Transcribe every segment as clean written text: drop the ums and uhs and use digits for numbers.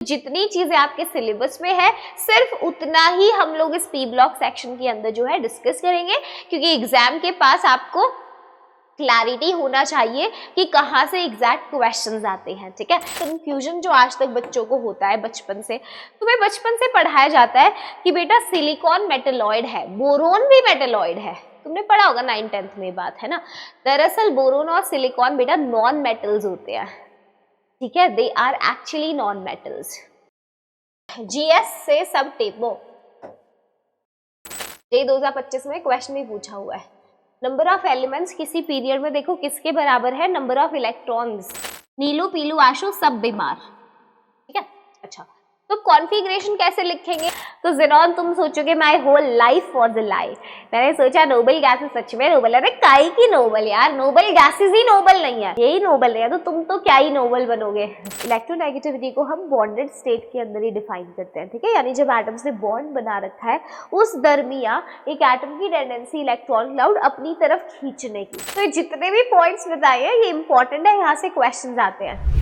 जितनी चीजें आपके सिलेबस में है सिर्फ उतना ही हम लोग इस पी ब्लॉक सेक्शन के अंदर जो है डिस्कस करेंगे, क्योंकि एग्जाम के पास आपको क्लैरिटी होना चाहिए कि कहाँ से एग्जैक्ट क्वेश्चंस आते हैं। ठीक है, कंफ्यूजन जो आज तक बच्चों को होता है बचपन से, तुम्हें बचपन से पढ़ाया जाता है कि बेटा सिलिकॉन मेटलॉइड है, बोरोन भी मेटलॉइड है, तुमने पढ़ा होगा 9th-10th में बात है ना। दरअसल बोरोन और सिलिकॉन बेटा नॉन मेटल्स होते हैं। ठीक है, they are actually non metals. GS से सब टेबो, ये 2025 में क्वेश्चन भी पूछा हुआ है। नंबर ऑफ एलिमेंट्स किसी पीरियड में देखो किसके बराबर है, नंबर ऑफ इलेक्ट्रॉन्स। नीलू पीलू आशु सब बीमार। ठीक है, अच्छा तो कॉन्फ़िगरेशन कैसे लिखेंगे? तो ज़ेनॉन तुम सोचोगे my whole life was a lie, मैंने सोचा नोबल गैसेस सच में नोबल। अरे काई की नोबल यार, नोबल गैसेस ही नोबल नहीं है, यही नोबल नहीं है तो तुम तो क्या ही नोबल बनोगे। इलेक्ट्रोनेगेटिविटी को हम बॉन्डेड स्टेट के अंदर ही डिफाइन करते हैं। ठीक है, यानी जब एटम्स ने बॉन्ड बना रखा है उस दरमियान एक एटम की टेंडेंसी इलेक्ट्रॉन क्लाउड अपनी तरफ खींचने की। तो जितने भी पॉइंट्स बताए हैं ये इंपॉर्टेंट है, यहाँ से क्वेश्चन आते हैं।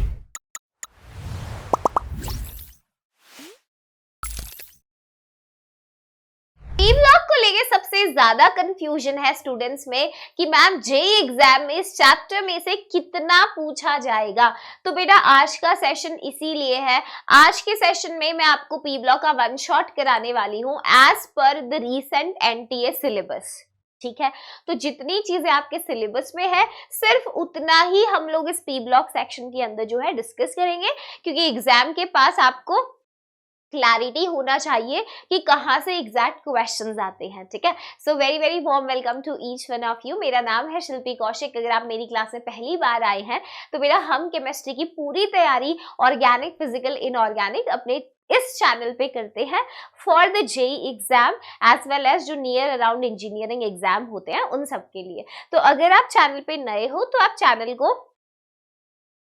पी ब्लॉक को लेके सबसे ज्यादा कंफ्यूजन है स्टूडेंट्स में कि मैम जेईई एग्जाम में इस चैप्टर में से कितना पूछा जाएगा। तो बेटा आज का सेशन इसीलिए है, आज के सेशन में मैं आपको पी ब्लॉक का वन शॉट कराने वाली हूँ as per the recent NTA syllabus. ठीक है, तो जितनी चीजें आपके सिलेबस में है सिर्फ उतना ही हम लोग इस पी ब्लॉक सेक्शन के अंदर जो है डिस्कस करेंगे, क्योंकि एग्जाम के पास आपको क्लैरिटी होना चाहिए कि कहाँ से एग्जैक्ट क्वेश्चंस आते हैं। ठीक है, so very very warm welcome to each one of you. मेरा नाम है शिल्पी कौशिक। अगर आप मेरी क्लास में पहली बार आए हैं तो बेटा हम केमिस्ट्री की पूरी तैयारी ऑर्गेनिक फिजिकल इनऑर्गेनिक अपने इस चैनल पे करते हैं for the JEE exam as well as जो नियर अराउंड इंजीनियरिंग एग्जाम होते हैं उन सब के लिए। तो अगर आप चैनल पे नए हो तो आप चैनल को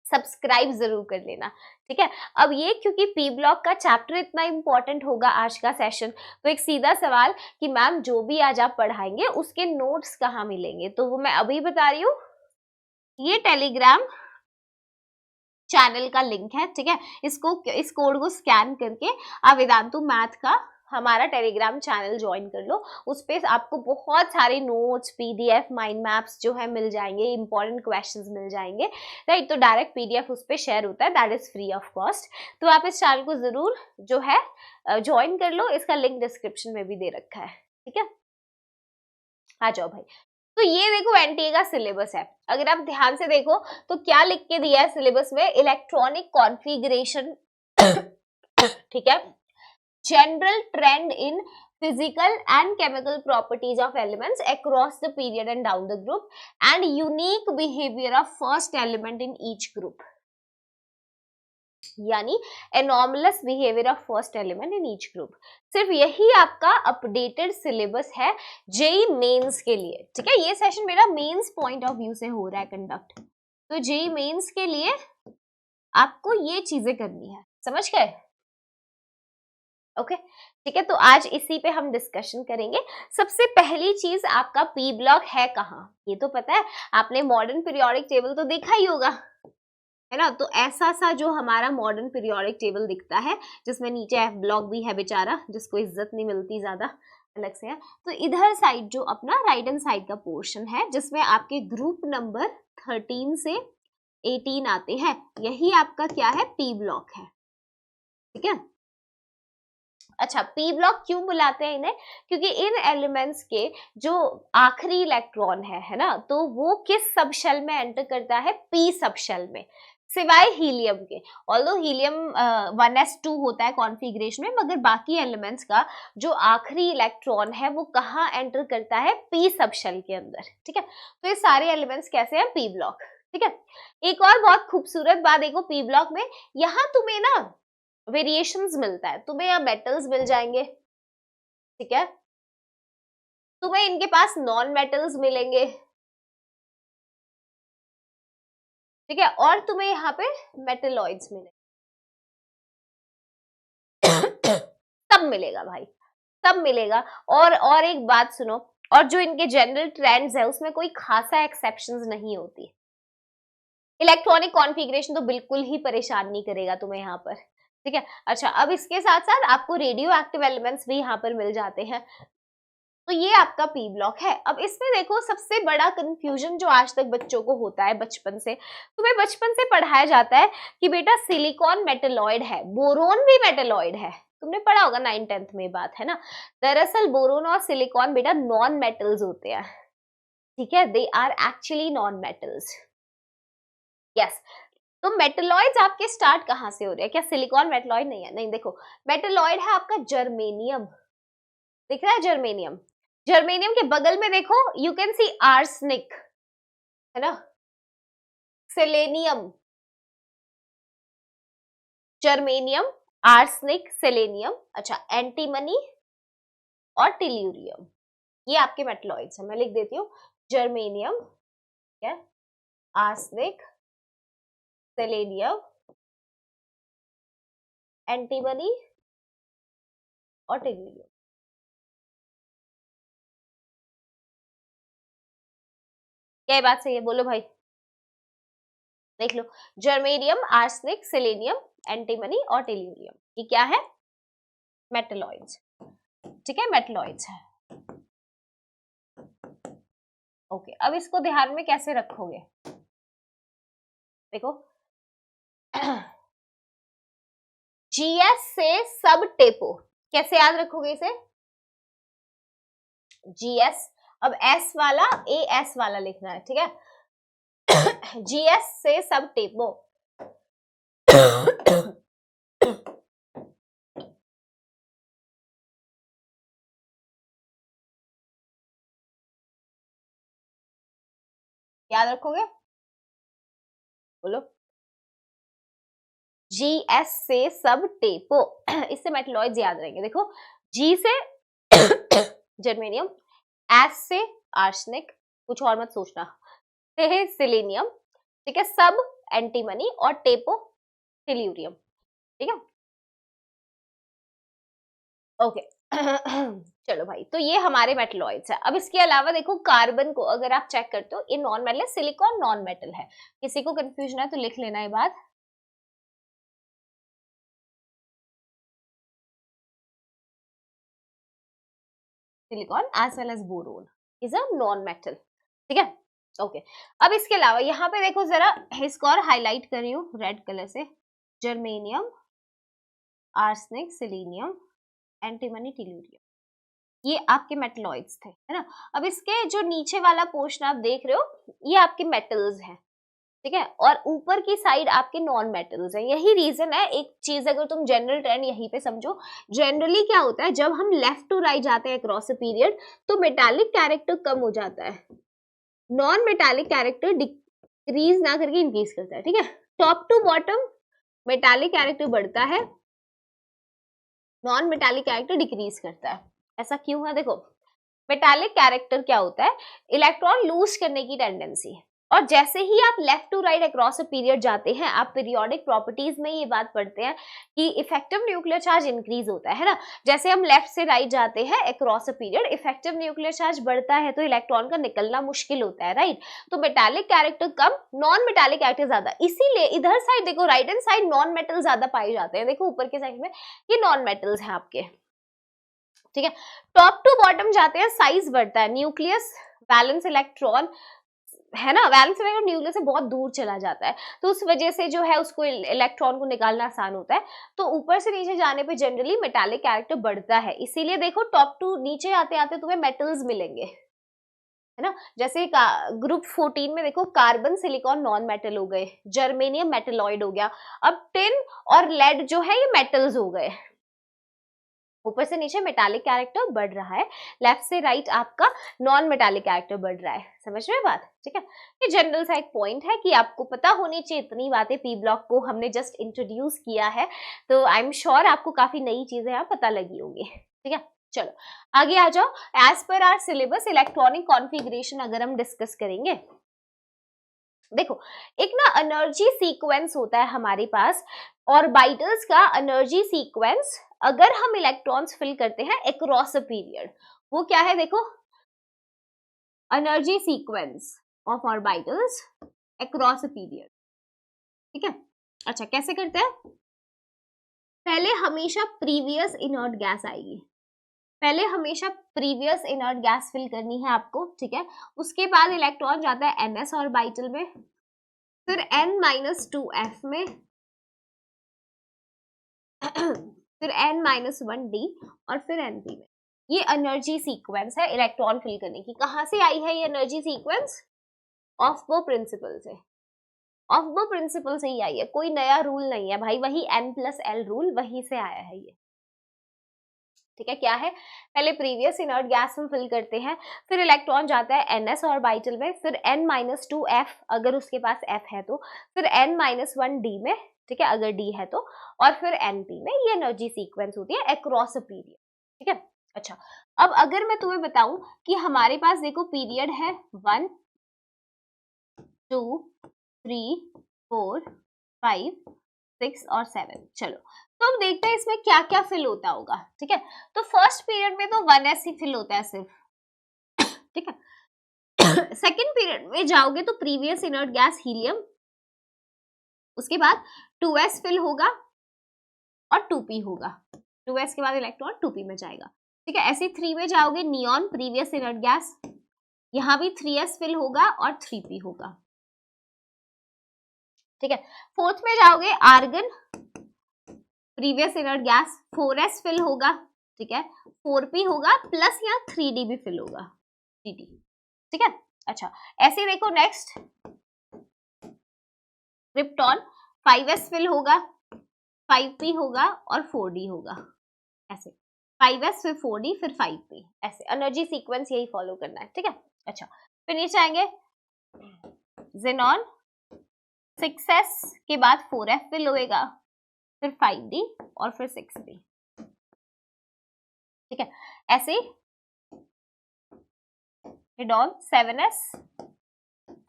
सब्सक्राइब जरूर कर लेना। ठीक है, अब ये क्योंकि पी ब्लॉक का चैप्टर इतना इंपॉर्टेंट होगा आज का सेशन, तो एक सीधा सवाल कि मैम जो भी आज आप पढ़ाएंगे उसके नोट्स कहाँ मिलेंगे, तो वो मैं अभी बता रही हूँ। ये टेलीग्राम चैनल का लिंक है। ठीक है, इस कोड को स्कैन करके आप वेदांतु मैथ का हमारा टेलीग्राम चैनल ज्वाइन कर लो। उस पर आपको बहुत सारे नोट्स, पीडीएफ, माइंड मैप्स जो है मिल जाएंगे, इंपॉर्टेंट क्वेश्चंस मिल जाएंगे। राइट, तो डायरेक्ट पीडीएफ उस पर शेयर होता है, that is free of cost. तो आप इस चैनल को जरूर जो है ज्वाइन कर लो, इसका लिंक डिस्क्रिप्शन में भी दे रखा है। ठीक है, आ जाओ भाई। तो ये देखो एनटीए का सिलेबस है, अगर आप ध्यान से देखो तो क्या लिख के दिया है सिलेबस में, इलेक्ट्रॉनिक कॉन्फ़िगरेशन। ठीक है, general trend in physical and chemical properties of elements across the period and down the group and unique behavior of first element in each group, यानी anomalous behavior of first element in each group। सिर्फ यही आपका updated syllabus है JEE mains के लिए। ठीक है, ये सेशन मेरा मेंस पॉइंट ऑफ व्यू से हो रहा है कंडक्ट, तो जेईई मेंस के लिए आपको ये चीजें करनी है, समझ गए? ओके, ठीक है, तो आज इसी पे हम डिस्कशन करेंगे। सबसे पहली चीज आपका पी ब्लॉक है कहाँ, ये तो पता है, आपने मॉडर्न पीरियोडिक टेबल तो देखा ही होगा, है ना। तो ऐसा सा जो हमारा मॉडर्न पीरियोडिक टेबल दिखता है जिसमें नीचे एफ ब्लॉक भी है बेचारा, जिसको इज्जत नहीं मिलती ज्यादा, अलग से है। तो इधर साइड जो अपना राइट हैंड साइड का पोर्शन है जिसमें आपके ग्रुप नंबर 13 से 18 आते हैं, यही आपका क्या है, पी ब्लॉक है। ठीक है, अच्छा पी ब्लॉक क्यों बुलाते हैं इन्हें, क्योंकि इन एलिमेंट्स के जो आखिरी इलेक्ट्रॉन है ना, तो वो किस सब शेल में एंटर करता है, पी सब शेल में, सिवाय हीलियम के। ऑल्दो हीलियम 1s2 होता है कॉन्फ़िगरेशन में, मगर बाकी एलिमेंट्स का जो आखिरी इलेक्ट्रॉन है वो कहाँ एंटर करता है, पी सब शेल के अंदर। ठीक है, तो ये सारे एलिमेंट्स कैसे हैं, पी ब्लॉक। ठीक है, एक और बहुत खूबसूरत बात देखो पी ब्लॉक में, यहाँ तुम्हें ना वेरिएशंस मिलता है, तुम्हें यहाँ मेटल्स मिल जाएंगे। ठीक है, तुम्हें इनके पास नॉन मेटल्स मिलेंगे। ठीक है, और तुम्हें यहाँ पे मेटलॉइड्स मिलेंगे। सब मिलेगा भाई, सब मिलेगा। और एक बात सुनो, और जो इनके जनरल ट्रेंड्स है उसमें कोई खासा एक्सेप्शंस नहीं होती। इलेक्ट्रॉनिक कॉन्फ़िगरेशन तो बिल्कुल ही परेशान नहीं करेगा तुम्हें यहाँ पर। ठीक है। अच्छा, अब इसके साथ साथ आपको रेडियो एक्टिव एलिमेंट्स भी यहाँ पर मिल जाते हैं। तो ये आपका पी ब्लॉक है। अब इसमें देखो सबसे बड़ा कंफ्यूजन जो आज तक बच्चों को होता है बचपन से, तुम्हें बचपन से पढ़ाया जाता है कि बेटा सिलिकॉन मेटलॉइड है, बोरोन भी मेटलॉइड है। तुमने पढ़ा होगा 9th-10th में, बात है ना। दरअसल बोरोन और सिलिकॉन बेटा नॉन मेटल्स होते हैं, ठीक है, they are actually non metals. Yes, तो मेटलॉइड्स आपके स्टार्ट कहाँ से हो रहे हैं? क्या सिलिकॉन मेटलॉइड नहीं है? नहीं, देखो मेटलॉइड है आपका जर्मेनियम, दिख रहा है जर्मेनियम। जर्मेनियम के बगल में देखो यू कैन सी आर्सेनिक, है ना, सेलेनियम, जर्मेनियम, आर्सेनिक, सेलेनियम, अच्छा एंटीमनी और टेल्यूरियम, ये आपके मेटलॉइड्स हैं। मैं लिख देती हूँ, जर्मेनियम, ठीक है, आर्सेनिक, सेलेनियम, एंटीमनी और टेल्यूरियम। क्या ये बात सही है? बोलो भाई, देख लो, जर्मेनियम, आर्सेनिक, सेलेनियम, एंटीमनी और टेल्यूरियम, ये क्या है? मेटलॉइड्स, ठीक है, मेटलॉइड्स है। ओके, अब इसको ध्यान में कैसे रखोगे? देखो जीएस से सब टेपो, कैसे याद रखोगे इसे? जीएस, अब एस वाला ए एस वाला लिखना है, ठीक है। जीएस से सब टेपो याद रखोगे? बोलो, जीएस से सब टेपो, इससे मेटलॉइड्स याद रहेंगे। देखो, जी से जर्मेनियम, एस से आर्सेनिक, कुछ और मत सोचना, से है सिलेनियम, ठीक है, सब एंटीमनी और टेपो टेल्यूरियम, ठीक है, ओके। चलो भाई, तो ये हमारे मेटलॉइड्स है। अब इसके अलावा देखो कार्बन को अगर आप चेक करते हो, ये नॉन मेटल है, सिलिकॉन नॉन मेटल है। किसी को कंफ्यूजन है तो लिख लेना ये बात। Silicon as well as boron is a non metal, ठीक है, ओके। अब इसके अलावा यहाँ पे देखो जरा, इसको और हाईलाइट कर रही हूँ रेड कलर से, germanium, arsenic, selenium, antimony, tellurium, ये आपके मेटलॉइड्स थे, है ना। अब इसके जो नीचे वाला पोर्शन आप देख रहे हो, ये आपके मेटल्स हैं, ठीक है, और ऊपर की साइड आपके नॉन मेटल्स हैं। यही रीजन है, एक चीज अगर तुम जनरल ट्रेंड यहीं पे समझो, जनरली क्या होता है जब हम लेफ्ट टू राइट जाते हैं अक्रॉस अ पीरियड, तो मेटालिक कैरेक्टर कम हो जाता है, नॉन मेटालिक कैरेक्टर डिक्रीज ना करके इंक्रीज करता है, ठीक है। Top to bottom metallic character बढ़ता है, नॉन मेटालिक कैरेक्टर डिक्रीज करता है। ऐसा क्यों है? देखो, मेटालिक कैरेक्टर क्या होता है, इलेक्ट्रॉन लूज करने की टेंडेंसी है, और जैसे ही आप left to right across a period जाते हैं, आप पीरियोडिक प्रॉपर्टीज में ये बात पढ़ते हैं कि इफेक्टिव न्यूक्लियर चार्ज इंक्रीज होता है ना। जैसे हम लेफ्ट से राइट जाते हैं across a period, effective nuclear charge बढ़ता है तो इलेक्ट्रॉन का निकलना मुश्किल होता है, राइट। तो मेटालिक कैरेक्टर कम, नॉन मेटालिक कैरेक्टर ज्यादा, इसीलिए इधर साइड देखो, right hand side non metal ज्यादा पाए जाते हैं। देखो ऊपर के साइड में ये नॉन मेटल्स हैं आपके, ठीक है। टॉप टू बॉटम जाते हैं, साइज बढ़ता है, न्यूक्लियस, वैलेंस इलेक्ट्रॉन, है ना, वैलेंस इलेक्ट्रॉन न्यूक्लियस से बहुत दूर चला जाता है, तो उस वजह से जो है उसको इलेक्ट्रॉन को निकालना आसान होता है। तो ऊपर से नीचे जाने पे जनरली मेटालिक कैरेक्टर बढ़ता है, इसीलिए देखो टॉप टू नीचे आते आते तुम्हें मेटल्स मिलेंगे, है ना। जैसे ग्रुप 14 में देखो, कार्बन सिलिकॉन नॉन मेटल हो गए, जर्मेनियम मेटलॉइड हो गया, अब टिन और लेड जो है ये मेटल्स हो गए। ऊपर से नीचे मेटालिक कैरेक्टर बढ़ रहा है, लेफ्ट से राइट आपका नॉन मेटालिक कैरेक्टर बढ़ रहा है। समझ रहे हो बात? ठीक है, ये जनरल सा एक पॉइंट है कि आपको पता होनी चाहिए इतनी बातें। पी ब्लॉक को हमने जस्ट इंट्रोड्यूस किया है, तो आई एम श्योर आपको काफी नई चीजें यहाँ पता लगी होंगी। ठीक है, चलो आगे आ जाओ। As per our syllabus electronic configuration अगर हम डिस्कस करेंगे, देखो एक ना एनर्जी सीक्वेंस होता है हमारे पास, ऑर्बिटल्स का एनर्जी सीक्वेंस अगर हम इलेक्ट्रॉन्स फिल करते हैं अक्रॉस अ पीरियड, वो क्या है? देखो, energy sequence of orbitals across a period, ठीक है। अच्छा, कैसे करते हैं? पहले हमेशा प्रीवियस इनर्ट गैस आएगी, पहले हमेशा प्रीवियस इनर्ट गैस फिल करनी है आपको, ठीक है। उसके बाद इलेक्ट्रॉन जाता है ns ऑर्बिटल में, फिर n-2f में, फिर n-1d और फिर np में। ये एनर्जी सीक्वेंस है इलेक्ट्रॉन फिल करने की। कहाँ से आई है ये एनर्जी सीक्वेंस? ऑफ-बो प्रिंसिपल से, ऑफ-बो प्रिंसिपल से ही आई है, कोई नया रूल नहीं है भाई, वही n+l रूल वहीं से आया है ये, ठीक है। क्या है? पहले प्रीवियस इनर्ट गैस में फिल करते हैं, फिर इलेक्ट्रॉन जाता है ns ऑर्बिटल में, फिर n-2f अगर उसके पास f है तो, फिर n-1d में, ठीक है, अगर d है तो, और फिर np में। ये एनर्जी सीक्वेंस होती है अक्रॉस अ पीरियड, ठीक है। अच्छा, अब अगर मैं तुम्हें बताऊं कि हमारे पास देखो पीरियड है 1 2 3 4 5 6 और 7। चलो तो हम देखते हैं इसमें क्या क्या फिल होता होगा, ठीक है। तो फर्स्ट पीरियड में तो 1s ही फिल होता है सिर्फ, ठीक है। सेकेंड पीरियड में जाओगे तो प्रीवियस इनर्ट गैस हीलियम, उसके बाद 2s फिल होगा और 2p होगा, 2s के बाद इलेक्ट्रॉन 2p में जाएगा, ठीक है। ऐसे 3 में जाओगे नियॉन, प्रीवियस इनर्ट गैस, यहाँ भी 3s फिल होगा और 3p होगा, ठीक है। फोर्थ में जाओगे argon, previous inert gas, 4s fill होगा, ठीक है, 4p होगा प्लस यहाँ 3d भी फिल होगा, 3d, ठीक है। अच्छा, ऐसे देखो नेक्स्ट क्रिप्टॉन, 5s फिल होगा, 5p होगा और 4d होगा, ऐसे 5s फिर 4d फिर 5p, ऐसे एनर्जी सीक्वेंस यही फॉलो करना है, ठीक है। अच्छा, फिर नीचे आएंगे जेनॉन, 6s के बाद 4f फिल होएगा, फिर 5d और फिर 6p, ठीक है। ऐसे हिडॉन 7s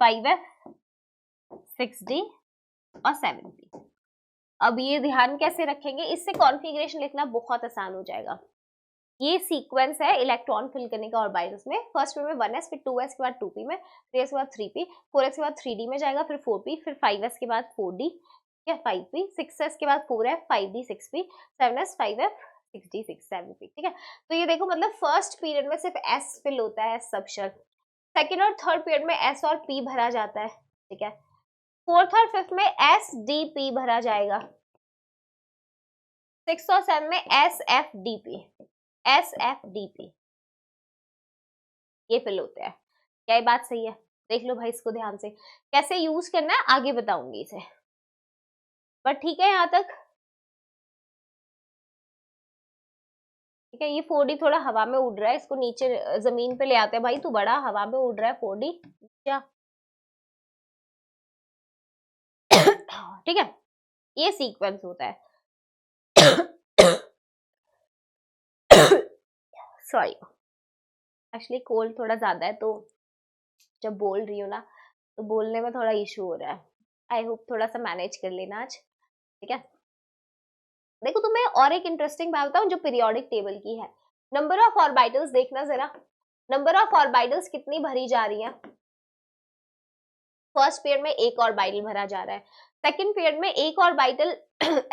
5f 6d और 7p। अब ये ध्यान कैसे रखेंगे, इससे कॉन्फ़िगरेशन लिखना बहुत आसान हो जाएगा। ये सीक्वेंस है इलेक्ट्रॉन फिल करने का ऑर्बिटल्स में। फर्स्ट में 1s, फिर 2s के बाद 2p में, 3s के बाद 3p, 4s के बाद 3d में जाएगा, फिर 4p, फिर 5s के बाद 4d, ठीक है, 5p, 6s के बाद 4f, 5d 6p, 7s 5f 6d 6 7p, ठीक है। तो ये देखो मतलब फर्स्ट पीरियड में सिर्फ s फिल होता है सब शब्द, सेकेंड और थर्ड पीरियड में s और p भरा जाता है, ठीक है। फोर्थ और फिफ्थ में s d p भरा जाएगा, सिक्स और सेवन में s f d p, S F D P, ये फिल होते हैं। क्या ये बात सही है? देख लो भाई इसको ध्यान से, कैसे यूज करना है आगे बताऊंगी इसे, बट ठीक है यहाँ तक, ठीक है। ये 4D थोड़ा हवा में उड़ रहा है, इसको नीचे जमीन पे ले आते हैं भाई, तू बड़ा हवा में उड़ रहा है 4D क्या, ठीक है। ये सीक्वेंस होता है। सॉरी, एक्चुअली कोल्ड थोड़ा ज्यादा है, तो जब बोल रही हूँ ना तो बोलने में थोड़ा इशू हो रहा है। आई होप थोड़ा सा मैनेज कर लेना आज, ठीक है। देखो तुम्हें और एक इंटरेस्टिंग बात बताऊं जो पीरियोडिक टेबल की है। नंबर ऑफ ऑर्बिटल्स देखना जरा, नंबर ऑफ ऑर्बिटल्स कितनी भरी जा रही है। फर्स्ट पीरियड में एक ऑर्बिटल भरा जा रहा है, सेकंड पीरियड में एक ऑर्बिटल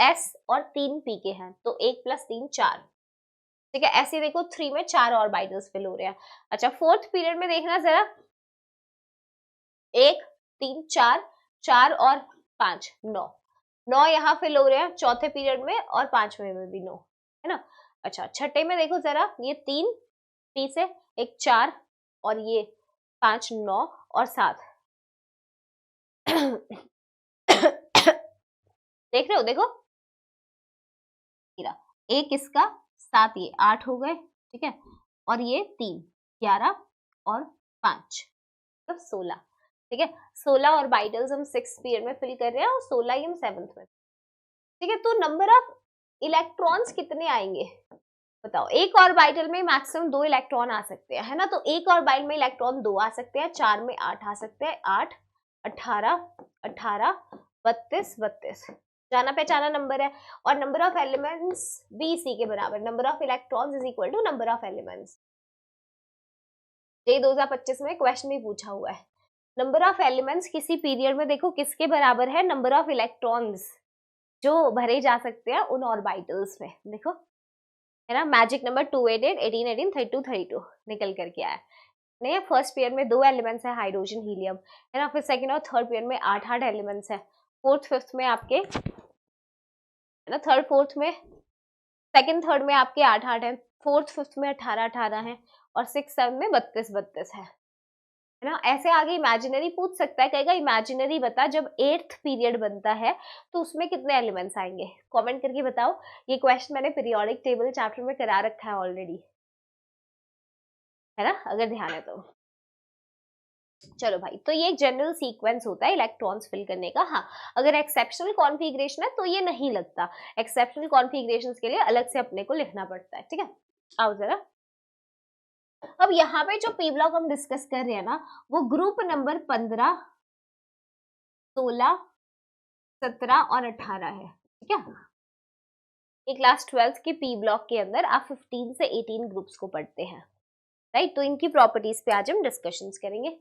s और 3 p के हैं, तो 1 + 3 4, ठीक है। ऐसे देखो 3 में 4 ऑर्बिटल्स फिल हो रहे हैं। अच्छा, फोर्थ पीरियड में देखना जरा, 1 3 4 4 और 5 9, 9 यहाँ फिल हो रहे हैं चौथे पीरियड में, और पांचवें में भी 9 है ना। अच्छा, छठे में देखो जरा, ये 3 p से, एक 4 और ये 5 9 और 7 देख रहे हो, देखो एक इसका 7, ये 8 हो गए, ठीक है, और ये 3 11 और 5 मतलब 16, ठीक है। 16 ऑर्बिटल्स हम 6 पीरियड में फिल कर रहे हैं और 16 ही हम 7th में, ठीक है। तो नंबर ऑफ इलेक्ट्रॉन्स कितने आएंगे बताओ। एक ऑर्बिटल में मैक्सिमम 2 इलेक्ट्रॉन आ सकते हैं, है ना। तो एक ऑर्बिटल में इलेक्ट्रॉन 2 आ सकते हैं, 4 में 8 आ सकते हैं, 8 18 18 32 32, जाना पहचाना नंबर है। और नंबर ऑफ एलिमेंट्स भी इसी के बराबर, number of electrons is equal to number of elements. ये 2025 में क्वेश्चन भी पूछा हुआ है। नंबर ऑफ एलिमेंट्स किसी पीरियड में देखो किसके बराबर है, नंबर ऑफ इलेक्ट्रॉन्स, जो भरे जा सकते हैं उन ऑर्बिटल्स में। देखो है ना, मैजिक नंबर 288, 18, 18, 32, 32 निकल करके आया। नहीं, फर्स्ट पेयर में 2 एलिमेंट्स है, हाइड्रोजन हीलियम, है ना। फिर सेकंड और थर्ड पेयर में 8 एलिमेंट्स है। फोर्थ फिफ्थ में आपके, है ना, थर्ड फोर्थ में, सेकंड थर्ड में आपके 8 है, फोर्थ फिफ्थ में 18 है, और सिक्स सेवन में 32 है ना। ऐसे आगे इमेजिनरी पूछ सकता है, कहेगा इमेजिनरी बता, जब 8th पीरियड बनता है तो उसमें कितने एलिमेंट्स आएंगे। कमेंट करके बताओ। ये क्वेश्चन मैंने पीरियोडिक टेबल चैप्टर में करा रखा है ऑलरेडी, है ना, अगर ध्यान है तो। चलो भाई, तो ये एक जनरल सीक्वेंस होता है इलेक्ट्रॉन्स फिल करने का। हाँ, अगर एक्सेप्शनल कॉन्फ़िगरेशन है तो ये नहीं लगता, एक्सेप्शनल कॉन्फ़िगरेशंस के लिए अलग से अपने को लिखना पड़ता है। ठीक है, आओ जरा। अब यहाँ पे जो पी ब्लॉक हम डिस्कस कर रहे हैं ना, वो ग्रुप नंबर 15, 16, 17 और 18 है। ठीक है, ये क्लास 12 के पी ब्लॉक के अंदर आप 15 से 18 ग्रुप्स को पढ़ते हैं, राइट। तो इनकी प्रॉपर्टीज पे आज हम डिस्कशंस करेंगे।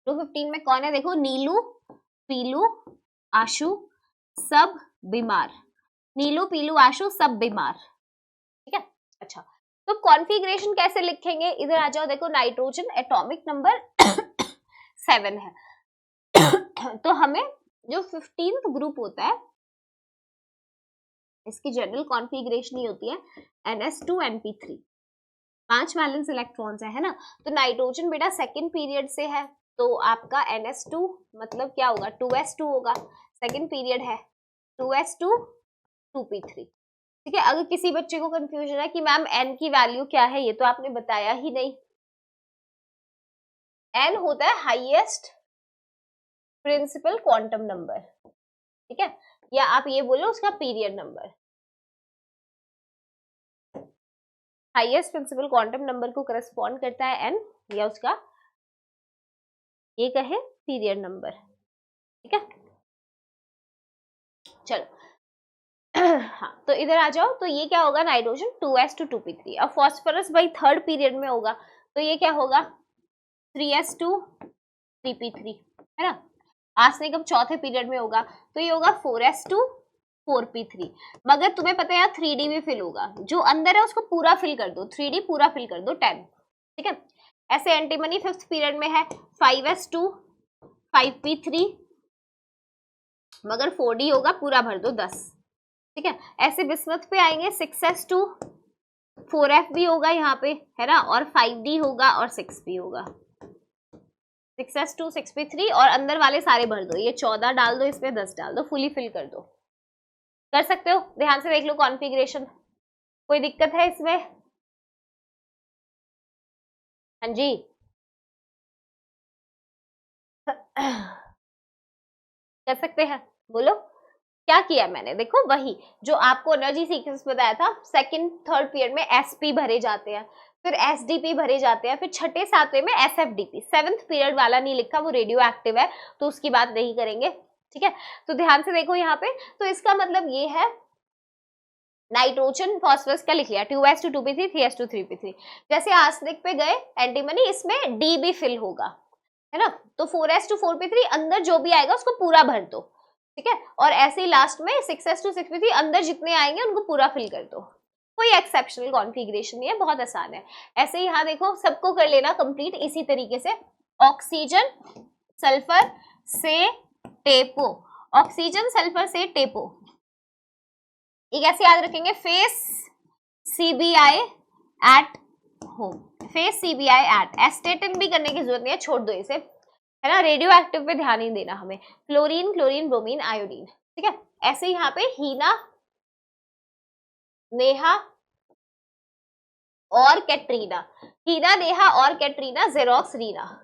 तो 15 में कौन है, देखो, नीलू, पीलू, आशु, सब बीमार। नीलू, पीलू, आशु, सब बीमार। ठीक है, अच्छा, तो कॉन्फ़िगरेशन कैसे लिखेंगे, इधर आ जाओ। देखो, नाइट्रोजन एटॉमिक नंबर 7 है। तो हमें जो 15th ग्रुप होता है, इसकी जनरल कॉन्फ़िगरेशन ही होती है NS2NP3, 5 वैलेंस इलेक्ट्रॉन्स है ना। तो नाइट्रोजन बेटा सेकंड पीरियड से है, तो आपका NS2 मतलब क्या होगा, 2s2 होगा। सेकंड पीरियड है, 2s2 2p3। ठीक है, अगर किसी बच्चे को कंफ्यूजन है कि मैम n की वैल्यू क्या है, ये तो आपने बताया ही नहीं। n होता है हाईएस्ट प्रिंसिपल क्वांटम नंबर। ठीक है, या आप ये बोलो उसका period number. Highest principal quantum number को करस्पॉन्ड करता है n, या उसका ये कहे पीरियड नंबर। ठीक है, चलो। हाँ, तो इधर आ जाओ। तो ये क्या होगा, नाइट्रोजन 2s2 2p3। अब फॉस्फोरस भाई थर्ड पीरियड में होगा, तो ये क्या होगा, 3s2 3p3, है ना। आर्सेनिक अब चौथे पीरियड में होगा, तो ये होगा 4s2 4p3। मगर तुम्हें पता है यार 3d भी फिल होगा, जो अंदर है उसको पूरा फिल कर दो, 3d पूरा फिल कर दो 10। ठीक है, ऐसे एंटीमनी फिफ्थ पीरियड में है 5s2 5p3, मगर 4d होगा, पूरा भर दो 10। ठीक है, ऐसे बिस्मथ पे आएंगे 6s2 4f भी होगा यहाँ पे, है ना, और 5d होगा और 6 भी होगा। 6s2 6p3 और अंदर वाले सारे भर दो, ये 14 डाल दो, इसमें 10 डाल दो, फुली फिल कर दो। कर सकते हो, ध्यान से देख लो कॉन्फ़िगरेशन, कोई दिक्कत है इसमें। हाँ जी। कर सकते हैं, बोलो क्या किया मैंने। देखो, वही जो आपको एनर्जी सीक्वेंस बताया था, सेकंड थर्ड पीरियड में sp भरे जाते हैं, फिर sdp भरे जाते हैं, फिर छठे सातवें में sfdp। सेवेंथ पीरियड वाला नहीं लिखा, वो रेडियो एक्टिव है, तो उसकी बात नहीं करेंगे। ठीक है, तो ध्यान से देखो यहाँ पे। तो इसका मतलब ये है, नाइट्रोजन फॉस्फोरस का लिख लिया 2s2 2p3 3s2 3p3। जैसे आर्सेनिक पे गए एंटीमनी, इसमें d भी फिल होगा, है ना। तो 4s2 4p3 अंदर जो भी आएगा उसको पूरा भर दो। ठीक है, और ऐसे ही लास्ट में 6s2 6p3 अंदर जितने आएंगे उनको पूरा फिल कर दो। कोई एक्सेप्शनल कॉन्फ़िगरेशन नहीं है, बहुत आसान है। ऐसे ही यहाँ देखो, सबको कर लेना कंप्लीट इसी तरीके से। ऑक्सीजन सल्फर से टेपो, ऑक्सीजन सल्फर से टेपो, ये कैसे याद रखेंगे, face CBI at home, face CBI at. Astatine भी करने की जरूरत नहीं है, छोड़ दो इसे, है ना। रेडियो एक्टिव पे ध्यान ही देना हमें, फ्लोरीन क्लोरीन ब्रोमीन आयोडीन। ठीक है, ऐसे यहाँ पे हीना नेहा और कैटरीना, हीना नेहा और कैटरीना, जेरोक्स रीना।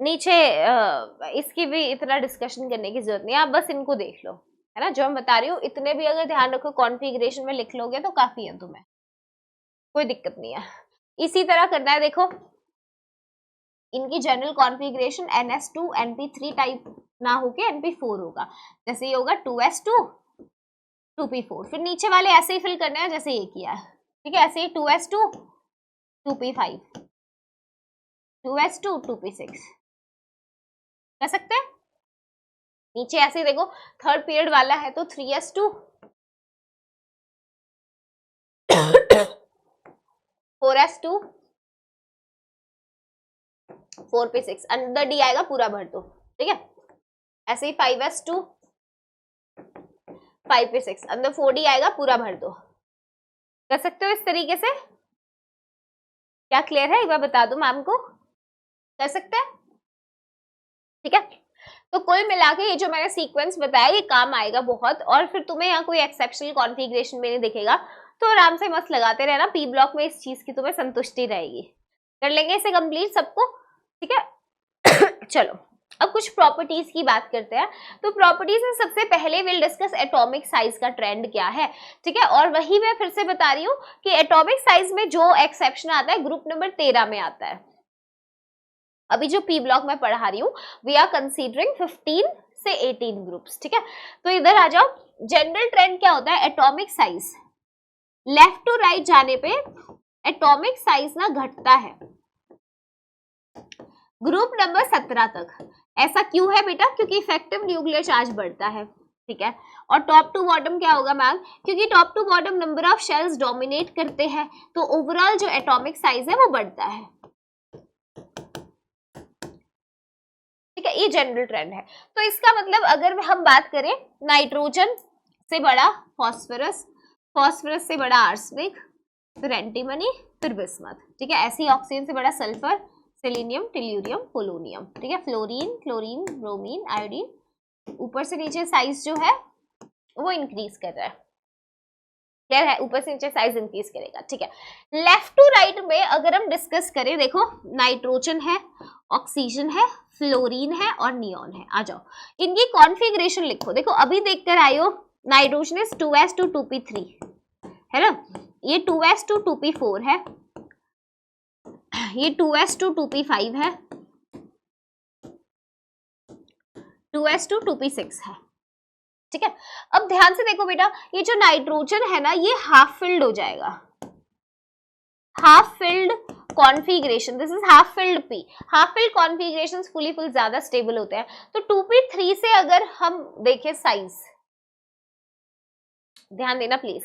नीचे इसकी भी इतना डिस्कशन करने की जरूरत नहीं है, आप बस इनको देख लो, है ना। जो हम बता रही हूँ इतने भी अगर ध्यान रखो कॉन्फ़िगरेशन में लिख लोगे तो काफी है तुम्हें, कोई दिक्कत नहीं है। इसी तरह करना है, देखो इनकी general configuration NS2 NP3 type ना होके NP4 होगा। जैसे ये होगा 2s2 2p4, फिर नीचे वाले ऐसे ही फिल करने हैं जैसे ये किया है। ठीक है, ऐसे ही 2s2 2p5 2s2 2p6 कर सकते हैं। नीचे ऐसे देखो थर्ड पीरियड वाला है तो 3s2 4s2 4 पे 6 अंदर डी आएगा पूरा भर दो, ठीक है। ऐसे ही 5s2 5 पे 6 अंदर 4d आएगा पूरा भर दो। कर सकते हो इस तरीके से? क्या क्लियर है? एक बार बता दो मैम को, कर सकते हैं, ठीक है। तो कुल मिला के ये जो मैंने सीक्वेंस बताया ये काम आएगा बहुत, और फिर तुम्हें यहाँ कोई एक्सेप्शनल कॉन्फ़िगरेशन में नहीं दिखेगा तो आराम से मस्त लगाते रहना, पी ब्लॉक में इस चीज की तुम्हें संतुष्टि रहेगी। कर लेंगे इसे कंप्लीट सबको, ठीक है। चलो अब कुछ प्रॉपर्टीज की बात करते हैं। तो प्रॉपर्टीज में सबसे पहले विल डिस्कस एटॉमिक साइज का ट्रेंड क्या है, ठीक है। और वही मैं फिर से बता रही हूँ कि एटॉमिक साइज में जो एक्सेप्शन आता है ग्रुप नंबर 13 में आता है। अभी जो पी ब्लॉक में पढ़ा रही हूँ वी आर कंसीडरिंग 15 से 18 ग्रुप्स, ठीक है। तो इधर आ जाओ, जनरल ट्रेंड क्या होता है, atomic size left to right जाने पे एटॉमिक साइज ना घटता है ग्रुप नंबर 17 तक। ऐसा क्यों है बेटा? क्योंकि इफेक्टिव न्यूक्लियर चार्ज बढ़ता है, ठीक है। और टॉप टू बॉटम क्या होगा मैम? क्योंकि top to bottom number of shells dominate करते हैं तो ओवरऑल जो एटॉमिक साइज है वो बढ़ता है, ठीक है। ये जनरल ट्रेंड है। तो इसका मतलब अगर हम बात करें नाइट्रोजन से बड़ा फॉस्फोरस, फॉस्फोरस से बड़ा आर्सेनिक, फिर एंटीमनी, फिर बिस्मथ, ठीक है। ऐसी ऑक्सीजन से बड़ा सल्फर, सेलेनियम, टेल्यूरियम, पोलोनियम, ठीक है। फ्लोरीन, क्लोरीन, ब्रोमीन, आयोडीन, ऊपर से नीचे साइज जो है वो इंक्रीज कर रहा है, क्लियर है? ऊपर से नीचे साइज इंक्रीज करेगा, ठीक है। लेफ्ट टू राइट में अगर हम डिस्कस करें, देखो नाइट्रोजन है, ऑक्सीजन है, फ्लोरीन है और नियॉन है। आ जाओ इनकी कॉन्फ़िगरेशन लिखो। देखो अभी देख कर आयो, नाइट्रोजन इज 2s2 2p3 है ना, ये 2s2 2p4 है, ये 2s2 2p5 है, 2s2 2p6 है, ठीक है। अब ध्यान से देखो बेटा, ये जो नाइट्रोजन है ना ये हाफ फिल्ड हो जाएगा, half filled configuration, this is half filled P. Half filled configurations fully full ज्यादा स्टेबल होते हैं। तो 2p3 से अगर हम देखें साइज, ध्यान देना प्लीज,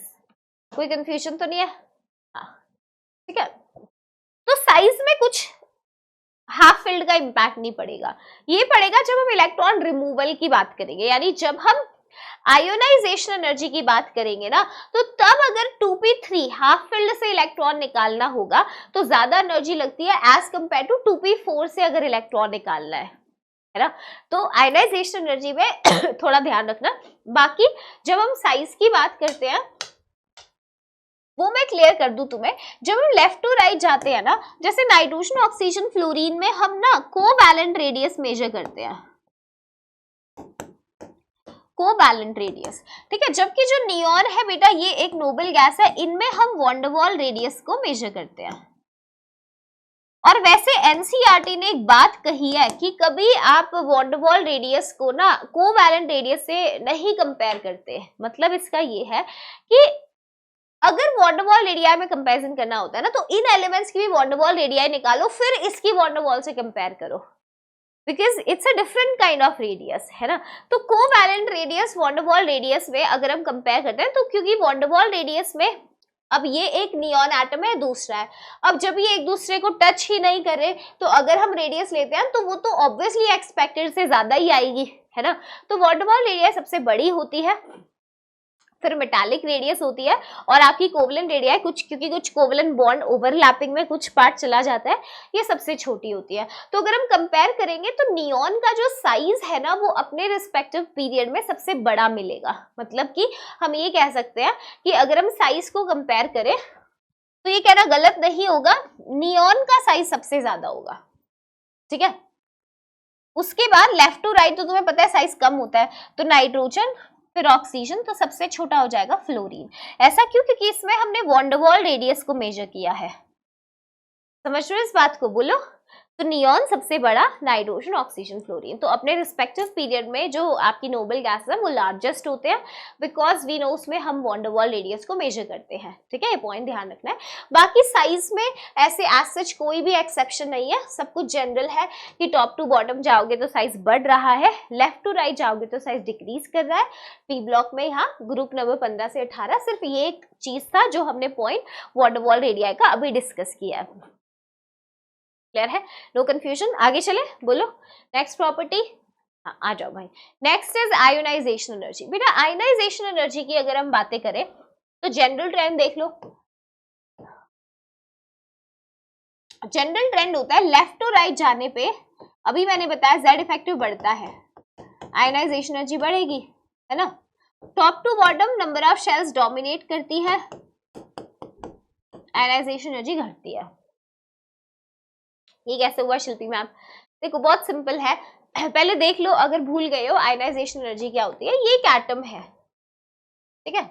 कोई कंफ्यूजन तो नहीं है? हाँ, ठीक है। तो साइज में कुछ हाफ फिल्ड का इंपैक्ट नहीं पड़ेगा, ये पड़ेगा जब हम इलेक्ट्रॉन रिमूवल की बात करेंगे, यानी जब हम आयोनाइजेशन एनर्जी की बात करेंगे ना, तो तब अगर 2p3 हाफ फिल्ड से इलेक्ट्रॉन निकालना होगा तो ज्यादा एनर्जी लगती है एज कंपेयर टू 2p4 से अगर इलेक्ट्रॉन निकालना है ना। तो आयोनाइजेशन एनर्जी में थोड़ा ध्यान रखना। बाकी जब हम साइज की बात करते हैं वो मैं क्लियर कर दूं तुम्हें, जब हम लेफ्ट टू राइट जाते हैं ना, जैसे नाइट्रोजन, ऑक्सीजन, फ्लोरीन में हम ना कोवैलेंट रेडियस मेजर करते हैं, कोवैलेंट रेडियस, ठीक है। जबकि जो नियॉन है बेटा ये एक नोबल गैस है, इनमें हम वॉन्डरवॉल रेडियस को मेजर करते हैं। और वैसे एनसीईआरटी ने एक बात कही है कि कभी आप वॉन्डरवॉल रेडियस को ना कोवैलेंट रेडियस से नहीं कंपेयर करते। मतलब इसका ये है कि अगर वॉन्डरवॉल रेडियाई में कंपैरिजन करना होता है ना, तो इन एलिमेंट्स की भी वॉन्डरवॉल रेडियाई निकालो, फिर इसकी वॉन्डरवॉल से कंपेयर करो, because it's a different kind of radius, है ना। तो कोवैलेंट रेडियस वॉन्डरवॉल रेडियस में अगर हम कंपेयर करते हैं, तो क्योंकि वॉन्डरवॉल रेडियस में अब ये एक नियॉन एटम है, दूसरा है, अब जब ये एक दूसरे को टच ही नहीं करे तो अगर हम रेडियस लेते हैं तो वो तो ऑब्वियसली एक्सपेक्टेड से ज्यादा ही आएगी, है ना। तो वॉन्डरवॉल रेडियस सबसे बड़ी होती है, फिर मेटालिक रेडियस होती है, और आपकी कोवलेंट रेडियाई कुछ, क्योंकि कुछ कोवलेंट बॉन्ड ओवरलैपिंग में कुछ पार्ट चला जाता है, ये सबसे छोटी होती है। तो अगर हम कंपेयर करेंगे तो नियॉन का जो साइज है ना वो अपने रिस्पेक्टिव पीरियड में सबसे बड़ा मिलेगा। मतलब कि हम ये कह सकते हैं कि अगर हम साइज को कंपेयर करें तो ये कहना गलत नहीं होगा, नियॉन का साइज सबसे ज्यादा होगा, ठीक है। उसके बाद लेफ्ट टू राइट तो तुम्हें पता है साइज कम होता है, तो नाइट्रोजन, फिर ऑक्सीजन, तो सबसे छोटा हो जाएगा फ्लोरीन। ऐसा क्यों? क्योंकि इसमें हमने वॉन्डरवॉल रेडियस को मेजर किया है। समझ रहे हो इस बात को? बोलो, तो नियॉन सबसे बड़ा, नाइट्रोजन, ऑक्सीजन, फ्लोरीन। तो अपने रिस्पेक्टिव पीरियड में जो आपकी नोबल गैसेस है वो लार्जेस्ट होते हैं, बिकॉज वी नो उसमें हम वॉन डेर वाल्स रेडियस को मेजर करते हैं। ठीक है, ये पॉइंट ध्यान रखना है। बाकी साइज में ऐसे एज सच कोई भी एक्सेप्शन नहीं है, सब कुछ जनरल है कि टॉप टू बॉटम जाओगे तो साइज बढ़ रहा है, लेफ्ट टू राइट जाओगे तो साइज डिक्रीज कर रहा है। पी ब्लॉक में यहाँ ग्रुप नंबर 15 से 18 सिर्फ ये एक चीज था जो हमने point van der Waals radii का अभी डिस्कस किया है। क्लियर है, नो कंफ्यूजन। आगे चले, बोलो नेक्स्ट प्रॉपर्टी। हाँ, आ जाओ भाई। Next is ionisation energy. बेटा आयोनाइजेशन एनर्जी की अगर हम बातें करें तो जनरल ट्रेंड देख लो। जनरल ट्रेंड होता है लेफ्ट टू राइट जाने पे, अभी मैंने बताया जेड इफेक्टिव बढ़ता है, आयोनाइजेशन एनर्जी बढ़ेगी, है ना। Top to bottom number of shells dominate करती है, आयोनाइजेशन एनर्जी घटती है। ये कैसे हुआ शिल्पी मैम? देखो बहुत सिंपल है, पहले देख लो, अगर भूल गए हो आयोनाइजेशन एनर्जी क्या होती है। ये एक एटम है, ठीक है,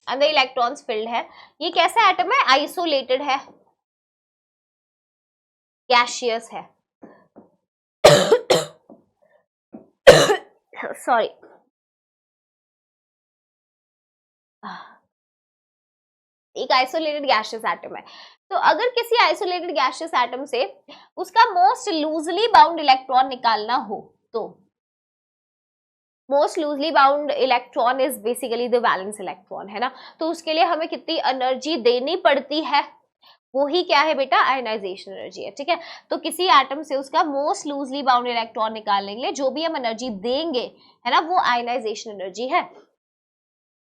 अंदर इलेक्ट्रॉन्स फिल्ड है। ये कैसा एटम है? आइसोलेटेड है, गैसियस है। सॉरी, एक आइसोलेटेड गैसियस एटम है। तो अगर किसी आइसोलेटेड गैसियस एटम से उसका मोस्ट लूजली बाउंड इलेक्ट्रॉन निकालना हो तो most loosely bound electron is basically the valence electron, है ना। तो उसके लिए हमें कितनी एनर्जी देनी पड़ती है, वो ही क्या है बेटा? आयोनाइजेशन एनर्जी है। ठीक है, तो किसी एटम से उसका मोस्ट लूजली बाउंड इलेक्ट्रॉन निकालने के लिए जो भी हम एनर्जी देंगे, है ना, वो आयोनाइजेशन एनर्जी है।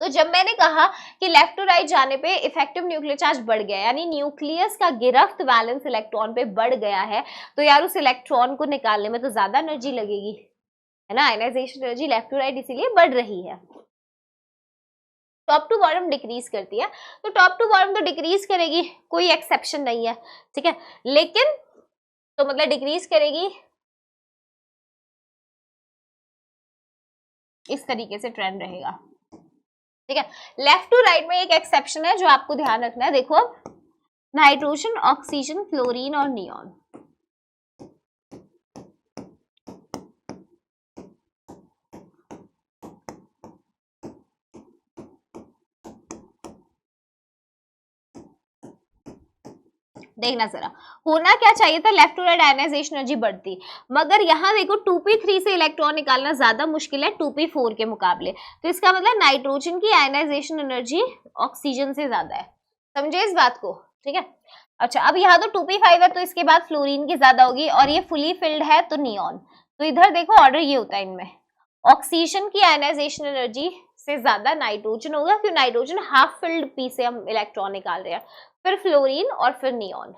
तो जब मैंने कहा कि लेफ्ट टू राइट जाने पे इफेक्टिव न्यूक्लियर चार्ज बढ़ गया, यानी न्यूक्लियस का गिरफ्त वैलेंस इलेक्ट्रॉन पे बढ़ गया है, तो यार उस इलेक्ट्रॉन को निकालने में तो ज्यादा एनर्जी लगेगी, है ना। Ionisation energy left to right इसीलिए बढ़ रही है। टॉप टू बॉटम डिक्रीज करती है, तो टॉप टू बॉटम तो डिक्रीज करेगी, कोई एक्सेप्शन नहीं है, ठीक है। लेकिन तो मतलब डिक्रीज करेगी इस तरीके से ट्रेंड रहेगा, ठीक है। लेफ्ट टू राइट में एक एक्सेप्शन है जो आपको ध्यान रखना है। देखो, नाइट्रोजन, ऑक्सीजन, फ्लोरीन और नियॉन। देखना जरा, होना क्या चाहिए था, left to right ionisation energy बढ़ती, मगर यहाँ देखो 2p3 से इलेक्ट्रॉन निकालना ज्यादा मुश्किल है 2p4 के मुकाबले। तो इसका मतलब नाइट्रोजन की आयोनाइजेशन एनर्जी ऑक्सीजन से ज्यादा है, समझे इस बात को, ठीक है। अच्छा, अब यहाँ तो 2p5 है, तो इसके बाद फ्लोरीन की ज्यादा होगी, और ये फुली फिल्ड है तो नियॉन। तो इधर देखो ऑर्डर ये होता है इनमें, ऑक्सीजन की आयोनाइजेशन एनर्जी से ज्यादा नाइट्रोजन होगा, क्योंकि नाइट्रोजन हाफ फिल्ड पी से हम इलेक्ट्रॉन निकाल रहे हैं, फिर फ्लोरीन और फिर नियॉन।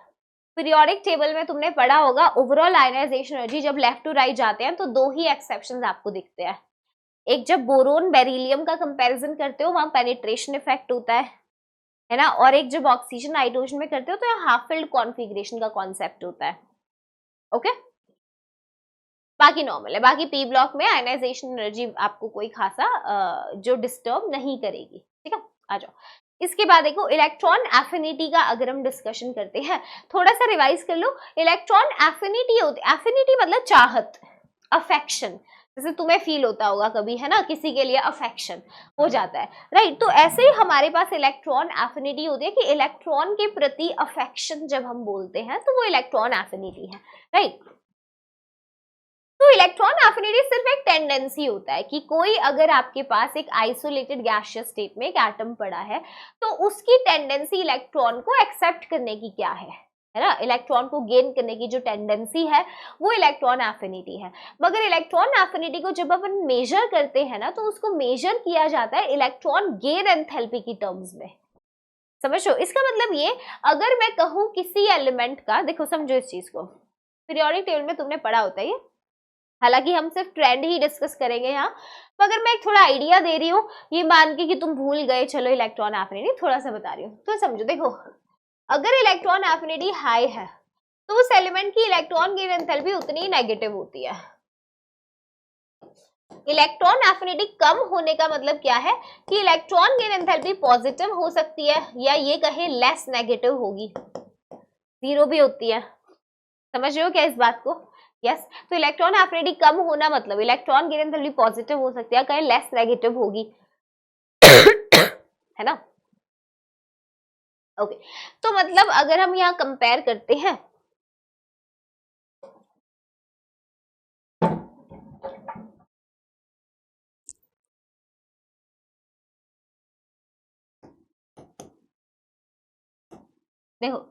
पीरियोडिक टेबल में तुमने पढ़ा होगा ओवरऑल आयोनाइजेशन एनर्जी जब लेफ्ट टू राइट जाते हैं तो दो ही एक्सेप्शंस आपको दिखते हैं। एक जब बोरोन बेरिलियम का कंपैरिजन करते हो वहां पेनिट्रेशन इफेक्ट होता है ना, और एक जब ऑक्सीजन नाइट्रोजन में करते हो तो यहाँ हाफ फिल्ड कॉन्फ़िगरेशन का कॉन्सेप्ट होता है। ओके, बाकी नॉर्मल है। बाकी पी ब्लॉक में आयोनाइजेशन एनर्जी आपको कोई खासा जो डिस्टर्ब नहीं करेगी, ठीक है। आ जाओ, इसके बाद देखो इलेक्ट्रॉन एफिनिटी का अगर हम डिस्कशन करते हैं, थोड़ा सा रिवाइज कर लो। इलेक्ट्रॉन एफिनिटी होती है, एफिनिटी मतलब चाहत, अफेक्शन, जैसे तुम्हें फील होता होगा कभी, है ना, किसी के लिए अफेक्शन हो जाता है, राइट। तो ऐसे ही हमारे पास इलेक्ट्रॉन एफिनिटी होती है कि इलेक्ट्रॉन के प्रति अफेक्शन जब हम बोलते हैं तो वो इलेक्ट्रॉन एफिनिटी है, राइट। तो इलेक्ट्रॉन एफिनिटी सिर्फ एक टेंडेंसी होता है कि कोई अगर आपके पास एक आइसोलेटेड गैसियस स्टेट में एक एटम पड़ा है तो उसकी टेंडेंसी इलेक्ट्रॉन को एक्सेप्ट करने की क्या है ना, इलेक्ट्रॉन को गेन करने की जो टेंडेंसी है वो इलेक्ट्रॉन एफिनिटी है। मगर इलेक्ट्रॉन एफिनिटी को जब अपन मेजर करते हैं ना तो उसको मेजर किया जाता है इलेक्ट्रॉन गेन एंथैल्पी की टर्म्स में, समझो। इसका मतलब ये, अगर मैं कहूं किसी एलिमेंट का, देखो समझो इस चीज को, पीरियोडिक टेबल में तुमने पढ़ा होता है ये, हालांकि हम सिर्फ ट्रेंड ही डिस्कस करेंगे यहाँ, मगर मैं एक थोड़ा आइडिया दे रही हूँ, ये मान के कि तुम भूल गए, चलो इलेक्ट्रॉन एफिनिटी थोड़ा सा बता रही हूँ तो समझो। देखो, अगर इलेक्ट्रॉन एफिनिटी हाई है तो उस एलिमेंट की इलेक्ट्रॉन गेन एंथैल्पी उतनी ही नेगेटिव होती है। इलेक्ट्रॉन एफिनिटी कम होने का मतलब क्या है कि इलेक्ट्रॉन गेन एंथैल्पी पॉजिटिव हो सकती है, या ये कहे लेस नेगेटिव होगी, जीरो भी होती है, समझ रहे हो क्या इस बात को? यस तो इलेक्ट्रॉन एफिनिटी कम होना मतलब इलेक्ट्रॉन गेन एंथैल्पी पॉजिटिव हो सकती है, कहीं लेस नेगेटिव होगी है ना। ओके तो मतलब अगर हम यहाँ कंपेयर करते हैं देखो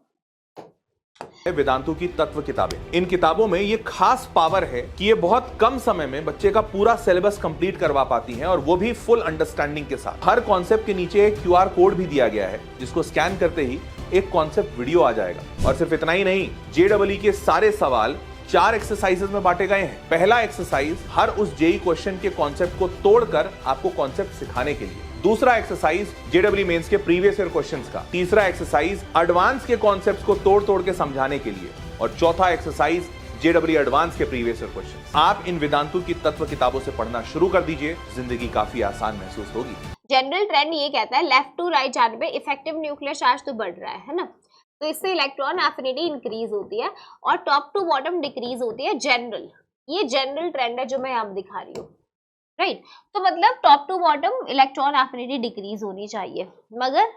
वेदांतों की तत्व किताबें, इन किताबों में ये खास पावर है कि ये बहुत कम समय में बच्चे का पूरा सिलेबस कंप्लीट करवा पाती हैं और वो भी फुल अंडरस्टैंडिंग के साथ। हर कॉन्सेप्ट के नीचे एक क्यूआर कोड भी दिया गया है जिसको स्कैन करते ही एक कॉन्सेप्ट वीडियो आ जाएगा। और सिर्फ इतना ही नहीं, जेईई के सारे सवाल 4 एक्सरसाइजेस में बांटे गए हैं। पहला एक्सरसाइज हर उस जेईई क्वेश्चन के कॉन्सेप्ट को तोड़कर आपको कॉन्सेप्ट सिखाने के लिए, दूसरा एक्सरसाइज जेईई मेंस के प्रीवियस ईयर क्वेश्चंस का, तीसरा एक्सरसाइज एडवांस के कॉन्सेप्ट्स को तोड़ तोड़ के समझाने के लिए, और चौथा एक्सरसाइज जेईई एडवांस के प्रीवियस ईयर क्वेश्चंस। आप इन वेदांतों की तत्व किताबों से पढ़ना शुरू कर दीजिए, जिंदगी काफी आसान महसूस होगी। जनरल ट्रेंड ये कहता है लेफ्ट टू राइट जाने पे इफेक्टिव न्यूक्लियर चार्ज तो बढ़ रहा है ना, तो इससे इलेक्ट्रॉन एफिनिटी इंक्रीज होती है और टॉप टू बॉटम डिक्रीज होती है। जनरल, ये जनरल ट्रेंड है जो मैं यहाँ दिखा रही हूँ, राइट। तो मतलब top to bottom electron affinity decrease होनी चाहिए, मगर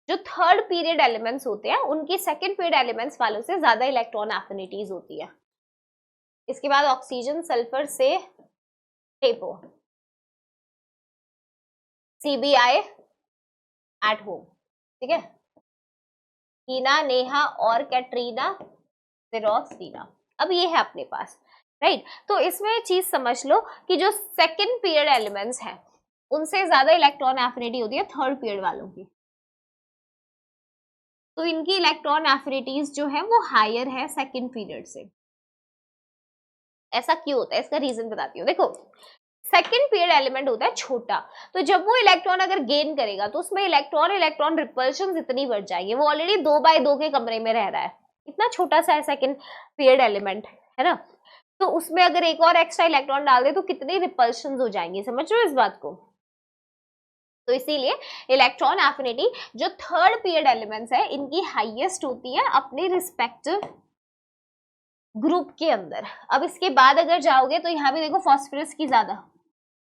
जो थर्ड पीरियड एलिमेंट्स होते हैं उनकी सेकंड पीरियड एलिमेंट्स वालों से ज्यादा इलेक्ट्रॉन एफिनिटीज होती है। इसके बाद ऑक्सीजन सल्फर से हेपो, CBI एट होम, ठीक है, हीना नेहा और कैटरीना सिरोक्सीना, अब ये है अपने पास, राइट। तो इसमें चीज समझ लो कि जो सेकंड पीरियड एलिमेंट्स हैं उनसे ज्यादा इलेक्ट्रॉन एफिनिटी होती है थर्ड पीरियड वालों की, तो इनकी इलेक्ट्रॉन एफिनिटीज जो है वो हायर है सेकंड पीरियड से। ऐसा क्यों होता है, इसका रीजन बताती हूँ। देखो सेकंड पीरियड एलिमेंट होता है छोटा, तो जब वो इलेक्ट्रॉन अगर गेन करेगा तो उसमें इलेक्ट्रॉन इलेक्ट्रॉन रिपल्शन इतनी बढ़ जाएगी, वो ऑलरेडी 2x2 के कमरे में रह रहा है, इतना छोटा सा है सेकंड पीरियड एलिमेंट, है ना। तो उसमें अगर एक और एक्स्ट्रा इलेक्ट्रॉन डाल दे तो कितनी रिपल्शन हो जाएंगी, समझ रहे हो इस बात को। तो इसीलिए इलेक्ट्रॉन एफिनिटी जो थर्ड पीरियड एलिमेंट्स है इनकी हाईएस्ट होती है अपने रिस्पेक्टिव ग्रुप के अंदर। अब इसके बाद अगर जाओगे तो यहाँ भी देखो फास्फोरस की ज्यादा,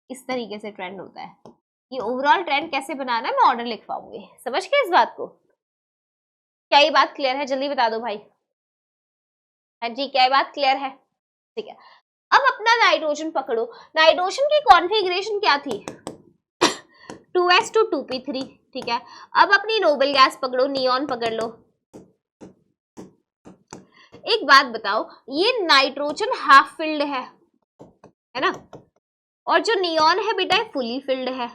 इस तरीके से ट्रेंड होता है। ये ओवरऑल ट्रेंड कैसे बनाना है मैं ऑर्डर लिख पाऊंगी, समझ के इस बात को। क्या ये बात क्लियर है, जल्दी बता दो भाई। हाँ जी क्या ये बात क्लियर है, ठीक है। अब अपना नाइट्रोजन पकड़ो, नाइट्रोजन की कॉन्फ़िगरेशन क्या थी 2s2 2p3, ठीक है। अब अपनी नोबल गैस पकड़ो, नियॉन पकड़ लो। एक बात बताओ, ये नाइट्रोजन हाफ फिल्ड है ना, और जो नियॉन है बेटा फुली फिल्ड है।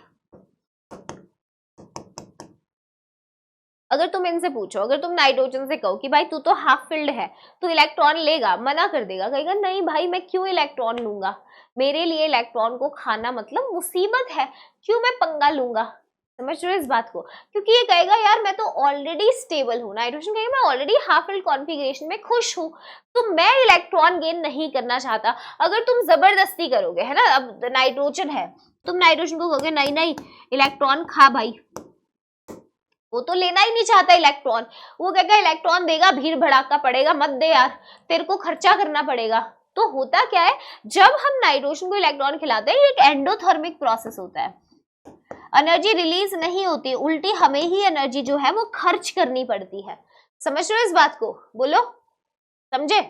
अगर तुम इनसे पूछो, अगर तुम नाइट्रोजन से कहो कि भाई तू तो हाफ फिल्ड है, तो इलेक्ट्रॉन लेगा, मना कर देगा, कहेगा नहीं भाई मैं क्यों इलेक्ट्रॉन लूंगा, मेरे लिए इलेक्ट्रॉन को खाना मतलब मुसीबत है, क्यों मैं पंगा लूंगा, समझ रहे हो इस बात को। क्योंकि ये कहेगा यार मैं तो ऑलरेडी स्टेबल हूँ, नाइट्रोजन कहेगा मैं ऑलरेडी हाफ फिल्ड कॉन्फ़िगरेशन में खुश हूँ, तो मैं इलेक्ट्रॉन गेन नहीं करना चाहता। अगर तुम जबरदस्ती करोगे, है ना, अब नाइट्रोजन है, तुम नाइट्रोजन को कहोगे नहीं नहीं इलेक्ट्रॉन खा भाई, वो तो लेना ही नहीं चाहता इलेक्ट्रॉन, वो कहेगा इलेक्ट्रॉन देगा भीड़ भड़ाका पड़ेगा, मत दे यार, तेरे को खर्चा करना पड़ेगा। तो होता क्या है, जब हम नाइट्रोजन को इलेक्ट्रॉन खिलाते हैं, ये एक एंडोथर्मिक प्रोसेस होता है, एनर्जी रिलीज नहीं होती, उल्टी हमें ही एनर्जी जो है वो खर्च करनी पड़ती है। समझ रहे हो इस बात को, बोलो समझे,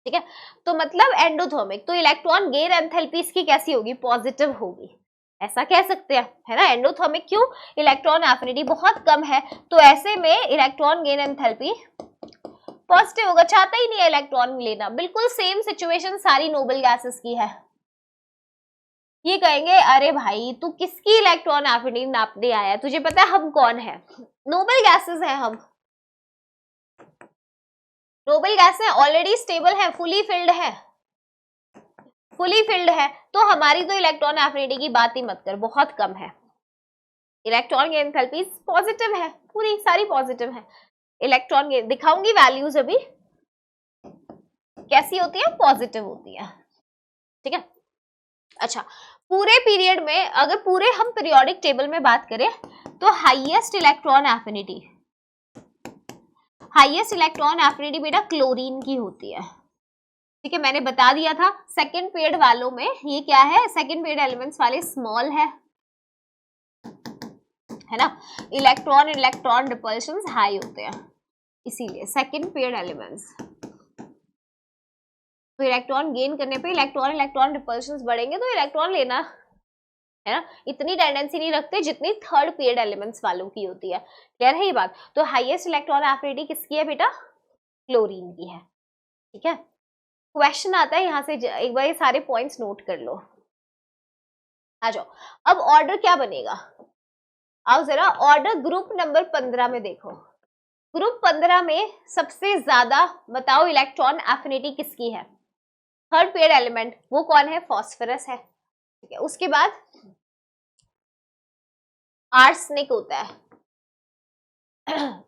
ठीक है। तो मतलब एंडोथर्मिक, तो इलेक्ट्रॉन गेन एंथैल्पी इसकी कैसी होगी, पॉजिटिव होगी, ऐसा कह सकते हैं, है ना। एंडोथर्मिक क्यों, इलेक्ट्रॉन एफिनिटी बहुत कम है, तो ऐसे में इलेक्ट्रॉन गेन एंथैल्पी पॉजिटिव होगा, चाहता ही नहीं है इलेक्ट्रॉन लेना। बिल्कुल सेम सिचुएशन सारी नोबल गैसेस की है। ये कहेंगे अरे भाई तू किसकी इलेक्ट्रॉन एफिनिटी नापने आया है, तुझे पता है हम कौन है, नोबल गैसेस हैं हम, नोबल गैस है, ऑलरेडी स्टेबल है, फुली फिल्ड है, फुली फिल्ड है, तो हमारी तो इलेक्ट्रॉन एफिनिटी की बात ही मत कर, बहुत कम है। इलेक्ट्रॉन की एंथैल्पी पॉजिटिव है, पूरी सारी पॉजिटिव है। इलेक्ट्रॉन की दिखाऊंगी वैल्यूज अभी कैसी होती है, पॉजिटिव होती है, ठीक है। अच्छा पूरे पीरियड में अगर पूरे हम पीरियोडिक टेबल में बात करें तो highest electron affinity highest electron affinity बेटा क्लोरीन की होती है, ठीक है, मैंने बता दिया था। सेकंड पेड वालों में ये क्या है, सेकंड पेड एलिमेंट्स वाले स्मॉल है ना, इलेक्ट्रॉन इलेक्ट्रॉन रिपल्शंस हाई होते हैं, इसीलिए सेकंड पेड एलिमेंट्स। तो इलेक्ट्रॉन गेन करने पे इलेक्ट्रॉन इलेक्ट्रॉन रिपल्शंस बढ़ेंगे तो इलेक्ट्रॉन लेना है ना, इतनी टेंडेंसी नहीं रखते जितनी थर्ड पेड एलिमेंट्स वालों की होती है। क्लियर है ये बात? तो हाईएस्ट इलेक्ट्रॉन एफिनिटी किसकी है बेटा? क्लोरीन की है, ठीक है। क्वेश्चन आता है यहाँ से, एक बार ये सारे पॉइंट्स नोट कर लो। आ जाओ, अब ऑर्डर क्या बनेगा, आओ जरा ऑर्डर ग्रुप नंबर 15 में देखो। ग्रुप 15 में सबसे ज्यादा बताओ इलेक्ट्रॉन एफिनिटी किसकी है? थर्ड पेड एलिमेंट, वो कौन है? फास्फोरस है, ठीक है। उसके बाद आर्सेनिक होता है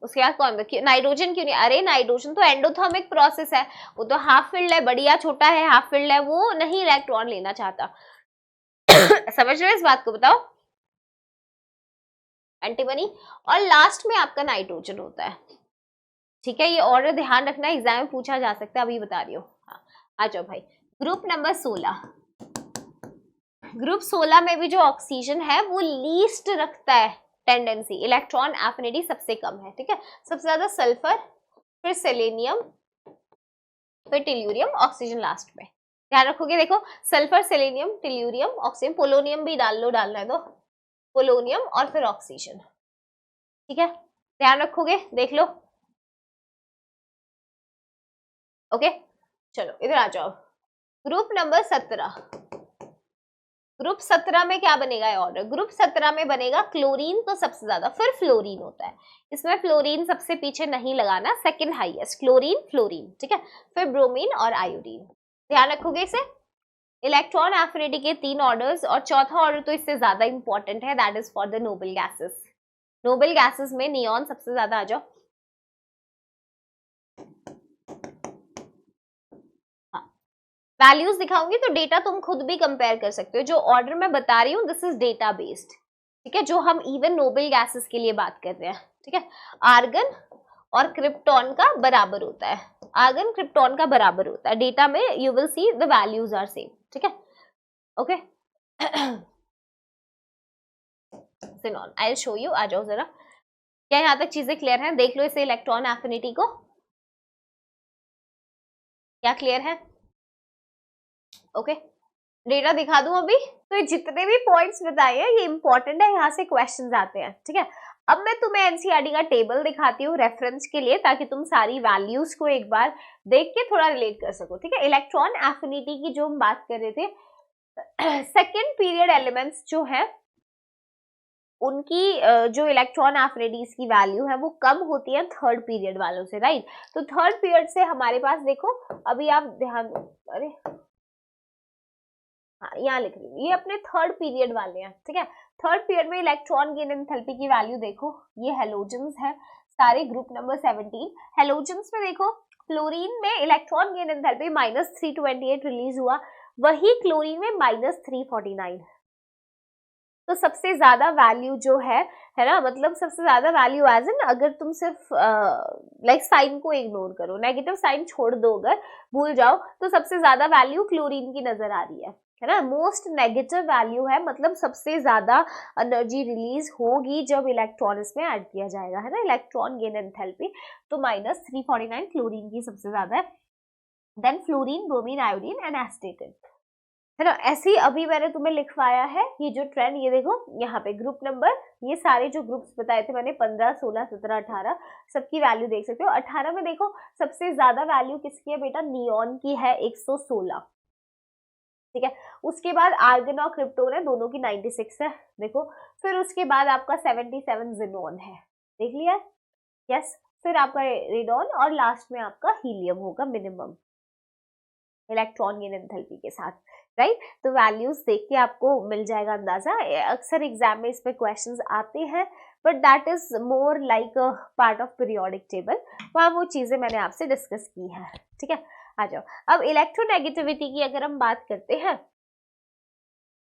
उसके बाद कौन? नाइट्रोजन क्यों नहीं? अरे नाइट्रोजन तो एंडोथर्मिक प्रोसेस है, वो तो हाफ फिल्ड है, बढ़िया छोटा है, हाफ फिल्ड है, वो नहीं इलेक्ट्रॉन लेना चाहता समझ रहे हो इस बात को? बताओ, एंटीमनी। और लास्ट में आपका नाइट्रोजन होता है, ठीक है। ये ऑर्डर ध्यान रखना, एग्जाम में पूछा जा सकता है, अभी बता रही हूँ। हाँ, आ जाओ भाई, ग्रुप नंबर 16। ग्रुप 16 में भी जो ऑक्सीजन है वो लीस्ट रखता है टेंडेंसी, इलेक्ट्रॉन एफिनिटी सबसे कम है, ठीक है। सबसे ज्यादा सल्फर, फिर सेलेनियम, फिर टेल्यूरियम, ऑक्सीजन लास्ट में। ध्यान रखोगे, देखो sulphur, selenium, tellurium, oxygen, polonium भी डाल लो, डालना है तो पोलोनियम, और फिर ऑक्सीजन, ठीक है। ध्यान रखोगे, देख लो, ओके। चलो इधर आ जाओ, ग्रुप नंबर 17। ग्रुप 17 में क्या बनेगा ऑर्डर? ग्रुप 17 में बनेगा क्लोरीन तो सबसे ज्यादा, फिर फ्लोरीन होता है, इसमें फ्लोरीन सबसे पीछे नहीं लगाना, सेकंड हाईएस्ट क्लोरीन, फ्लोरीन, ठीक है। फिर ब्रोमीन और आयोडीन। ध्यान रखोगे इसे। इलेक्ट्रॉन एफिनिटी के 3 ऑर्डर्स, और चौथा ऑर्डर तो इससे ज्यादा इंपॉर्टेंट है, that is for the noble gases. Noble gases में नियॉन सबसे ज्यादा। आ जाओ, वैल्यूज दिखाऊंगी तो डेटा तुम खुद भी कंपेयर कर सकते हो। जो ऑर्डर मैं बता रही हूँ दिस इज डेटा बेस्ड, ठीक है, जो हम इवन नोबल गैसेस के लिए बात कर रहे हैं, ठीक है। आर्गन और क्रिप्टॉन का बराबर होता है, आर्गन क्रिप्टॉन का बराबर होता है, डेटा में you will see the values are same, ठीक है, okay. Xenon, I will show you. आ जाओ जरा, क्या यहाँ तक चीजें क्लियर हैं? देख लो इसे, इलेक्ट्रॉन एफिनिटी को, क्या क्लियर है? ओके, डेटा दिखा दूं अभी? तो ये जितने भी पॉइंट्स बताए हैं ये इंपॉर्टेंट है, यहाँ से क्वेश्चंस आते हैं, ठीक है। अब मैं तुम्हें एनसीईआरटी का टेबल दिखाती हूँ रेफरेंस के लिए, ताकि तुम सारी वैल्यूज को एक बार देख के थोड़ा रिलेट कर सको, ठीक है। इलेक्ट्रॉन एफिनिटी की जो हम बात कर रहे थे, सेकेंड पीरियड एलिमेंट्स जो है उनकी जो इलेक्ट्रॉन एफिनिटीज की वैल्यू है वो कम होती है थर्ड पीरियड वालों से, राइट। तो थर्ड पीरियड से हमारे पास देखो, अभी आप ध्यान, अरे हाँ यहाँ लिख रही हूँ, ये अपने थर्ड पीरियड वाले हैं, ठीक है। थर्ड पीरियड में इलेक्ट्रॉन गेन एंथैल्पी की वैल्यू देखो, ये हेलोजेंस है सारे, ग्रुप नंबर 17। हेलोजेंस में देखो, फ्लोरीन में इलेक्ट्रॉन गेन एंथैल्पी -328 रिलीज हुआ, वही क्लोरीन में -349। तो सबसे ज्यादा वैल्यू जो है ना, मतलब सबसे ज्यादा वैल्यू एज इन, अगर तुम सिर्फ लाइक साइन को इग्नोर करो, नेगेटिव साइन छोड़ दो, अगर भूल जाओ, तो सबसे ज्यादा वैल्यू क्लोरीन की नजर आ रही है ना। मोस्ट नेगेटिव वैल्यू है, मतलब सबसे ज्यादा एनर्जी रिलीज होगी जब इलेक्ट्रॉन इसमें ऐड किया जाएगा, है ना, इलेक्ट्रॉन गेन एंथैल्पी। तो -349 क्लोरीन की सबसे ज्यादा है, then fluorine, bromine, iodine and astatine, है ना। ऐसे ही अभी मैंने तुम्हें लिखवाया है ये जो ट्रेंड, ये देखो यहाँ पे ग्रुप नंबर, ये सारे जो ग्रुप्स बताए थे मैंने 15, 16, 17, 18, सबकी वैल्यू देख सकते हो। 18 में देखो सबसे ज्यादा वैल्यू किसकी है बेटा? नियॉन की है 116, ठीक है। उसके बाद आर्गन और क्रिप्टोन है, दोनों की 96 है, देखो। फिर उसके बाद आपका 77 जिनोन है, देख लिया, यस। फिर आपका रेडॉन, और लास्ट में आपका हीलियम होगा मिनिमम इलेक्ट्रॉन गेन एंथैल्पी के साथ, राइट। तो वैल्यूज देख के आपको मिल जाएगा अंदाजा। अक्सर एग्जाम में इस पे क्वेश्चंस आते हैं, but that is more like a part of periodic table, वहाँ वो चीजें मैंने आपसे डिस्कस की है, ठीक है। आ जाओ, अब इलेक्ट्रोनेगेटिविटी की अगर हम बात करते हैं,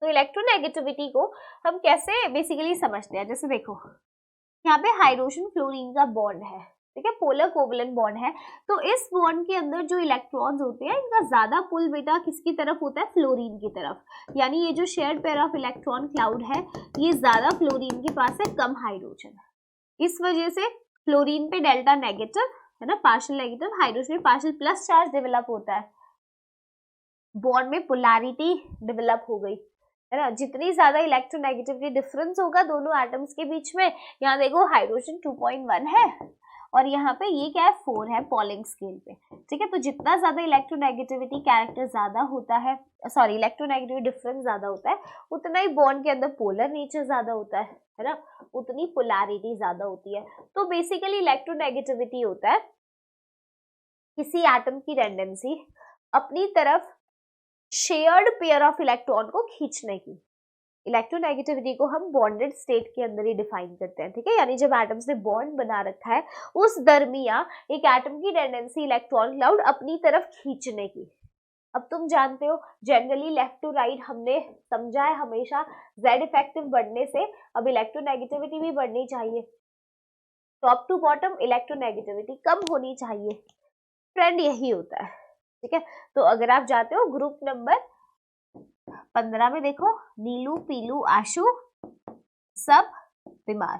तो इलेक्ट्रोनेगेटिविटी को हम कैसे बेसिकली समझते हैं? जैसे देखो यहाँ पे हाइड्रोजन फ्लोरीन का बॉन्ड है, ठीक है, पोलर कोवलेंट बॉन्ड है। तो इस बॉन्ड के अंदर जो इलेक्ट्रॉन्स होते हैं इनका ज्यादा पुल बेटा किसकी तरफ होता है, फ्लोरीन की तरफ। यानी ये जो shared pair of electron cloud है ये ज्यादा फ्लोरीन के पास है, कम हाइड्रोजन। इस वजह से फ्लोरीन पे डेल्टा नेगेटिव है ना, पार्शियल नेगेटिव, हाइड्रोजन में पार्शियल प्लस चार्ज डेवलप होता है, बॉन्ड में पोलैरिटी डेवलप हो गई है ना। जितनी ज्यादा इलेक्ट्रोनेगेटिविटी डिफरेंस होगा दोनों एटम्स के बीच में, यहाँ देखो हाइड्रोजन 2.1 है और यहाँ पे ये क्या है 4 है पॉलिंग स्केल पे, ठीक है। तो जितना ज्यादा इलेक्ट्रोनेगेटिविटी कैरेक्टर ज्यादा होता है, सॉरी इलेक्ट्रोनेगेटिविटी डिफरेंस ज्यादा होता है, उतना ही बॉन्ड के अंदर पोलर नेचर ज्यादा होता है ना, उतनी पोलैरिटी ज्यादा होती है। तो बेसिकली इलेक्ट्रोनेगेटिविटी होता है किसी एटम की टेंडेंसी अपनी तरफ शेयर्ड पेयर ऑफ इलेक्ट्रॉन को खींचने की। इलेक्ट्रोनेगेटिविटी को हम बॉन्डेड स्टेट के अंदर ही डिफाइन करते हैं, ठीक है। यानी जब एटम्स ने बॉन्ड बना रखा है उस दरमियान एक एटम की टेंडेंसी इलेक्ट्रॉन क्लाउड अपनी तरफ खींचने की। अब तुम जानते हो जनरली लेफ्ट टू राइट हमने समझा है हमेशा जेड इफेक्टिव बढ़ने से अब इलेक्ट्रोनेगेटिविटी भी बढ़नी चाहिए, टॉप टू बॉटम इलेक्ट्रोनेगेटिविटी कम होनी चाहिए, ट्रेंड यही होता है, ठीक है। तो अगर आप जाते हो ग्रुप नंबर 15 में देखो नीलू पीलू आशु सब बीमार,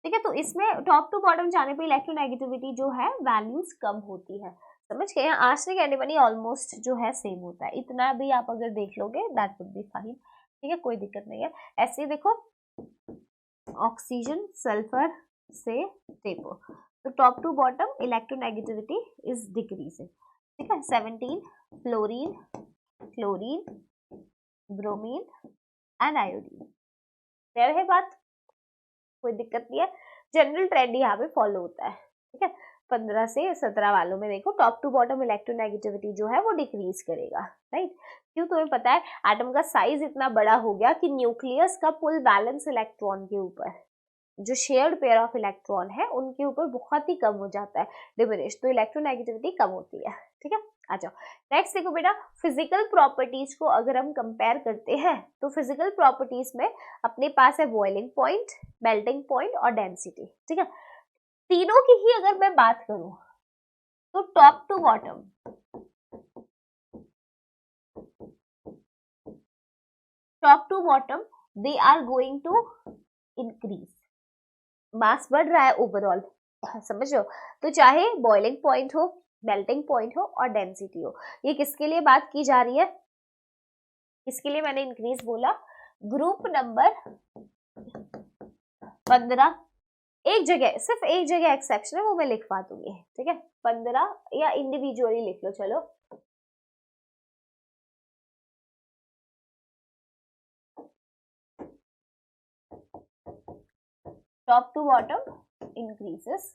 ठीक है। तो इसमें टॉप टू बॉटम जाने पे इलेक्ट्रोनेगेटिविटी जो है वैल्यूज कम होती है, समझ गए। यहाँ आर्सेनिक एंटीमनी ऑलमोस्ट जो है सेम होता है, इतना भी आप अगर देख लोगे दैट वुड बी फाइन, ठीक है, कोई दिक्कत नहीं है। ऐसे देखो ऑक्सीजन सल्फर से टेपो, तो top to bottom electronegativity is decreasing, ठीक है। 17 fluorine chlorine bromine and iodine, clear है बात, कोई दिक्कत नहीं है, जनरल ट्रेंड यहाँ पे फॉलो होता है, ठीक है। 15 से 17 वालों में देखो टॉप टू बॉटम इलेक्ट्रोनेगेटिविटी जो है वो डिक्रीज करेगा, राइट। क्यों, तुम्हें पता है एटम का साइज इतना बड़ा हो गया कि न्यूक्लियस का पुल बैलेंस इलेक्ट्रॉन के ऊपर, जो शेयर्ड पेयर ऑफ इलेक्ट्रॉन है उनके ऊपर बहुत ही कम हो जाता है, डिमिनिश, तो इलेक्ट्रोनेगेटिविटी कम होती है, ठीक है। आ जाओ नेक्स्ट देखो बेटा, फिजिकल प्रॉपर्टीज को अगर हम कंपेयर करते हैं तो फिजिकल प्रॉपर्टीज में अपने पास है बॉइलिंग पॉइंट, मेल्टिंग पॉइंट और डेंसिटी, ठीक है। तीनों की ही अगर मैं बात करूं तो top to bottom they are going to increase, mass बढ़ रहा है ओवरऑल, समझ लो। तो चाहे बॉइलिंग पॉइंट हो, मेल्टिंग पॉइंट हो और डेंसिटी हो, ये किसके लिए बात की जा रही है, किसके लिए मैंने इंक्रीज बोला, ग्रुप नंबर 15, एक जगह सिर्फ एक जगह एक्सेप्शन है वो मैं लिखवा दूंगी, ठीक है। 15 या इंडिविजुअली लिख लो, चलो top to bottom increases,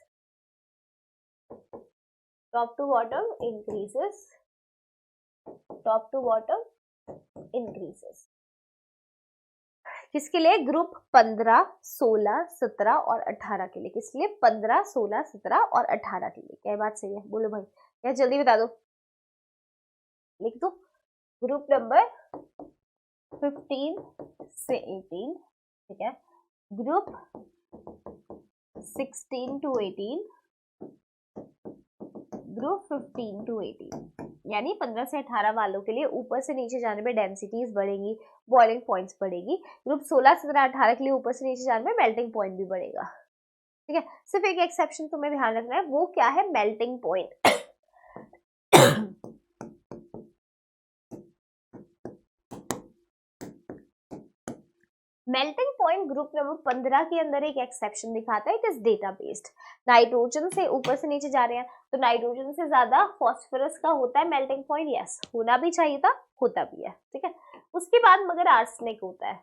top to bottom increases, top to bottom increases, किसके लिए, ग्रुप 15, 16, 17 और 18 के लिए, किसके लिए 15, 16, 17 और 18 के लिए, क्या बात सही है, बोलो भाई, या जल्दी बता दो, लिख दो। ग्रुप नंबर 15 से 18, ठीक है, ग्रुप 16 to 18, ग्रुप 15 to 18, यानी 15 से 18 वालों के लिए ऊपर से नीचे जाने में डेंसिटीज बढ़ेगी, बॉइलिंग पॉइंट्स बढ़ेगी। ग्रुप 16, 17, 18 के लिए ऊपर से नीचे जाने में मेल्टिंग पॉइंट भी बढ़ेगा, ठीक है। सिर्फ एक एक्सेप्शन तुम्हें ध्यान रखना है, वो क्या है, melting point. Melting point group number 15 के अंदर एक एक्सेप्शन दिखाता है, it is data based. Nitrogen से ऊपर से नीचे जा रहे हैं तो नाइट्रोजन से ज्यादा फॉस्फोरस का होता है मेल्टिंग पॉइंट, यस होना भी चाहिए था, होता भी है, ठीक है। उसके बाद मगर आर्सेनिक होता है,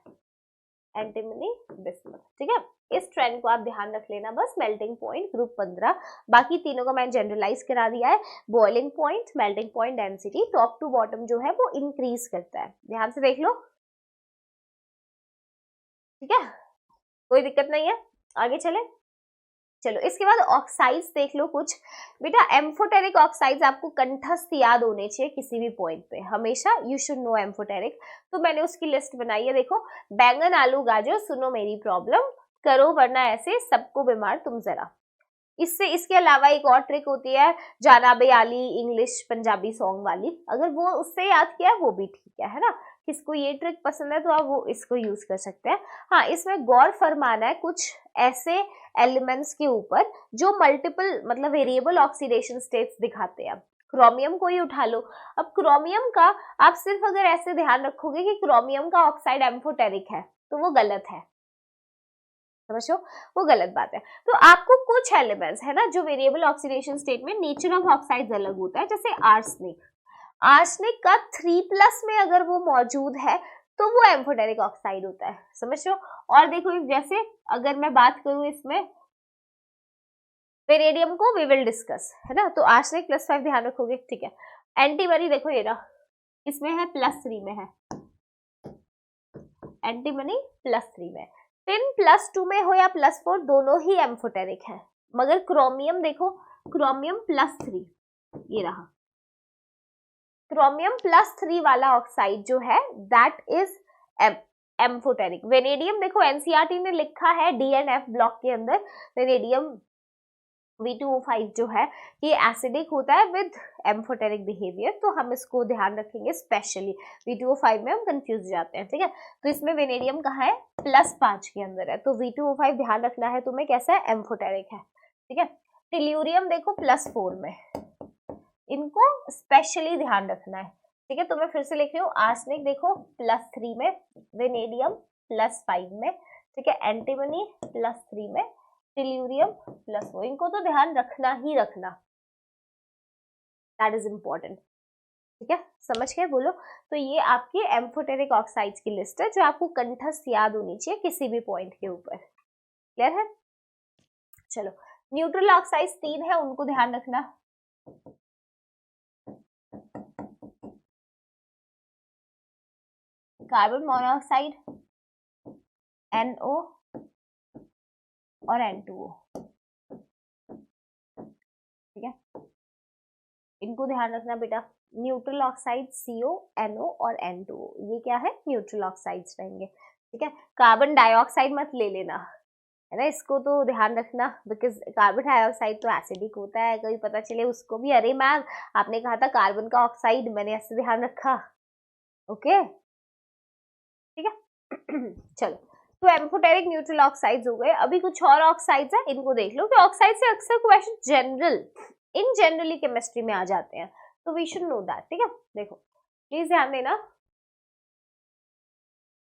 एंटीमनी बिस्मथ, ठीक है। इस ट्रेंड को आप ध्यान रख लेना बस, मेल्टिंग पॉइंट ग्रुप 15, बाकी तीनों को मैंने जनरलाइज करा दिया है, boiling point, melting point, density, top to bottom जो है वो इंक्रीज करता है, ध्यान से देख लो, ठीक है, कोई दिक्कत नहीं है, आगे चले। चलो इसके बाद ऑक्साइड्स देख लो कुछ बेटा, एम्फोटेरिक ऑक्साइड्स आपको कंठस्थ याद होने चाहिए किसी भी पॉइंट पे, हमेशा यू शुड नो एम्फोटेरिक, तो मैंने उसकी लिस्ट बनाई है, देखो बैंगन आलू गाजर सुनो मेरी प्रॉब्लम, करो वरना ऐसे सबको बीमार तुम जरा, इससे इसके अलावा एक और ट्रिक होती है जाना बयाली इंग्लिश पंजाबी सॉन्ग वाली, अगर वो उससे याद किया वो भी ठीक है ना। किसको ये ट्रिक पसंद है तो आप वो इसको यूज कर सकते हैं। हाँ, इसमें गौर फरमाना है कुछ ऐसे एलिमेंट्स के ऊपर जो मल्टीपल मतलब वेरिएबल ऑक्सीडेशन स्टेट्स दिखाते हैं। क्रोमियम को ही उठा लो। अब क्रोमियम का आप सिर्फ अगर ऐसे ध्यान रखोगे कि क्रोमियम का ऑक्साइड एम्फोटेरिक है तो वो गलत है, समझो, वो गलत बात है। तो आपको कुछ एलिमेंट्स है ना जो वेरिएबल ऑक्सीडेशन स्टेट में नेचर ऑफ ऑक्साइड्स अलग होता है, जैसे आर्सेनिक। आर्सेनिक का 3+ में अगर वो मौजूद है तो वो एम्फोटेरिक ऑक्साइड होता है, समझ लो। और देखो जैसे अगर मैं बात करूं इसमें वेनेडियम को वी विल डिस्कस, है ना। तो आर्सेनिक +5 ध्यान रखोगे, ठीक है। एंटीमनी देखो ये रहा, इसमें है +3 में है, एंटीमनी +3 में। टिन +2 में हो या +4 दोनों ही एम्फोटेरिक है, मगर क्रोमियम देखो, क्रोमियम +3 ये रहा, क्रोमियम +3 वाला ऑक्साइड जो है दैट इज एम्फोटेरिक। वेनेडियम देखो एनसीईआरटी ने लिखा है DNF ब्लॉक के अंदर वेनेडियम V2O5 जो है ये एसिडिक होता है विद एम्फोटेरिक बिहेवियर, तो हम इसको ध्यान रखेंगे स्पेशली। V2O5 में हम कंफ्यूज जाते हैं, ठीक है। तो इसमें वेनेडियम कहाँ है, +5 के अंदर है, तो V2O5 ध्यान रखना है तुम्हें कैसा है, एम्फोटेरिक है, ठीक है। टेल्यूरियम देखो +4 में, इनको स्पेशली ध्यान रखना है, ठीक है। तो मैं फिर से लिख रही हूँ, आर्सेनिक देखो +3 में, वेनेडियम +5 में, ठीक है, एंटीमनी +3 में, टेल्यूरियम +4, इनको तो ध्यान रखना ही रखना, दैट इज इंपॉर्टेंट, ठीक है। समझ गए, बोलो। तो ये आपके एम्फोटेरिक ऑक्साइड्स की लिस्ट है जो आपको कंठस्थ याद होनी चाहिए किसी भी पॉइंट के ऊपर, क्लियर है। चलो, न्यूट्रल ऑक्साइड्स 3 है, उनको ध्यान रखना। कार्बन मोनोऑक्साइड, NO और N2O, ठीक है, इनको ध्यान रखना बेटा। न्यूट्रल ऑक्साइड CO, NO और N2O, ये क्या है, न्यूट्रल ऑक्साइड्स रहेंगे, ठीक है। कार्बन डाइऑक्साइड मत ले लेना, है ना, इसको तो ध्यान रखना, बिकॉज कार्बन डाइऑक्साइड तो एसिडिक होता है, कभी पता चले उसको भी, अरे मैम आपने कहा था कार्बन का ऑक्साइड, मैंने ऐसे ध्यान रखा, ओके, ठीक है। चलो, तो एम्फोटेरिक न्यूट्रल ऑक्साइड्स हो गए। अभी कुछ और ऑक्साइड्स है, इनको देख लो कि ऑक्साइड से अक्सर क्वेश्चन जनरली केमिस्ट्री में आ जाते हैं, तो वी शुड नो दैट, ठीक है। देखो प्लीज ध्यान देना,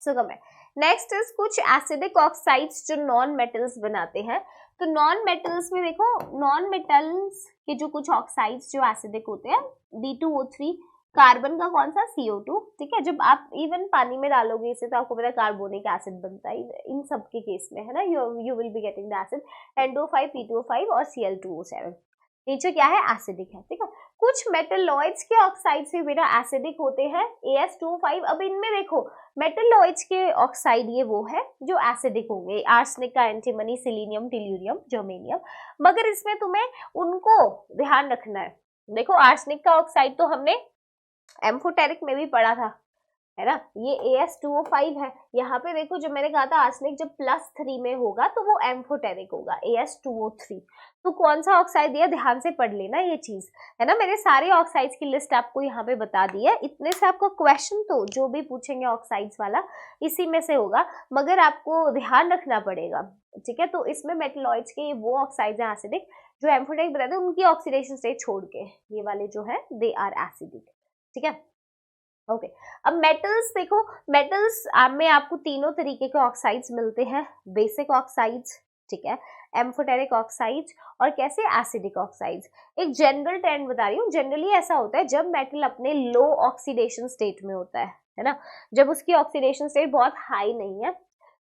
सुगम है। नेक्स्ट इज कुछ एसिडिक ऑक्साइड्स जो नॉन मेटल्स बनाते हैं। तो नॉन मेटल्स में देखो, नॉन मेटल्स के जो कुछ ऑक्साइड्स जो एसिडिक होते हैं, D2O3, कार्बन का कौन सा, CO2, ठीक है। जब आप इवन पानी में डालोगे इसे तो आपको पता है कार्बोनिक एसिड बनता है, इन सब के केस में, है ना, you will be getting the acid N2O5, P2O5 और Cl2O7, नीचे क्या है, एसिडिक है, ठीक है। कुछ मेटलॉइड्स के ऑक्साइड्स भी बेटा एसिडिक होते हैं, AS2O5। अब इनमें देखो मेटलॉइड्स के ऑक्साइड ये वो है जो एसिडिक होंगे, आर्सेनिक का एंटीमनी, सिलीनियम, टेल्यूरियम, जर्मेनियम, मगर इसमें तुम्हें उनको ध्यान रखना है। देखो आर्सेनिक का ऑक्साइड तो हमने एम्फोटेरिक में भी पढ़ा था, है ना, ये AS2O5 है। यहाँ पे देखो जो मैंने कहा था आर्सेनिक जब +3 में होगा तो वो एम्फोटेरिक होगा, AS2O3। तो कौन सा ऑक्साइड दिया, ध्यान से पढ़ लेना ये चीज, है ना। मैंने सारे ऑक्साइड्स की लिस्ट आपको यहाँ पे बता दी है, इतने से आपका क्वेश्चन तो जो भी पूछेंगे ऑक्साइड्स वाला इसी में से होगा, मगर आपको ध्यान रखना पड़ेगा, ठीक है। तो इसमें मेटलॉइड्स के ये वो ऑक्साइड्स हैं एसिडिक जो एम्फोटेरिक बताते हैं, उनकी ऑक्सीडेशन स्टेट छोड़ के ये वाले जो है दे आर एसिडिक, ठीक है, ओके। अब मेटल्स देखो, मेटल्स में आपको तीनों तरीके के ऑक्साइड्स मिलते हैं, बेसिक ऑक्साइड्स, ठीक है, एम्फोटेरिक ऑक्साइड्स और कैसे, एसिडिक ऑक्साइड्स। एक जनरल ट्रेंड बता रही हूँ, जनरली ऐसा होता है जब मेटल अपने लो ऑक्सीडेशन स्टेट में होता है ना, जब उसकी ऑक्सीडेशन स्टेट बहुत हाई नहीं है,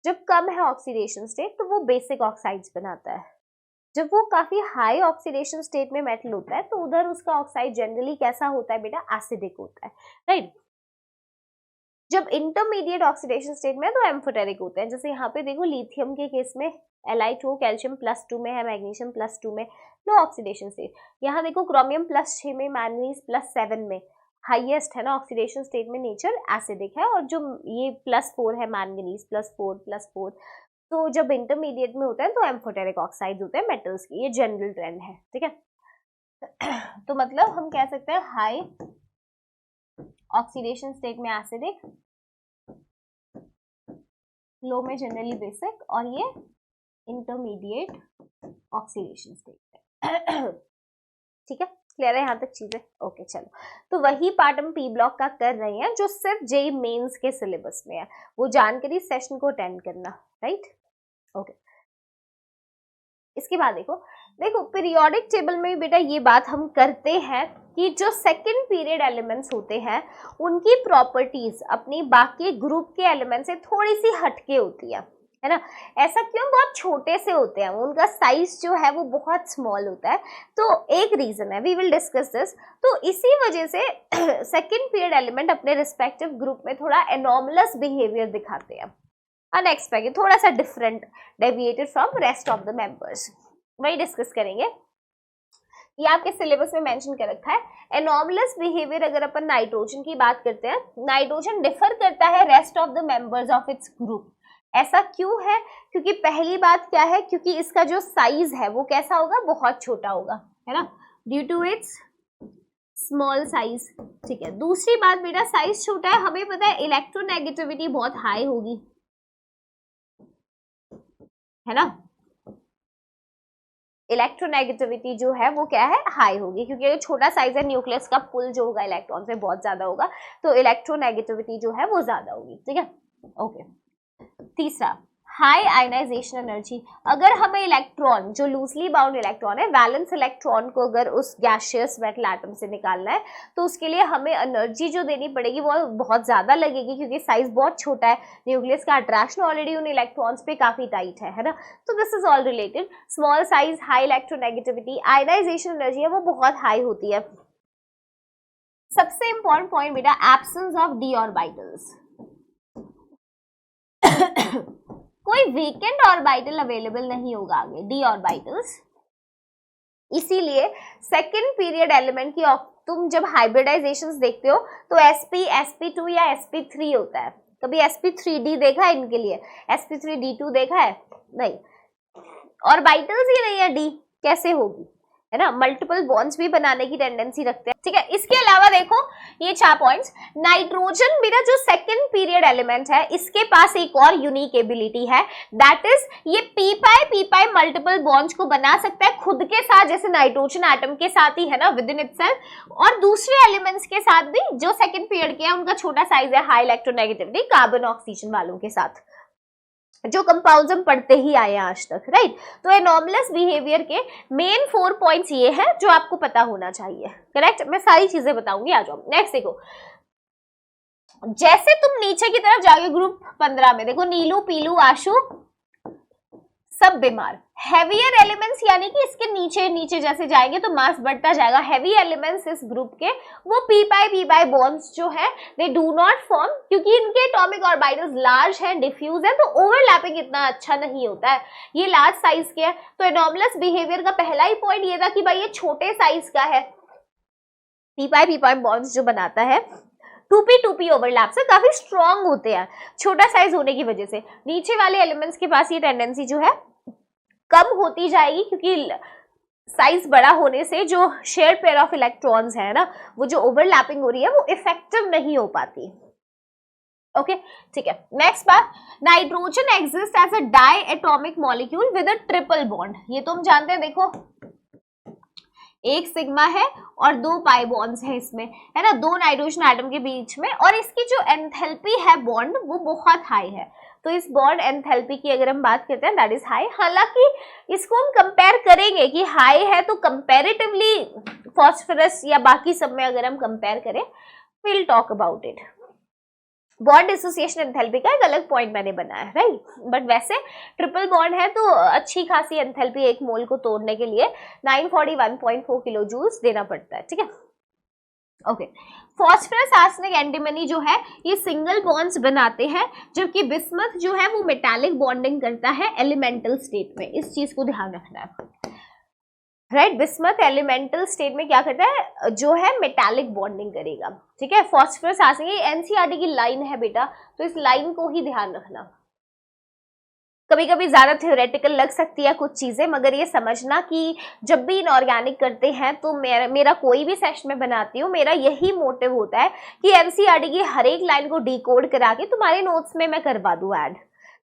जब कम है ऑक्सीडेशन स्टेट तो वो बेसिक ऑक्साइड्स बनाता है। जब वो काफी हाई ऑक्सीडेशन स्टेट में मेटल होता है तो उधर उसका ऑक्साइड जनरली कैसा होता है बेटा, एसिडिक होता है, राइट। जब इंटरमीडिएट ऑक्सीडेशन स्टेट में है तो एम्फोटेरिक होते हैं, जैसे यहाँ पे देखो लिथियम के केस में Li2, कैल्शियम +2 में है, मैग्नीशियम +2 में, लो ऑक्सीडेशन स्टेट। यहाँ देखो क्रोमियम +6 में, मैंगनीज +7 में, हाईएस्ट है ना ऑक्सीडेशन स्टेट में, नेचर एसिडिक है। और जो ये +4 है, मैंगनीज +4, तो जब इंटरमीडिएट में होता है तो एम्फोटेरिक ऑक्साइड होते हैं मेटल्स की, ये जनरल ट्रेंड है, ठीक है। तो मतलब हम कह सकते हैं हाई ऑक्सीडेशन स्टेट में एसिडिक, लो में जनरली बेसिक, और ये इंटरमीडिएट ऑक्सीडेशन स्टेट है। ठीक है, क्लियर है यहाँ तक चीजें? ओके चलो, तो वही पार्ट हम पी ब्लॉक का कर रहे हैं जो सिर्फ जेई मेंस के सिलेबस में है, वो जानकर इस सेशन को अटेंड करना, राइट? ओके, इसके बाद देखो पीरियोडिक टेबल में बेटा ये बात हम करते हैं कि जो सेकंड पीरियड एलिमेंट्स होते हैं उनकी प्रॉपर्टीज अपनी बाकी ग्रुप के एलिमेंट से थोड़ी सी हटके होती है ना। ऐसा क्यों? बहुत छोटे से होते हैं, उनका साइज जो है वो बहुत स्मॉल होता है, तो एक रीजन है, वी विल डिस्कस दिस। तो इसी वजह से सेकंड पीरियड एलिमेंट अपने रिस्पेक्टिव ग्रुप में थोड़ा एनॉमलस बिहेवियर दिखाते हैं, अनएक्सपेक्टेड, थोड़ा सा different, deviated from rest of the members, वही डिस्कस करेंगे। ये आपके सिलेबस में मेंशन कर रखा है। एनॉमलस बिहेवियर अगर अपन नाइट्रोजन की बात करते हैं, नाइट्रोजन डिफर करता है rest of the members of its group. ऐसा क्यों है? क्योंकि पहली बात क्या है, क्योंकि इसका जो साइज है वो कैसा होगा, बहुत छोटा होगा, है ना, due to its small size, ठीक है। दूसरी बात बेटा, साइज छोटा है, हमें पता है इलेक्ट्रोनेगेटिविटी बहुत हाई होगी, है ना, इलेक्ट्रोनेगेटिविटी जो है वो क्या है, हाई होगी, क्योंकि ये छोटा साइज है, न्यूक्लियस का पुल जो होगा इलेक्ट्रॉन से बहुत ज्यादा होगा, तो इलेक्ट्रोनेगेटिविटी जो है वो ज्यादा होगी, ठीक है। ओके, तीसरा हाई आयनाइजेशन एनर्जी। अगर हमें इलेक्ट्रॉन, जो लूजली बाउंड इलेक्ट्रॉन है, वैलेंस इलेक्ट्रॉन को अगर उस गैसियस मेटल एटम से निकालना है तो उसके लिए हमें एनर्जी जो देनी पड़ेगी वो बहुत ज्यादा लगेगी, क्योंकि साइज बहुत छोटा है, न्यूक्लियस का अट्रैक्शन ऑलरेडी उन इलेक्ट्रॉन्स पे काफी टाइट है ना। तो this is all related, small size, high electronegativity, ionisation energy है वो बहुत हाई होती है। सबसे इंपॉर्टेंट पॉइंट बेटा, एब्सेंस ऑफ डी ऑर्बिटल्स। कोई वेकेंट ऑर्बिटल अवेलेबल नहीं होगा आगे, डी ऑर्बिटल्स। इसीलिए सेकंड पीरियड एलिमेंट की तुम जब हाइब्रिडाइजेशंस देखते हो तो sp, sp2 या sp3 होता है। कभी sp3d देखा है इनके लिए? sp3d2 देखा है? नहीं, ऑर्बिटल्स ही नहीं है, डी कैसे होगी, है ना। मल्टीपल बॉन्ड्स भी बनाने की टेंडेंसी रखते हैं, ठीक है। इसके अलावा देखो ये 4 पॉइंट्स, नाइट्रोजन मेरा जो सेकंड पीरियड एलिमेंट है इसके पास एक और यूनिक एबिलिटी है, दैट इज ये पी पाई मल्टीपल बॉन्ड्स को बना सकता है खुद के साथ, जैसे नाइट्रोजन एटम के साथ ही, है ना, विद इन इटसेल्फ, और दूसरे एलिमेंट्स के साथ भी जो सेकंड पीरियड के हैं, उनका छोटा साइज है, हाई इलेक्ट्रोनेगेटिविटी, कार्बन ऑक्सीजन वालों के साथ, जो कंपाउंड्स हम पढ़ते ही आए हैं आज तक, राइट। तो एनॉमलस बिहेवियर के मेन 4 पॉइंट्स ये हैं जो आपको पता होना चाहिए, करेक्ट। मैं सारी चीजें बताऊंगी, आ जाओ। नेक्स्ट देखो, जैसे तुम नीचे की तरफ जाओगे ग्रुप 15 में, देखो नीलू, पीलू, आशु सब बीमार। हैवियर एलिमेंट्स यानी कि इसके नीचे नीचे जैसे जाएंगे तो मास बढ़ता जाएगा। हैवी एलिमेंट्स इस ग्रुप के वो पी पाई बॉन्ड्स जो है दे डू नॉट फॉर्म, क्योंकि इनके एटॉमिक ऑर्बिटल्स लार्ज हैं, डिफ्यूज है, तो ओवरलैपिंग इतना अच्छा नहीं होता है, ये लार्ज साइज के है। तो एनॉमलस बिहेवियर का पहला ही पॉइंट ये था कि भाई ये छोटे साइज का है, पी पाई बॉन्ड्स जो बनाता है 2p ओवरलैप से काफी स्ट्रॉन्ग होते हैं, छोटा साइज होने की वजह से। नीचे वाले एलिमेंट्स के पास ये टेंडेंसी जो है कम होती जाएगी, क्योंकि साइज बड़ा होने से जो शेयर पेयर ऑफ इलेक्ट्रॉन्स है ना, वो जो ओवरलैपिंग हो रही है वो इफेक्टिव नहीं हो पाती। ओके, ठीक है। नेक्स्ट बात, nitrogen exist as a diatomic molecule with a triple bond. ये तो हम जानते हैं, देखो एक सिग्मा है और 2 पाई बॉन्ड्स है इसमें, है ना, 2 नाइट्रोजन एटम के बीच में, और इसकी जो एंथैल्पी है बॉन्ड वो बहुत हाई है। तो इस बॉन्ड एंथैल्पी की अगर हम बात करते हैं दैट इज हाई। हालांकि इसको हम कंपेयर करेंगे कि हाई है तो कंपैरेटिवली फॉस्फोरस या बाकी सब में अगर हम कंपेयर करें, will talk about it. Bond association enthalpy का एक अलग पॉइंट मैंने बनाया है, राइट। बट वैसे ट्रिपल बॉन्ड है तो अच्छी खासी एंथैल्पी एक मोल को तोड़ने के लिए 941.4 किलो जूल्स देना पड़ता है, ठीक है। ओके, फॉस्फोरस, आर्सेनिक, एंटीमनी जो है ये सिंगल बॉन्ड्स बनाते हैं, जबकि बिस्मथ जो है वो मेटालिक बॉन्डिंग करता है एलिमेंटल स्टेट में। इस चीज को ध्यान रखना है, राइट। बिस्मथ एलिमेंटल स्टेट में क्या करता है, जो है मेटालिक बॉन्डिंग करेगा, ठीक है। फॉस्फोरस, आर्सेनिक, एनसीईआरटी की लाइन है बेटा, तो इस लाइन को ही ध्यान रखना। कभी कभी ज्यादा थ्योरेटिकल लग सकती है कुछ चीजें, मगर ये समझना कि जब भी इनऑर्गेनिक करते हैं तो मेरा कोई भी सेशन में बनाती हूँ, मेरा यही मोटिव होता है कि एनसीईआरटी की हर एक लाइन को डिकोड करा के तुम्हारे नोट्स में मैं करवा दूं ऐड,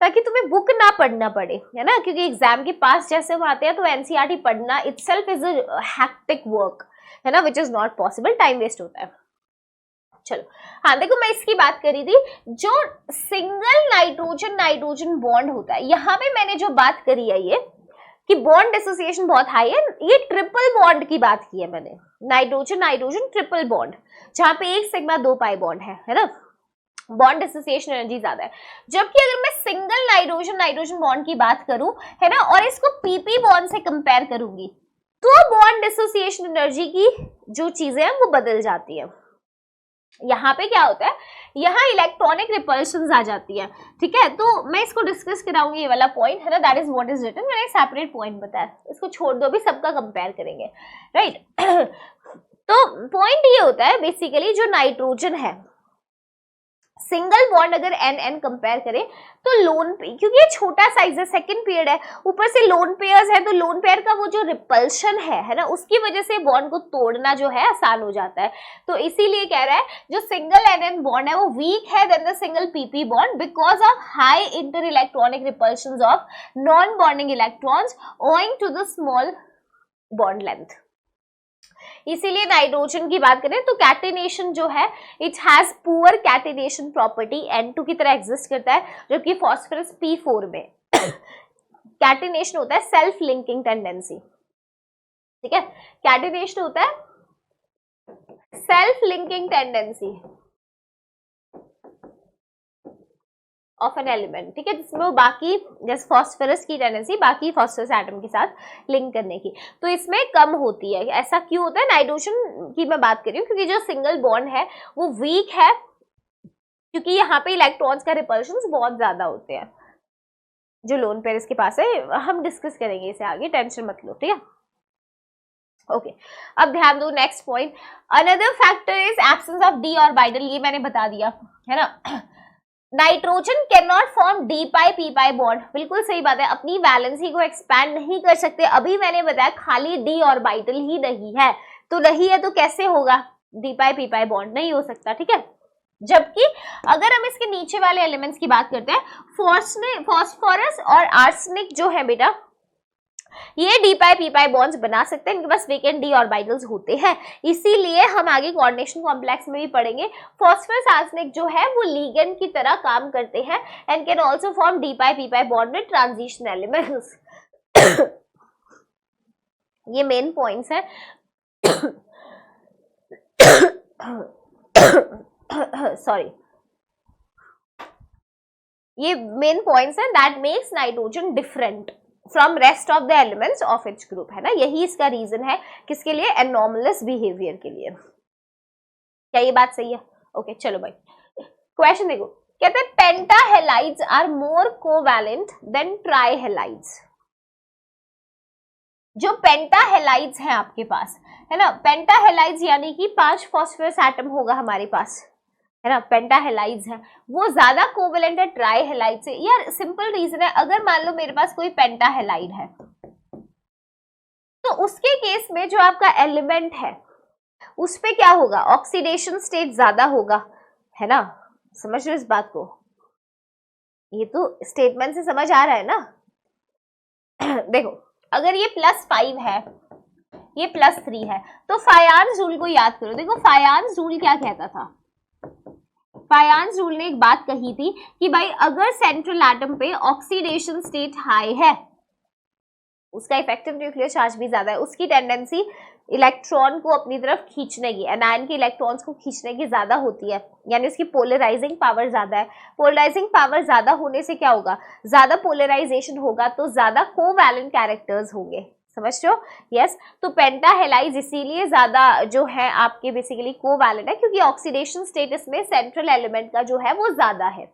ताकि तुम्हें बुक ना पढ़ना पड़े, है ना, क्योंकि एग्जाम के पास जैसे हम आते हैं तो एनसीईआरटी पढ़ना itself is a hectic work, है ना, which is not possible, time waste होता है। चलो हाँ देखो, मैं इसकी बात करी थी, जो सिंगल नाइट्रोजन नाइट्रोजन बॉन्ड होता है, यहाँ पे मैंने जो बात करी है ये कि बॉन्ड एसोसिएशन बहुत हाई है, ये ट्रिपल बॉन्ड की बात की है मैंने, नाइट्रोजन नाइट्रोजन ट्रिपल बॉन्ड, जहां पे 1 सिग्मा 2 पाई बॉन्ड है ना, बॉन्ड एसोसिएशन एनर्जी ज्यादा है। जबकि अगर मैं सिंगल नाइट्रोजन नाइट्रोजन बॉन्ड की बात करूं, है ना, और इसको पीपी बॉन्ड से कंपेयर करूंगी, तो बॉन्ड एसोसिएशन एनर्जी की जो चीजें हैं वो बदल जाती है। यहाँ पे क्या होता है, यहाँ इलेक्ट्रॉनिक रिपल्शंस आ जाती है, ठीक है, तो मैं इसको डिस्कस कराऊंगी, ये वाला पॉइंट है ना, that is what is written, मैंने एक सेपरेट पॉइंट बताया, इसको छोड़ दो, अभी सबका कंपेयर करेंगे, राइट। तो पॉइंट ये होता है बेसिकली, जो नाइट्रोजन है सिंगल बॉन्ड अगर एन एन कंपेयर करें तो लोन पे, क्योंकि ये छोटा साइज है, सेकंड पेयर है, ऊपर से लोन पेयर्स है, तो लोन पेयर का वो जो रिपल्शन है ना, उसकी वजह से बॉन्ड को तोड़ना जो है आसान हो जाता है। तो इसीलिए कह रहा है जो सिंगल एन एन बॉन्ड है वो वीक है then the single PP bond because of high inter electronic repulsions of non bonding electrons owing to the small bond length. इसीलिए नाइट्रोजन की बात करें तो कैटेनेशन जो है it has poor catenation property, N2 की तरह एग्जिस्ट करता है, जबकि फॉस्फोरस P4 में कैटेनेशन होता है सेल्फ लिंकिंग टेंडेंसी, ठीक है, कैटेनेशन होता है self linking tendency of an element, ठीक है, जिसमें वो बाकी जैसे फॉस्फोरस की टेंडेंसी बाकी फॉस्फोरस एटम के साथ लिंक करने की, तो इसमें कम होती है। ऐसा क्यों होता है, नाइट्रोजन की मैं बात कर रही हूँ क्योंकि जो सिंगल बॉन्ड है वो वीक है, क्योंकि यहाँ पे इलेक्ट्रॉन्स का रिपल्शन बहुत ज्यादा होते हैं, जो लोन पेयर इसके पास है, हम डिस्कस करेंगे इसे आगे, टेंशन मत लो, ठीक है, ओके। अब ध्यान दो next point, another factor is absence of D orbital, ये मैंने बता दिया है ना, nitrogen can not form D pi P pi bond, बिल्कुल सही बात है, अपनी वैलेंसी को एक्सपैंड नहीं कर सकते, अभी मैंने बताया खाली डी ऑर्बिटल ही नहीं है, तो नहीं है तो कैसे होगा डी पाई पी पाई बॉन्ड, नहीं हो सकता, ठीक है। जबकि अगर हम इसके नीचे वाले एलिमेंट्स की बात करते हैं, फॉस्फोरस और आर्सेनिक जो है बेटा, ये डी पाई पी पाई बॉन्ड्स बना सकते हैं, इनके पास वेकेंट डी ऑर्बिटल्स होते हैं, इसीलिए हम आगे कोऑर्डिनेशन कॉम्प्लेक्स में भी पढ़ेंगे, फॉस्फोरस आर्सेनिक जो है वो लिगेंड की तरह काम करते हैं and can also form D pi P pi bond with transition elements. ये मेन पॉइंट्स है सॉरी, ये मेन पॉइंट्स है that makes nitrogen different from rest of the elements of its group, है ना, यही इसका रीजन है किसके लिए, एनॉमलस बिहेवियर के लिए। क्या ये बात सही है? ओके चलो भाई, क्वेश्चन देखो, कहते हैं पेंटाहेलाइड्स आर मोर कोवैलेंट देन ट्राइहेलाइड्स। जो पेंटाहेलाइड्स हैं आपके पास, है ना, पेंटाहेलाइड्स यानी कि 5 फॉस्फोरस एटम होगा हमारे पास, है ना, पेंटाहेलाइड्स है, वो ज्यादा कोवैलेंट है ट्राइहेलाइड से। यार सिंपल रीजन है, अगर मान लो मेरे पास कोई पेंटाहेलाइड है तो उसके केस में जो आपका एलिमेंट है उस पे क्या होगा, ऑक्सीडेशन स्टेट ज्यादा होगा, है ना, समझ लो इस बात को, ये तो स्टेटमेंट से समझ आ रहा है ना। देखो अगर ये +5 है, ये +3 है, तो फायांस रूल को याद करो। देखो फायांस रूल क्या कहता था, फायांस रूल ने एक बात कही थी कि भाई अगर सेंट्रल एटम पे ऑक्सीडेशन स्टेट हाई है, उसका इफेक्टिव न्यूक्लियर चार्ज भी ज्यादा है, उसकी टेंडेंसी इलेक्ट्रॉन को अपनी तरफ खींचने की, एनायन के इलेक्ट्रॉन्स को खींचने की ज्यादा होती है, यानी उसकी पोलराइजिंग पावर ज्यादा है। पोलराइजिंग पावर ज्यादा होने से क्या होगा, ज्यादा पोलराइजेशन होगा तो ज्यादा कोवैलेंट कैरेक्टर्स होंगे, समझ रहे हो, यस। तो पेंटाहेलाइड्स इसीलिए ज्यादा जो है आपके बेसिकली कोवैलेंट है, क्योंकि ऑक्सीडेशन स्टेटस में सेंट्रल एलिमेंट का जो है वो ज्यादा है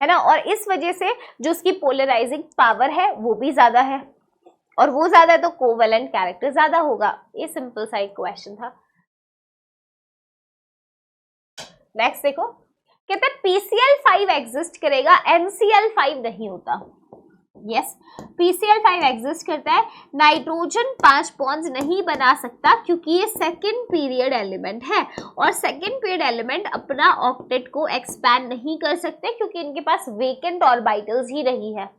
ना, और इस वजह से जो उसकी पोलराइजिंग पावर है वो भी ज्यादा है, और वो ज्यादा है तो कोवैलेंट कैरेक्टर ज्यादा होगा। ये सिंपल सा एक क्वेश्चन था। नेक्स्ट देखो, कहते हैं PCl5 एग्जिस्ट करेगा, NCl5 नहीं होता। यस, PCl5 एग्जिस्ट करता है। नाइट्रोजन 5 बॉन्ड्स नहीं बना सकता क्योंकि ये सेकंड पीरियड एलिमेंट है, और सेकंड पीरियड एलिमेंट अपना ऑक्टेट को एक्सपैंड नहीं कर सकते क्योंकि इनके पास वेकेंट ऑर्बिटल्स ही रही है।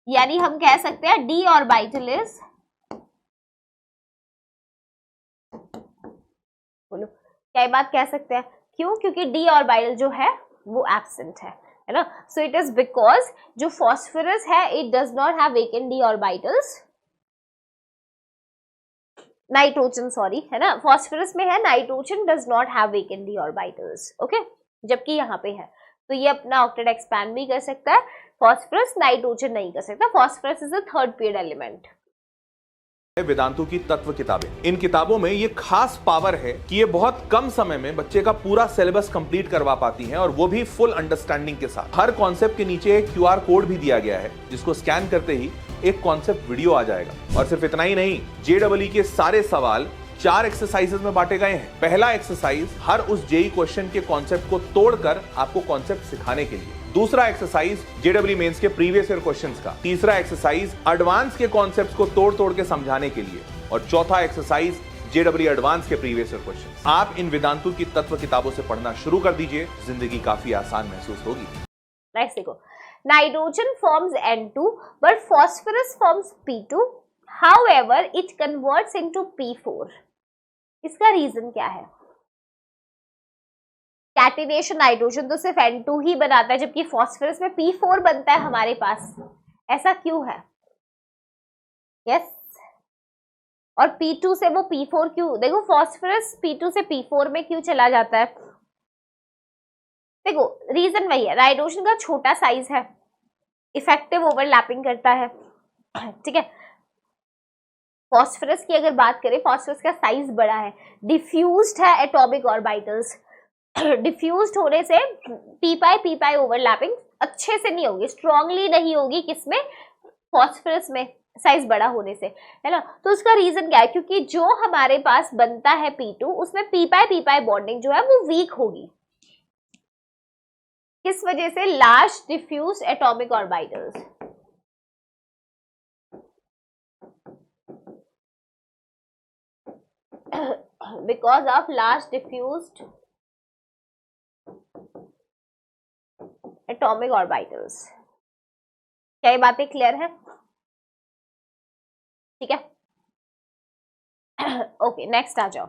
यानी हम कह सकते हैं d ऑर्बिटल इज, बोलो क्या बात कह सकते हैं? क्यों? क्योंकि d ऑर्बिटल जो है वो एब्सेंट है ना। सो इट इज बिकॉज जो फॉस्फोरस है it does not have vacant d orbitals, nitrogen sorry है ना, फॉस्फोरस में है, nitrogen does not have vacant d orbitals, okay, जबकि यहाँ पे है। तो ये अपना ऑक्टेट एक्सपैंड भी कर सकता है, फॉस्फोरस, नाइट्रोजन नहीं कर सकता। Phosphorus is a third period element. Vedantu की तत्व किताबें, इन किताबों में ये खास पावर है कि ये बहुत कम समय में बच्चे का पूरा सिलेबस कंप्लीट करवा पाती हैं, और वो भी फुल अंडरस्टैंडिंग के साथ। हर कॉन्सेप्ट के नीचे एक QR कोड भी दिया गया है जिसको स्कैन करते ही एक कॉन्सेप्ट वीडियो आ जाएगा। और सिर्फ इतना ही नहीं, JEE के सारे सवाल 4 एक्सरसाइजेस में बांटे गए हैं। पहला एक्सरसाइज हर उस JEE क्वेश्चन के कॉन्सेप्ट को तोड़कर आपको कॉन्सेप्ट सिखाने के लिए। दूसरा एक्सरसाइज JEE मेंस के प्रीवियस ईयर क्वेश्चंस का। तीसरा एक्सरसाइज एडवांस के कॉन्सेप्ट्स को तोड़ तोड़ के समझाने के लिए। और चौथा एक्सरसाइज JEE एडवांस के प्रीवियस ईयर क्वेश्चंस। आप इन वेदांतु की तत्व किताबों से पढ़ना शुरू कर दीजिए, जिंदगी काफी आसान महसूस होगी। नेक्स्ट देखो, nitrogen forms N2 but phosphorus forms P2, however it converts into P4। इसका रीजन क्या है? कैटिनेशन नाइट्रोजन तो सिर्फ N2 ही बनाता है, जबकि फॉस्फोरस में P4 बनता है हमारे पास। ऐसा क्यों है? यस, और P2 से वो P4 क्यों? देखो फॉस्फोरस P2 से P4 में क्यों चला जाता है? देखो रीजन वही है, नाइट्रोजन का छोटा साइज है, इफेक्टिव ओवरलैपिंग करता है, ठीक है। फॉस्फोरस की अगर बात करें, फॉस्फोरस का साइज बड़ा है, डिफ्यूज्ड है एटॉमिक ऑर्बिटल्स। डिफ्यूज्ड होने से पी पाई ओवरलैपिंग अच्छे से नहीं होगी, स्ट्रांगली नहीं होगी। किसमें? फॉस्फोरस में, साइज बड़ा होने से, है ना। तो उसका रीजन क्या है? क्योंकि जो हमारे पास बनता है P2, उसमें पी पाई बॉन्डिंग जो है वो वीक होगी। किस वजह से? Large diffused atomic orbitals. Because of large diffused atomic orbitals. क्या ये बातें क्लियर है? ठीक है, ओके नेक्स्ट आ जाओ।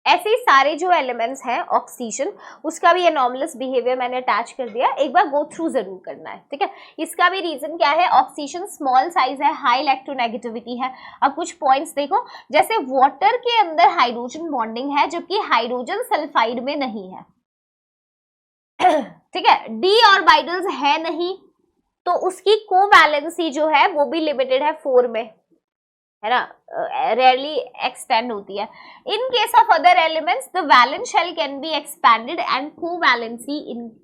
ऐसे ही सारे जो एलिमेंट्स हैं, ऑक्सीजन, उसका भी एनॉमलस बिहेवियर मैंने अटैच कर दिया, एक बार गो थ्रू जरूर करना है, ठीक है। इसका भी रीजन क्या है? ऑक्सीजन स्मॉल साइज है, हाई इलेक्ट्रोनेगेटिविटी है। अब कुछ पॉइंट्स देखो, जैसे वाटर के अंदर हाइड्रोजन बॉन्डिंग है जबकि हाइड्रोजन सल्फाइड में नहीं है, ठीक है। d ऑर्बिटल्स है नहीं, तो उसकी कोवैलेंसी जो है वो भी लिमिटेड है 4 में, है ना, रेयरली एक्सटेंड होती है। In case of other elements the valence shell can be expanded and covalency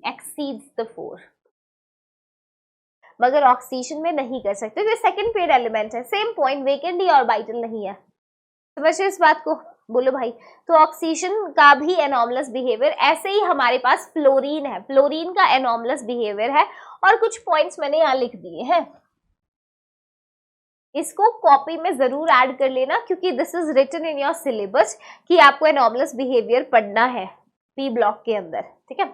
exceeds the 4, मगर ऑक्सीजन में नहीं कर सकते, तो सेकंड पेयर एलिमेंट है। Same point, vacant d orbital नहीं है, समझिए इस बात को, बोलो भाई। तो ऑक्सीजन का भी एनॉमलस बिहेवियर, ऐसे ही हमारे पास फ्लोरीन है, फ्लोरीन का एनॉमलस बिहेवियर है। और कुछ पॉइंट्स मैंने यहाँ लिख दिए हैं, इसको कॉपी में जरूर ऐड कर लेना, क्योंकि this is written in your syllabus कि आपको एनॉमलस बिहेवियर पढ़ना है पी ब्लॉक के अंदर, ठीक है।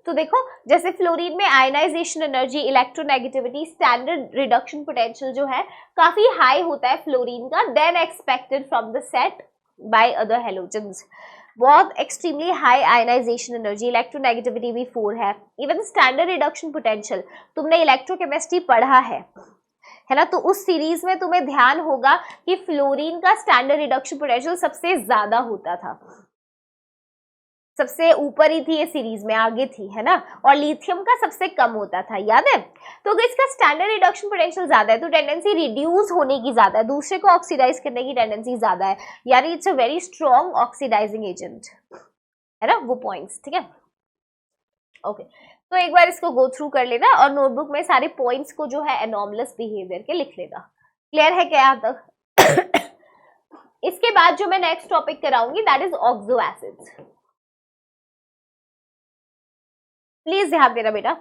तो देखो, जैसे फ्लोरीन में ionization energy, electronegativity, standard reduction potential जो है काफी हाई होता है फ्लोरीन का, than expected from the set by other halogens. बहुत extremely high ionization energy, electronegativity भी 4 है, इवन स्टैंडर्ड रिडक्शन पोटेंशियल, तुमने इलेक्ट्रोकेमिस्ट्री पढ़ा है ना, तो उस सीरीज में तुम्हें ध्यान होगा कि फ्लोरीन का स्टैंडर्ड रिडक्शन पोटेंशियल सबसे ज्यादा होता था, सबसे ऊपर ही थी ये सीरीज में, आगे थी, है ना। और लिथियम का सबसे कम होता था, याद है। तो अगर इसका स्टैंडर्ड रिडक्शन पोटेंशियल ज्यादा है तो टेंडेंसी रिड्यूस होने की ज्यादा है, दूसरे को ऑक्सीडाइज करने की टेंडेंसी ज्यादा है, यानी it's a very strong oxidising agent, है ना, वो पॉइंट्स, ठीक है। ओके, तो एक बार इसको गो थ्रू कर लेना और नोटबुक में सारे पॉइंट्स को जो है एनॉमलस बिहेवियर के लिख लेना। क्लियर है क्या यहाँ तक? इसके बाद जो मैं नेक्स्ट टॉपिक कराऊंगी that is oxo acids. Please ध्यान देना बेटा।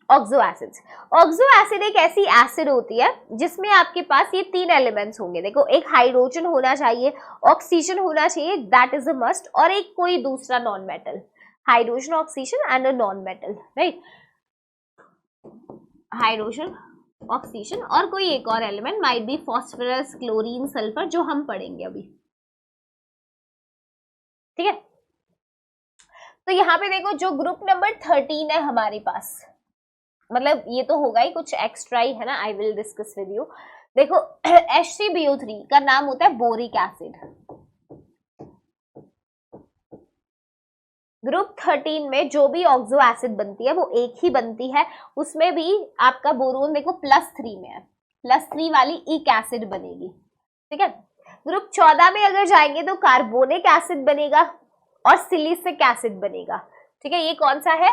ऑक्सो एसिड्स, ऑक्सो एसिड एक ऐसी एसिड होती है जिसमें आपके पास ये 3 एलिमेंट्स होंगे। देखो, एक हाइड्रोजन होना चाहिए, ऑक्सीजन होना चाहिए, दैट इज अ मस्ट, और एक कोई दूसरा non metal. Hydrogen, oxygen and a non metal, right. Hydrogen, oxygen और कोई एक और element, might be phosphorus, chlorine, sulphur, जो हम पढ़ेंगे अभी, ठीक है। तो यहाँ पे देखो, जो ग्रुप नंबर 13 है हमारे पास, मतलब ये तो होगा ही, कुछ एक्स्ट्रा ही है ना, I will discuss with you. देखो H3BO3 का नाम होता है बोरिक एसिड। ग्रुप 13 में जो भी ऑक्सो एसिड बनती है वो एक ही बनती है, उसमें भी आपका बोरोन देखो +3 में है, +3 वाली इक एसिड बनेगी, ठीक है। ग्रुप 14 में अगर जाएंगे तो कार्बोनिक एसिड बनेगा और सिलिसिक एसिड बनेगा, ठीक है। ये कौन सा है?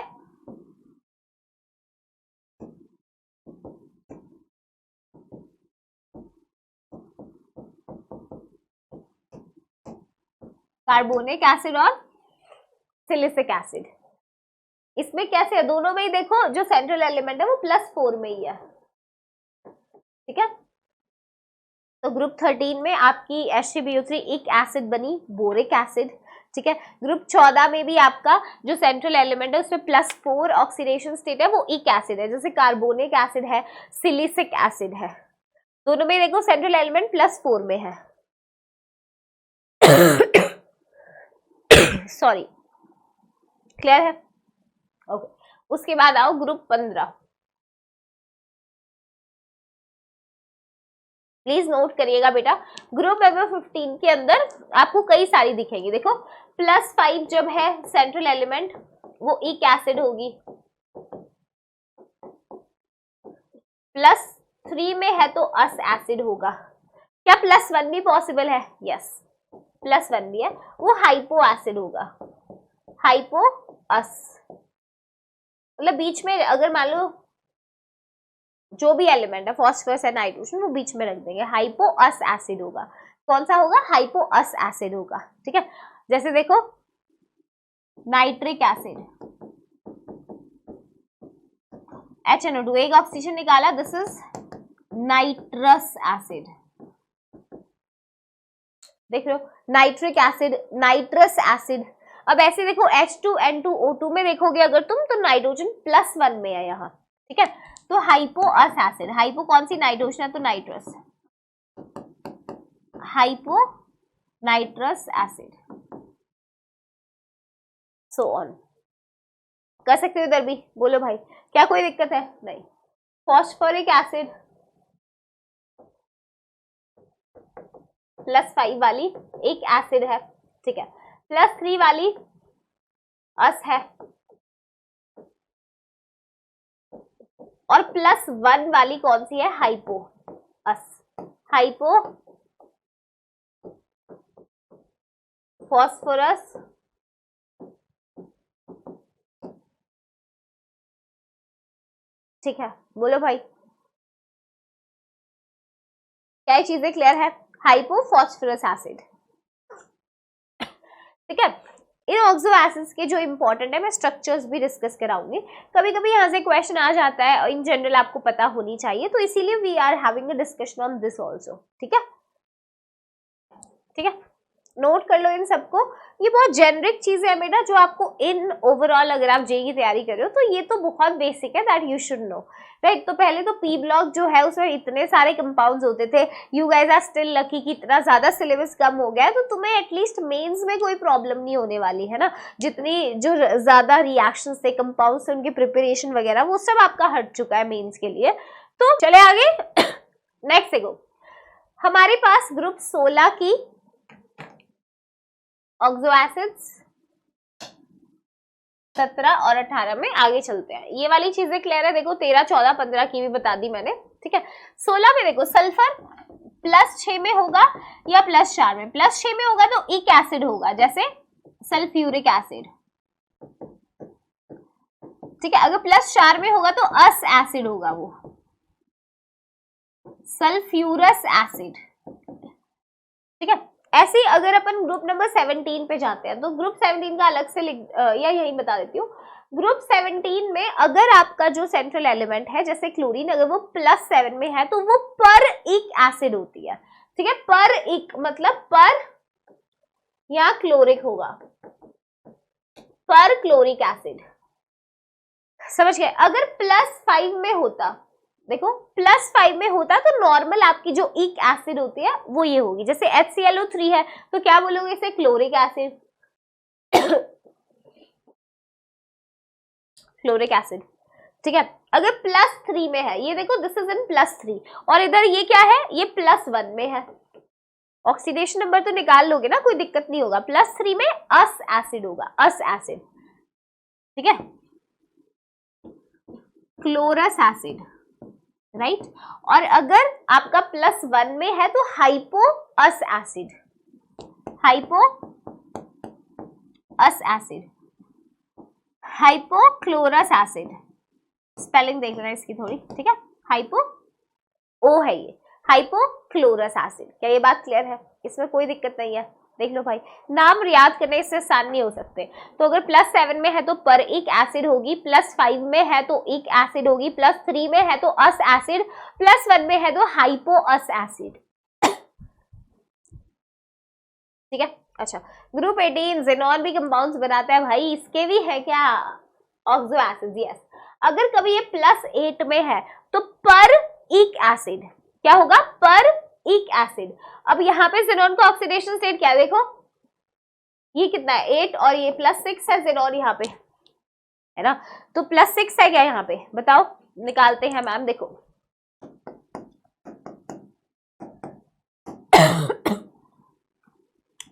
कार्बोनिक एसिड और सिलिसिक एसिड। इसमें कैसे है? दोनों में ही देखो जो सेंट्रल एलिमेंट है वो +4 में ही है, ठीक है। तो ग्रुप 13 में आपकी H3BO3 एक एसिड बनी, बोरिक एसिड, ठीक है। ग्रुप 14 में भी आपका जो सेंट्रल एलिमेंट है उसमें +4 ऑक्सीडेशन स्टेट है, वो एक एसिड है, जैसे कार्बोनिक एसिड है, सिलिसिक एसिड है। दोनों में देखो सेंट्रल एलिमेंट +4 में है। सॉरी, क्लियर है? ओके। उसके बाद आओ ग्रुप 15। प्लीज नोट करिएगा बेटा, ग्रुप नंबर 15 के अंदर आपको कई सारी दिखेगी। देखो +5 जब है सेंट्रल एलिमेंट वो एक एसिड होगी, +3 में है तो अस एसिड होगा। क्या +1 भी पॉसिबल है? यस, +1 भी है, वो हाइपो एसिड होगा, हाइपो अस। मतलब बीच में अगर मान लो जो भी एलिमेंट है फॉस्फोरस या नाइट्रोजन वो बीच में रख देंगे, हाइपो अस एसिड होगा। कौन सा होगा? हाइपो अस एसिड होगा, ठीक है। जैसे देखो नाइट्रिक एसिड, HNO2, एक ऑक्सीजन निकाला, दिस इज नाइट्रस एसिड। देख रहे हो, नाइट्रिक एसिड, नाइट्रस एसिड। अब ऐसे देखो H2N2O2 में देखोगे अगर तुम, तो नाइट्रोजन +1 में है यहाँ, ठीक है। तो हाइपो अस एसिड, हाइपो कौन सी? नाइट्रोजन है तो nitrous, hypo nitrous acid, so on. कर सकते हो इधर भी, बोलो भाई, क्या कोई दिक्कत है? नहीं। फॉस्फोरिक एसिड +5 वाली एक एसिड है, ठीक है। +3 वाली अस है, और +1 वाली कौन सी है? हाइपो अस, हाइपो फॉस्फोरस ठीक है। बोलो भाई, क्या ये चीजें क्लियर है? हाइपो फॉस्फोरस एसिड, ठीक है। इन ऑक्सो एसिड्स के जो इंपॉर्टेंट है मैं स्ट्रक्चर्स भी डिस्कस कराऊंगी। कभी कभी यहाँ से क्वेश्चन आ जाता है, इन जनरल आपको पता होनी चाहिए, तो इसीलिए we are having a discussion on this also, ठीक है, ठीक है। नोट कर लो इन सबको, ये बहुत जेनरिक चीजें है बेटा, जो आपको इन ओवरऑल अगर आप जेई की तैयारी कर रहे हो तो ये तो बहुत बेसिक है, that you should know, right. तो पहले तो पी ब्लॉक जो है उसमें इतने सारे कंपाउंड्स होते थे, you guys are still lucky कि इतना ज्यादा सिलेबस कम हो गया है, तो तुम्हें एटलीस्ट मेंस में कोई प्रॉब्लम नहीं होने वाली है ना। जितनी जो ज्यादा रिएक्शंस थे, कंपाउंड्स थे, उनकी प्रिपरेशन वगैरह वो सब आपका हट चुका है मेंस के लिए। तो चले आगे, नेक्स्ट देखो, हमारे पास ग्रुप 16 की ऑक्सो एसिड्स 17 और 18 में आगे चलते हैं। ये वाली चीजें क्लियर है? देखो 13, 14, 15 की भी बता दी मैंने, ठीक है। 16 में देखो सल्फर +6 में होगा या +4 में? +6 में होगा तो एक एसिड होगा, जैसे सल्फ्यूरिक एसिड, ठीक है। अगर +4 में होगा तो अस एसिड होगा, वो सल्फ्यूरस एसिड, ठीक है। ऐसे ही अगर अपन ग्रुप नंबर 17 पे जाते हैं तो ग्रुप 17 का अलग से या यही बता देती हूँ, ग्रुप 17 में अगर आपका जो सेंट्रल एलिमेंट है जैसे क्लोरीन, अगर वो +7 में है तो वो पर इक एसिड होती है, ठीक है। पर इक मतलब पर या क्लोरिक होगा, पर क्लोरिक एसिड, समझ गए। अगर +5 में होता, देखो +5 में होता तो नॉर्मल आपकी जो इक एसिड होती है वो ये होगी, जैसे HClO3 है तो क्या बोलोगे इसे, क्लोरिक एसिड, क्लोरिक एसिड, ठीक है। अगर +3 में है, ये देखो दिस इज इन +3, और इधर ये क्या है, ये +1 में है, ऑक्सीडेशन नंबर तो निकाल लोगे ना, कोई दिक्कत नहीं होगा। +3 में अस एसिड होगा, अस एसिड, ठीक है, क्लोरस एसिड, राइट। और अगर आपका +1 में है तो हाइपो अस एसिड, हाइपो अस एसिड, हाइपोक्लोरस एसिड, स्पेलिंग देख लेना इसकी थोड़ी, ठीक है। हाइपो ओ है ये, हाइपोक्लोरस एसिड। क्या ये बात क्लियर है, इसमें कोई दिक्कत नहीं है। देख लो भाई, नाम याद करने इससे आसान नहीं हो सकते। तो अगर +7 में है तो पर इक एसिड होगी, +5 में है तो इक एसिड होगी, +3 में है तो अस एसिड, +1 में है तो हाइपो अस एसिड, ठीक है। अच्छा, ग्रुप 18 ज़ेनॉन भी कंपाउंड्स बनाता है भाई, इसके भी है क्या, ऑक्सो एसिड, यस। अगर कभी ये +8 में है तो पर इक एसिड क्या होगा, पर इक एसिड। अब यहाँ पे ज़ेनॉन का ऑक्सीडेशन स्टेट क्या है, देखो ये कितना है 8 और ये +6 है ज़ेनॉन यहाँ पे, है ना। तो +6 है क्या यहाँ पे, बताओ, निकालते हैं मैम, देखो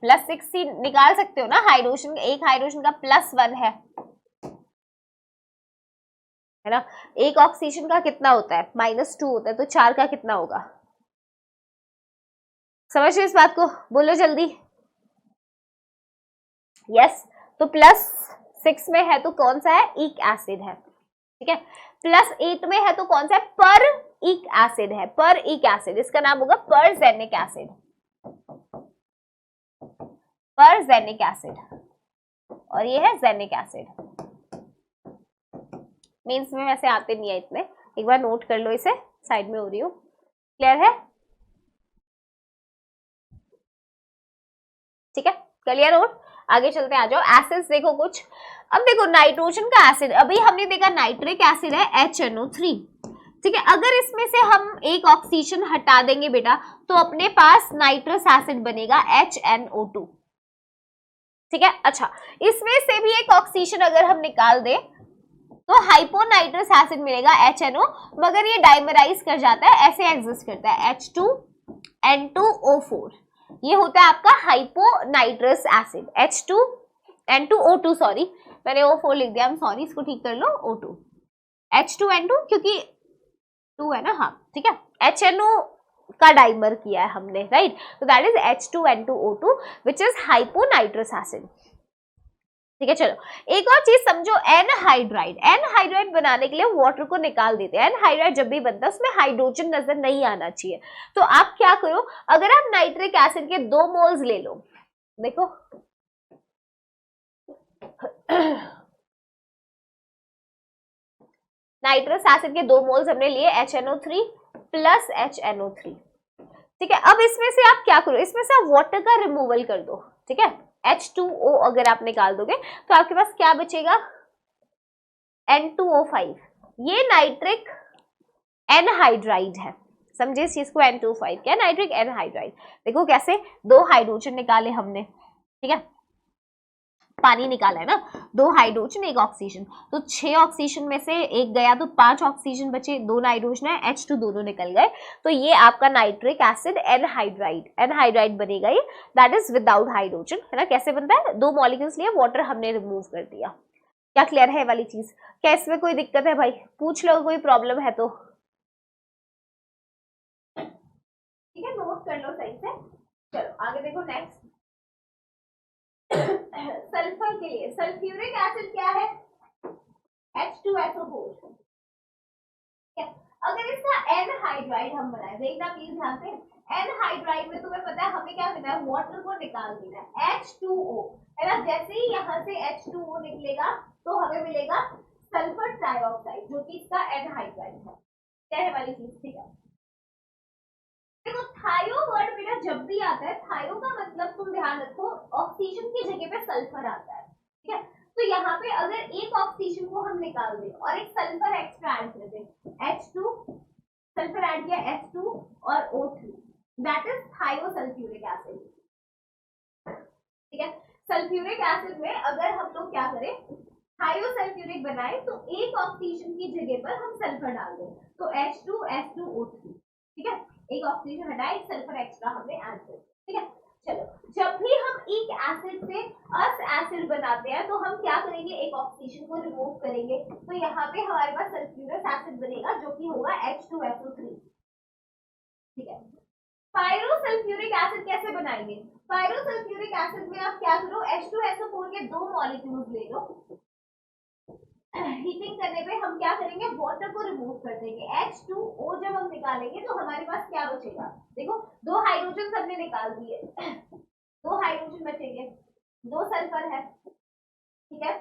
+6 ही निकाल सकते हो ना, हाइड्रोजन, एक हाइड्रोजन का +1 है ना। एक ऑक्सीजन का कितना होता है, -2 होता है, तो 4 का कितना होगा, समझ रहे इस बात को, बोलो जल्दी। यस, तो +6 में है तो कौन सा है, इक एसिड है, ठीक है। +8 में है तो कौन सा है, पर इक एसिड है, पर इक एसिड, इसका नाम होगा परजेनिक एसिड, परजेनिक एसिड, और ये है जेनिक एसिड। मीन्स में वैसे आते नहीं है इतने, एक बार नोट कर लो इसे, साइड में हो रही हूँ, क्लियर है, ठीक है, क्लियर हो। आगे चलते हैं, आ जाओ एसिड्स देखो कुछ। अब देखो नाइट्रोजन का एसिड, अभी हमने देखा नाइट्रिक एसिड है HNO3, ठीक है। अगर इसमें से हम एक ऑक्सीजन हटा देंगे बेटा तो अपने पास नाइट्रस एसिड बनेगा HNO2, ठीक है। अच्छा, इसमें से भी एक ऑक्सीजन अगर हम निकाल दें तो हाइपोनाइट्रस एसिड मिलेगा HNO, मगर ये डाइमराइज कर जाता है, ऐसे एग्जिस्ट करता है H2N2O4, ये होता है आपका हाइपोनाइट्रस एसिड, H2N2O2, सॉरी मैंने O4 लिख दिया, सॉरी, इसको ठीक कर लो, O2, H2N2 क्योंकि 2 है ना, हाँ ठीक है, HNO का डाइमर किया है हमने, राइट, तो that is H2N2O2 which is hyponitrous acid, ठीक है। चलो एक और चीज समझो, एनहाइड्राइड, एनहाइड्राइड बनाने के लिए वाटर को निकाल देते हैं। एनहाइड्राइड जब भी बनता है उसमें हाइड्रोजन नजर नहीं आना चाहिए, तो आप क्या करो, अगर आप नाइट्रिक एसिड के 2 मोल्स ले लो, देखो नाइट्रस एसिड के 2 मोल्स हमने लिए, HNO3 प्लस HNO3, ठीक है। अब इसमें से आप क्या करो, इसमें से आप वाटर का रिमूवल कर दो, ठीक है, H2O अगर आप निकाल दोगे तो आपके पास क्या बचेगा, N2O5, ये नाइट्रिक एनहाइड्राइड है, समझे इस चीज को, N2O5 क्या, नाइट्रिक एनहाइड्राइड। देखो कैसे, 2 हाइड्रोजन निकाले हमने, ठीक है, पानी निकाला है ना, 2 हाइड्रोजन 1 ऑक्सीजन, तो 6 ऑक्सीजन में से एक गया तो 5 ऑक्सीजन बचे, 2 नाइट्रोजन है, H2 दोनों निकल गए, तो ये आपका नाइट्रिक एसिड एनहाइड्राइड, एनहाइड्राइड बनेगा ये, दैट इज विदाउट हाइड्रोजन, है ना। कैसे बनता है, 2 मॉलिक्यूल्स लिए, वाटर हमने रिमूव कर दिया। क्या क्लियर है वाली चीज, क्या इसमें कोई दिक्कत है भाई, पूछ लो, कोई प्रॉब्लम है तो, ठीक है, नोट कर लो सही से। चलो आगे देखो, नेक्स्ट सल्फर के लिए सल्फ्यूरिक एसिड क्या है, H2SO4, अगर इसका एनहाइड्राइड हम बनाए, देखना प्लीज ध्यान से, एनहाइड्राइड में तुम्हें पता है हमें क्या करना है, वाटर को निकाल देना है, H2O, है ना, जैसे ही यहाँ से H2O निकलेगा तो हमें मिलेगा सल्फर ट्राइऑक्साइड, जो कि इसका एनहाइड्राइड है। कहने वाली चीज, ठीक है। देखो थायो वर्ड मेरा जब भी आता है, थायो का मतलब तुम ध्यान रखो ऑक्सीजन की जगह पे सल्फर आता है, ठीक है। तो यहाँ पे अगर एक ऑक्सीजन को हम निकाल दें और एक सल्फर एक्स्ट्रा ऐड कर दें, H2 सल्फर ऐड किया, H2 और O3, दैट इज थायोसल्फ्यूरिक एसिड, ठीक है। सल्फ्यूरिक एसिड में अगर हम लोग क्या करें, थायोसल्फ्यूरिक बनाए तो एक ऑक्सीजन की जगह पर हम सल्फर डाल दें, तो H2 H2O3, ठीक है। एक ऑक्सीजन हटाए, एक सल्फर एक्स्ट्रा हमने ऐड कर दिया, ठीक है। चलो, जब भी हम एक एसिड से अस एसिड बनाते हैं तो हम क्या करेंगे, एक ऑक्सीजन को रिमूव करेंगे, तो यहाँ पे हमारे पास सल्फ्यूरिक एसिड बनेगा जो कि होगा H2SO3, ठीक है। पायरोसल्फ्यूरिक एसिड कैसे बनाएंगे, पायरोसल्फ्यूरिक एसिड में आप क्या करो, H2SO4 के दो मॉलिक्यूल्स ले लो, हीटिंग करने पे हम क्या करेंगे, वाटर को रिमूव कर देंगे, H2O जब हम निकालेंगे तो हमारे पास क्या बचेगा, देखो दो हाइड्रोजन हमने निकाल दिए, दो हाइड्रोजन बचेंगे, दो सल्फर है, ठीक है।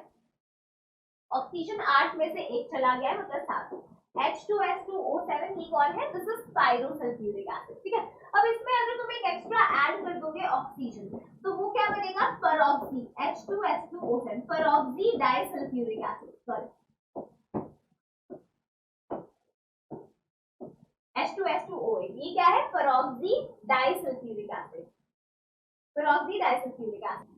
ऑक्सीजन 8 में से एक चला गया, मतलब 7, H2S2O7 ये कौन है, दिस इज पायरोसल्फ्यूरिक एसिड, ठीक है। अब इसमें अगर तुम एक एक्स्ट्रा ऐड कर दोगे ऑक्सीजन, तो वो क्या बनेगा, परऑक्सी, H2S2O7, परऑक्सी disulphuric acid, sorry H2S2O8, ये क्या है, परऑक्सी डाइसल्फ्यूरिक एसिड, परऑक्सी डाइसल्फ्यूरिक एसिड।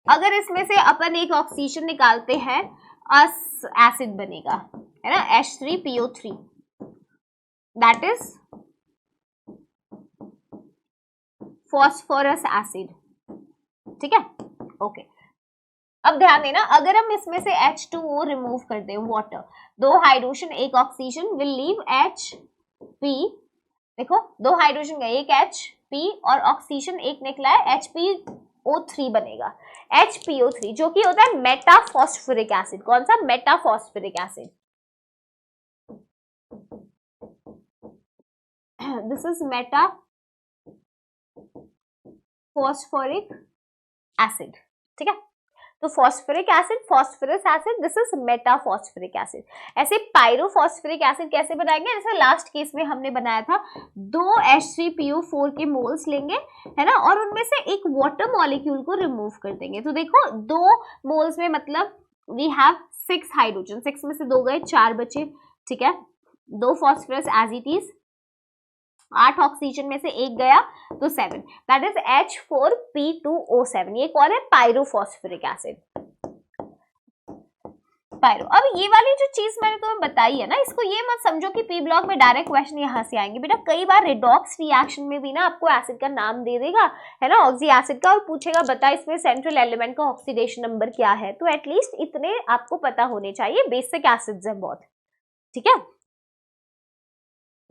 अगर इसमें से अपन एक ऑक्सीजन निकालते हैं, अस एसिड बनेगा, है ना, H3PO3, that is phosphorous acid, ठीक है, ओके। अब ध्यान देना, अगर हम इसमें से H2O रिमूव कर दें, वाटर, दो हाइड्रोजन एक ऑक्सीजन विल लीव HP, देखो दो हाइड्रोजन गए, एक HP और ऑक्सीजन एक निकला है, HPO3 बनेगा, HPO3 जो कि होता है मेटाफॉस्फोरिक एसिड, कौन सा, metaphosphoric acid, this is metaphosphoric acid, ठीक है। तो phosphoric acid, phosphorous acid, this is metaphosphoric acid. ऐसे पायरोफॉस्फोरिक एसिड कैसे बनाएंगे, जैसे लास्ट केस में हमने बनाया था, दो H3PO4 के मोल्स लेंगे, है ना, और उनमें से एक वाटर मॉलिक्यूल को रिमूव कर देंगे, तो देखो दो मोल्स में मतलब वी हैव 6 हाइड्रोजन, 6 में से 2 गए, 4 बचे, ठीक है, 2 phosphorus as it is, 8 oxygen में से एक गया तो 7, दैट इज H4P2O7, ये कौन है, पायरोफॉस्फोरिक एसिड, पायरो। अब ये वाली जो चीज मैंने तुम्हें बताई है ना, इसको ये मत समझो कि पी ब्लॉक में डायरेक्ट क्वेश्चन यहाँ से आएंगे, बेटा कई बार रिडॉक्स रिएक्शन में भी ना आपको एसिड का नाम दे देगा, है ना, ऑक्सी एसिड का, और पूछेगा बता इसमें सेंट्रल एलिमेंट का ऑक्सीडेशन नंबर क्या है, तो एटलीस्ट इतने आपको पता होने चाहिए, बेसिक एसिड्स है बहुत, ठीक है।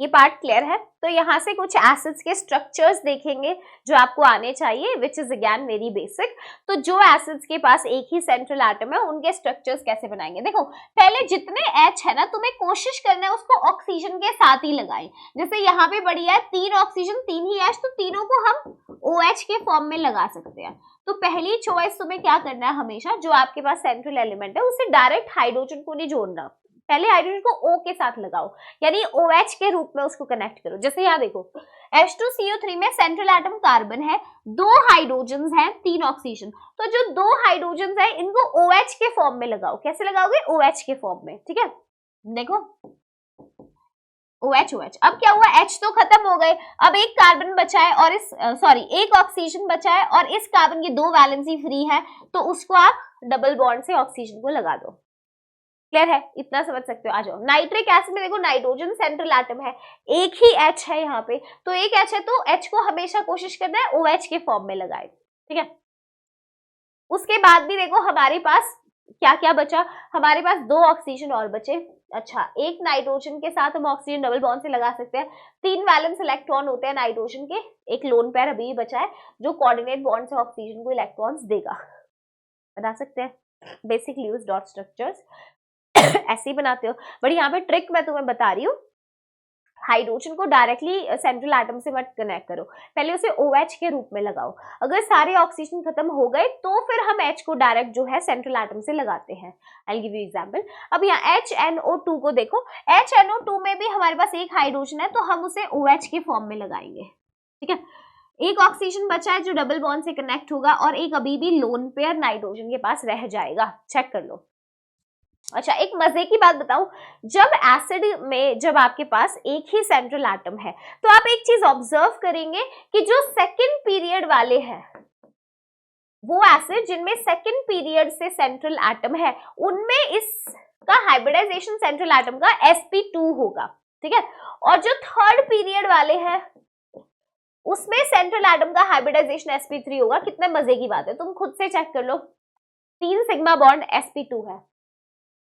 ये पार्ट क्लियर है। तो यहाँ से कुछ एसिड्स के स्ट्रक्चर्स देखेंगे जो आपको आने चाहिए, which is again very basic. तो जो एसिड्स के पास एक ही सेंट्रल एटम है उनके स्ट्रक्चर्स कैसे बनाएंगे, देखो पहले जितने H है ना तुम्हें कोशिश करना है उसको ऑक्सीजन के साथ ही लगाएं। जैसे यहाँ पे बढ़िया है 3 ऑक्सीजन 3 ही H, तो तीनों को हम OH के फॉर्म में लगा सकते हैं। तो पहली चॉइस तुम्हें क्या करना है, हमेशा जो आपके पास सेंट्रल एलिमेंट है उससे डायरेक्ट हाइड्रोजन को नहीं जोड़ना, पहले हाइड्रोजन को O के साथ लगाओ, यानी OH के रूप में उसको कनेक्ट करो। जैसे यहाँ देखो H2CO3 में सेंट्रल एटम कार्बन है, 2 हाइड्रोजन हैं 3 ऑक्सीजन, तो जो 2 हाइड्रोजन है इनको OH के फॉर्म में लगाओ। कैसे लगाओगे, OH के फॉर्म में, ठीक है। देखो OH OH, अब क्या हुआ, H तो खत्म हो गए, अब एक कार्बन बचा है और इस एक ऑक्सीजन बचा है और इस कार्बन की 2 वैलेंसी फ्री है, तो उसको आप डबल बॉन्ड से ऑक्सीजन को लगा दो। क्लियर है, इतना समझ सकते हो। आ जाओ नाइट्रिक एसिड में, देखो नाइट्रोजन सेंट्रल एटम है, एक ही H है यहाँ पे, तो एक H है तो H को हमेशा कोशिश करना है OH के फॉर्म में लगाए, ठीक है। उसके बाद भी देखो हमारे पास क्या क्या बचा, हमारे पास 2 ऑक्सीजन और बचे। अच्छा, एक नाइट्रोजन के साथ हम ऑक्सीजन डबल बॉन्ड से लगा सकते हैं, 3 वैलेंस इलेक्ट्रॉन होते हैं नाइट्रोजन के, एक लोन पेयर अभी भी बचा है जो कोऑर्डिनेट बॉन्ड से ऑक्सीजन को इलेक्ट्रॉन्स देगा। बना सकते हैं बेसिक ल्यूइस डॉट स्ट्रक्चर्स ऐसे ही बनाते हो, बट यहाँ पे ट्रिक मैं तुम्हें बता रही हूँ, हाइड्रोजन को डायरेक्टली सेंट्रल एटम से मत कनेक्ट करो, पहले उसे OH के रूप में लगाओ। अगर सारे ऑक्सीजन खत्म हो गए तो फिर हम H को डायरेक्ट जो है सेंट्रल एटम से लगाते हैं। I give you example. अब यहाँ HNO2 को देखो, HNO2 में भी हमारे पास एक हाइड्रोजन है तो हम उसे OH के फॉर्म में लगाएंगे, ठीक है। एक ऑक्सीजन बचा है जो डबल बॉन्ड से कनेक्ट होगा और एक अभी भी लोन पेयर नाइट्रोजन के पास रह जाएगा, चेक कर लो। अच्छा, एक मजे की बात बताऊं, जब एसिड में जब आपके पास एक ही सेंट्रल एटम है तो आप एक चीज ऑब्जर्व करेंगे कि जो सेकंड पीरियड वाले हैं वो एसिड जिनमें सेकंड पीरियड से सेंट्रल एटम है उनमें इसका हाइब्रिडाइजेशन सेंट्रल एटम का sp2 होगा, ठीक है। और जो थर्ड पीरियड वाले हैं उसमें सेंट्रल एटम का हाइब्रिडाइजेशन sp3 होगा। कितने मजे की बात है, तुम खुद से चेक कर लो। 3 सिग्मा बॉन्ड sp2 है,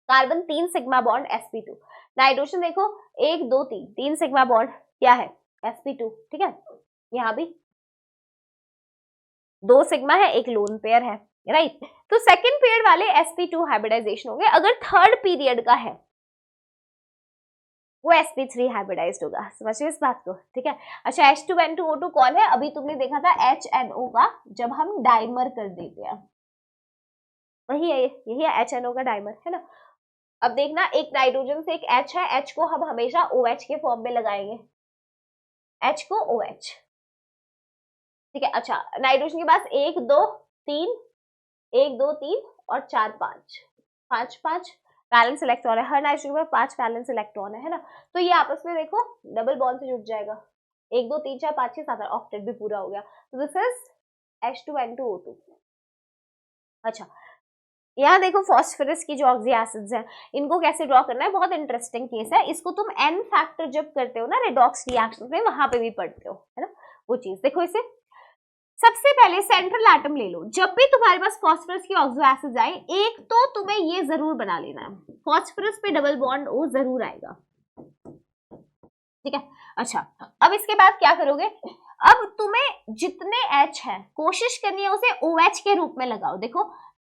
carbon 3 sigma bond sp2, nitrogen देखो 1 2 3 सिग्मा बॉन्ड क्या है sp2, ठीक है। यहाँ भी 2 सिग्मा है, एक लोन पेयर है, राइट। तो सेकंड पीरियड वाले sp2 हाइब्रिडाइजेशन होंगे। अगर थर्ड पीरियड का है वो sp3 हाइब्रिडाइज्ड होगा, समझिए इस बात को, ठीक है। अच्छा, H2N2O2 कौन है, अभी तुमने देखा था HNO का जब हम डाइमर कर देते हैं, वही है, यही है HNO का डाइमर, है ना। अब देखना, एक नाइट्रोजन से एक H है, H को हम हमेशा OH के फॉर्म में लगाएंगे, H को OH, ठीक है। अच्छा, नाइट्रोजन के पास 1 2 3 1 2 3 और 4 5 5 बैलेंस इलेक्ट्रॉन है, हर नाइट्रोजन में 5 बैलेंस इलेक्ट्रॉन है ना। तो ये आपस में देखो डबल बॉन्ड से जुड़ जाएगा, 1 2 3 4 5 6 7 ऑक्टेट भी पूरा हो गया। तो दिस इज H2N2O2। अच्छा, यहाँ देखो फॉस्फोरस की जो ऑक्सी एसिड्स हैं इनको कैसे ड्रॉ करना है, बहुत इंटरेस्टिंग केस है। इसको तुम N फैक्टर जब करते हो ना रेडॉक्स रिएक्शन में, वहां पे भी पढ़ते हो, है ना वो चीज। देखो इसे सबसे पहले सेंट्रल एटम ले लो, जब भी तुम्हारे पास फॉस्फोरस की ऑक्सो एसिड आए एक तो तुम्हें ये जरूर बना लेना है, फॉस्फोरस पे डबल बॉन्ड O जरूर आएगा, ठीक है। अच्छा, अब इसके बाद क्या करोगे, अब तुम्हें जितने H है कोशिश करनी है उसे OH के रूप में लगाओ। देखो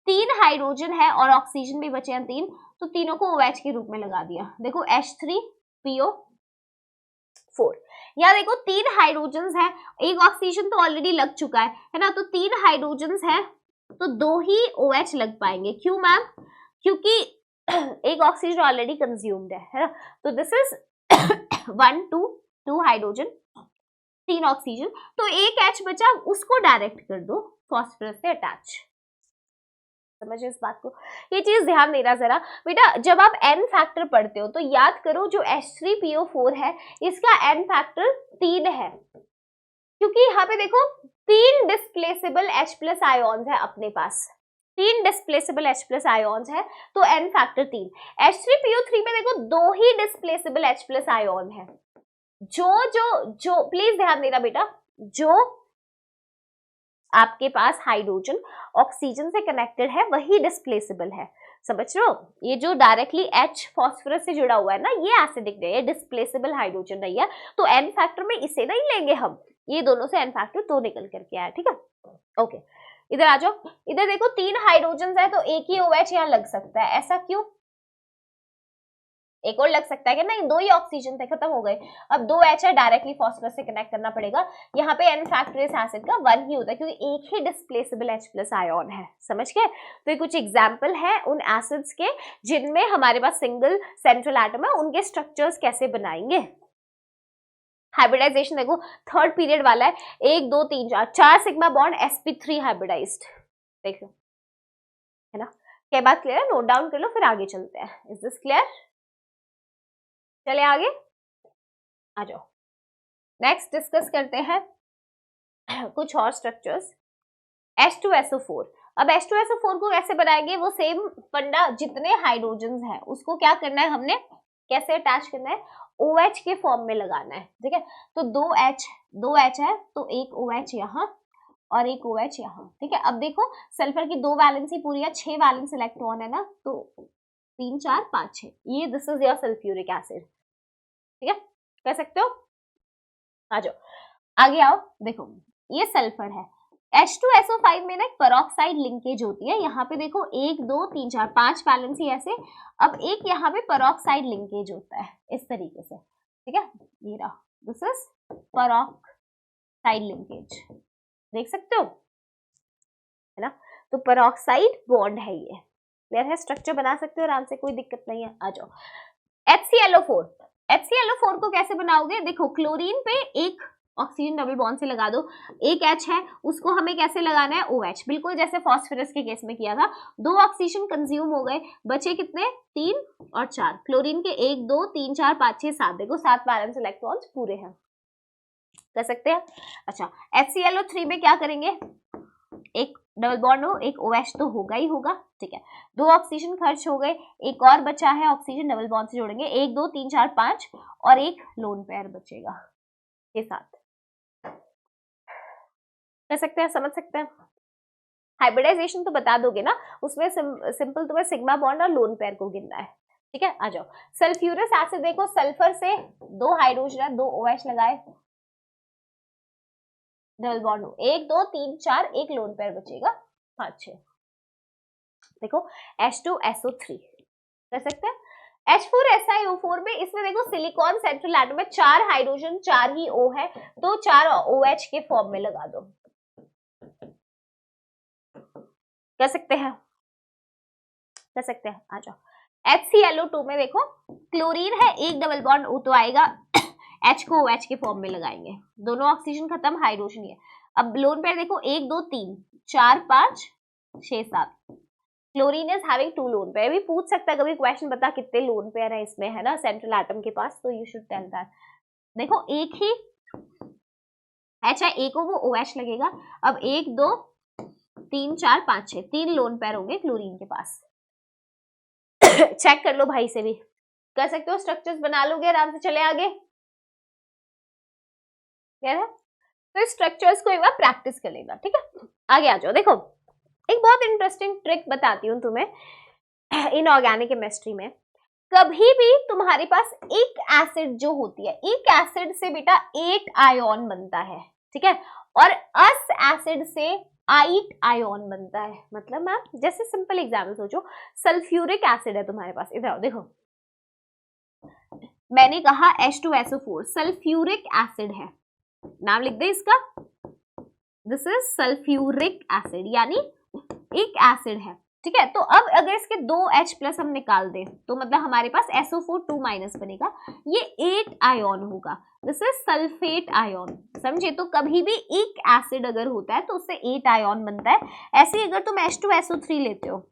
3 हाइड्रोजन है और ऑक्सीजन भी बचे हैं 3, तो तीनों को OH के रूप में लगा दिया। देखो H3PO4, यहाँ देखो 3 हाइड्रोजन है, एक ऑक्सीजन तो ऑलरेडी लग चुका है ना, तो 3 हाइड्रोजन है तो 2 ही OH लग पाएंगे। क्यों मैम, क्योंकि एक ऑक्सीजन ऑलरेडी कंज्यूम्ड है ना। तो दिस इज 1 2 हाइड्रोजन 3 ऑक्सीजन, तो एक H बचा, उसको डायरेक्ट कर दो फॉस्फोरस से अटैच। समझे इस बात को, ये चीज ध्यान देना जरा बेटा। जब आप N फैक्टर पढ़ते हो तो याद करो जो H3PO4 है इसका N फैक्टर 3 है, क्योंकि यहाँ पे देखो 3 डिस्प्लेसेबल H+ आयोन्स है अपने पास, 3 डिस्प्लेसेबल H+ आयोन्स है तो N फैक्टर 3। H3PO3 में देखो 2 ही डिस्प्लेसेबल H+ आयोन है। जो प्लीज ध्यान देना बेटा, जो आपके पास हाइड्रोजन ऑक्सीजन से कनेक्टेड है वही डिस्प्लेसेबल है, समझ रहे हो। ये जो डायरेक्टली H फॉस्फोरस से जुड़ा हुआ है ना, ये एसिडिक नहीं है, डिस्प्लेसेबल हाइड्रोजन नहीं है, तो N फैक्टर में इसे नहीं लेंगे हम, ये दोनों से N फैक्टर 2 निकल करके आया, ठीक है। ओके, इधर आ जाओ, इधर देखो 3 हाइड्रोजन है तो एक ही OH यहाँ लग सकता है, ऐसा क्यों, एक और लग सकता है कि नहीं, 2 ही ऑक्सीजन थे खत्म हो गए, अब 2 H है डायरेक्टली फॉस्फोरस से कनेक्ट करना पड़ेगा। यहाँ पे N फैक्टर इस एसिड का 1 ही होता है क्योंकि एक ही डिस्प्लेसेबल H+ आयोन है, समझ गए। तो ये कुछ एग्जाम्पल है उन एसिड्स के जिनमें हमारे पास सिंगल सेंट्रल एटम है, उनके स्ट्रक्चर्स कैसे बनाएंगे। हाइब्रिडाइजेशन देखो थर्ड पीरियड वाला है, 1 2 3 4 सिग्मा बॉन्ड sp3 हाइब्रिडाइज्ड, देखो है ना। क्या बात क्लियर है, नोट डाउन कर लो फिर आगे चलते हैं। इज दिस क्लियर, चले आगे आ जाओ। नेक्स्ट डिस्कस करते हैं कुछ और स्ट्रक्चर्स। H2SO4, अब H2SO4 को कैसे बनाएंगे, वो सेम फंडा, जितने हाइड्रोजन हैं उसको क्या करना है हमने, कैसे अटैच करना है, OH के फॉर्म में लगाना है, ठीक है। तो 2 H है तो एक OH यहाँ और एक OH यहाँ, ठीक है। अब देखो सल्फर की 2 वैलेंसी पूरी है, 6 वैलेंस इलेक्ट्रॉन है ना, तो 3 4 5 6, ये this is your sulphuric acid, ठीक है, कह सकते हो। आ जाओ आगे आओ, देखो ये सल्फर है, H2SO5 में ना एक पेरोक्साइड लिंकेज होती है, यहाँ पे देखो 1 2 3 4 5 वैलेंसी ऐसे, अब एक यहाँ पे पेरोक्साइड लिंकेज होता है इस तरीके से, ठीक है, ये रहा, दिस इज पेरोक्साइड लिंकेज, देख सकते हो, है ना। तो पेरोक्साइड बॉन्ड है ये, क्लियर है, स्ट्रक्चर बना सकते हो आराम से, कोई दिक्कत नहीं है। आ जाओ, HClO4, HClO4 को कैसे बनाओगे, देखो क्लोरीन पे एक ऑक्सीजन डबल बॉन्ड से लगा दो, एक H है उसको हमें कैसे लगाना है, OH, बिल्कुल जैसे फास्फोरस के केस में किया था। 2 ऑक्सीजन कंज्यूम हो गए, बचे कितने, 3 और 4, क्लोरीन के 1 2 3 4 5 6 7, देखो 7 वैलेंस इलेक्ट्रॉन्स पूरे हैं, कर सकते हैं। अच्छा, HClO3 में क्या करेंगे, एक डबल बॉन्ड हो, एक OH तो होगा ही होगा, ठीक है, 2 ऑक्सीजन खर्च हो गए, एक और बचा है ऑक्सीजन डबल बॉन्ड से जोड़ेंगे, 1 2 3 4 5 और एक लोन पेयर बचेगा, ये 7, कर सकते हैं, समझ सकते हैं। हाइब्रिडाइजेशन तो बता दोगे ना, उसमें सिंपल तुम्हें सिग्मा बॉन्ड और लोन पेयर को गिनना है, ठीक है। आ जाओ, सल्फ्यूरस एसिड, देखो सल्फर से 2 हाइड्रोजन 2 OH लगाए, डबल बॉन्ड हो, 1 2 3 4, एक लोन पेयर बचेगा 5 6, देखो H2SO3, कर सकते हैं। H4SiO4 में, इसमें देखो सिलिकॉन सेंट्रल एटम में 4 हाइड्रोजन 4 ही O है, तो 4 OH के फॉर्म में लगा दो, कर सकते हैं, कर सकते हैं। आ जाओ, HClO2 में देखो क्लोरीन है, एक डबल बॉन्ड O तो आएगा, H को OH के फॉर्म में लगाएंगे, दोनों ऑक्सीजन खत्म, हाइड्रोजन है। अब लोन पेयर देखो 1 2 3 4 5 6 7, chlorine is having 2 lone pair, भी पूछ सकता है कभी क्वेश्चन, बता कितने लोन पेयर है इसमें, है ना, सेंट्रल एटम के पास, तो यू शुड टेल दैट। देखो एक ही H है, एक को वो OH लगेगा, अब 1 2 3 4 5 6, 3 लोन पेयर होंगे क्लोरीन के पास। चेक कर लो भाई से भी, कर सकते हो, स्ट्रक्चर्स बना लोगे आराम से, चले आगे, क्या है, तो इस स्ट्रक्चर्स को एक बार प्रैक्टिस कर लेना, ठीक है। आगे आ जाओ, देखो एक बहुत इंटरेस्टिंग ट्रिक बताती हूँ तुम्हें इनऑर्गेनिक केमिस्ट्री में। कभी भी तुम्हारे पास एक एसिड जो होती है, एक एसिड से बेटा 8 आयोन बनता है, ठीक है, और अस एसिड से 8 आयोन बनता है। मतलब मैम जैसे सिंपल एग्जाम्पल सोचो, सल्फ्यूरिक एसिड है तुम्हारे पास, इधर आओ, देखो मैंने कहा H2SO4 सल्फ्यूरिक एसिड है, नाम लिख दे इसका, दिस इज सल्फ्यूरिक एसिड, यानी एक एसिड है, ठीक है। तो अब अगर इसके 2 H+ हम निकाल दें तो मतलब हमारे पास SO4 2- बनेगा, ये 8 आयोन होगा, दिस इज सल्फेट आयोन, समझे। तो कभी भी एक एसिड अगर होता है तो उससे 8 आयोन बनता है। ऐसे ही अगर तुम H2SO3 लेते हो,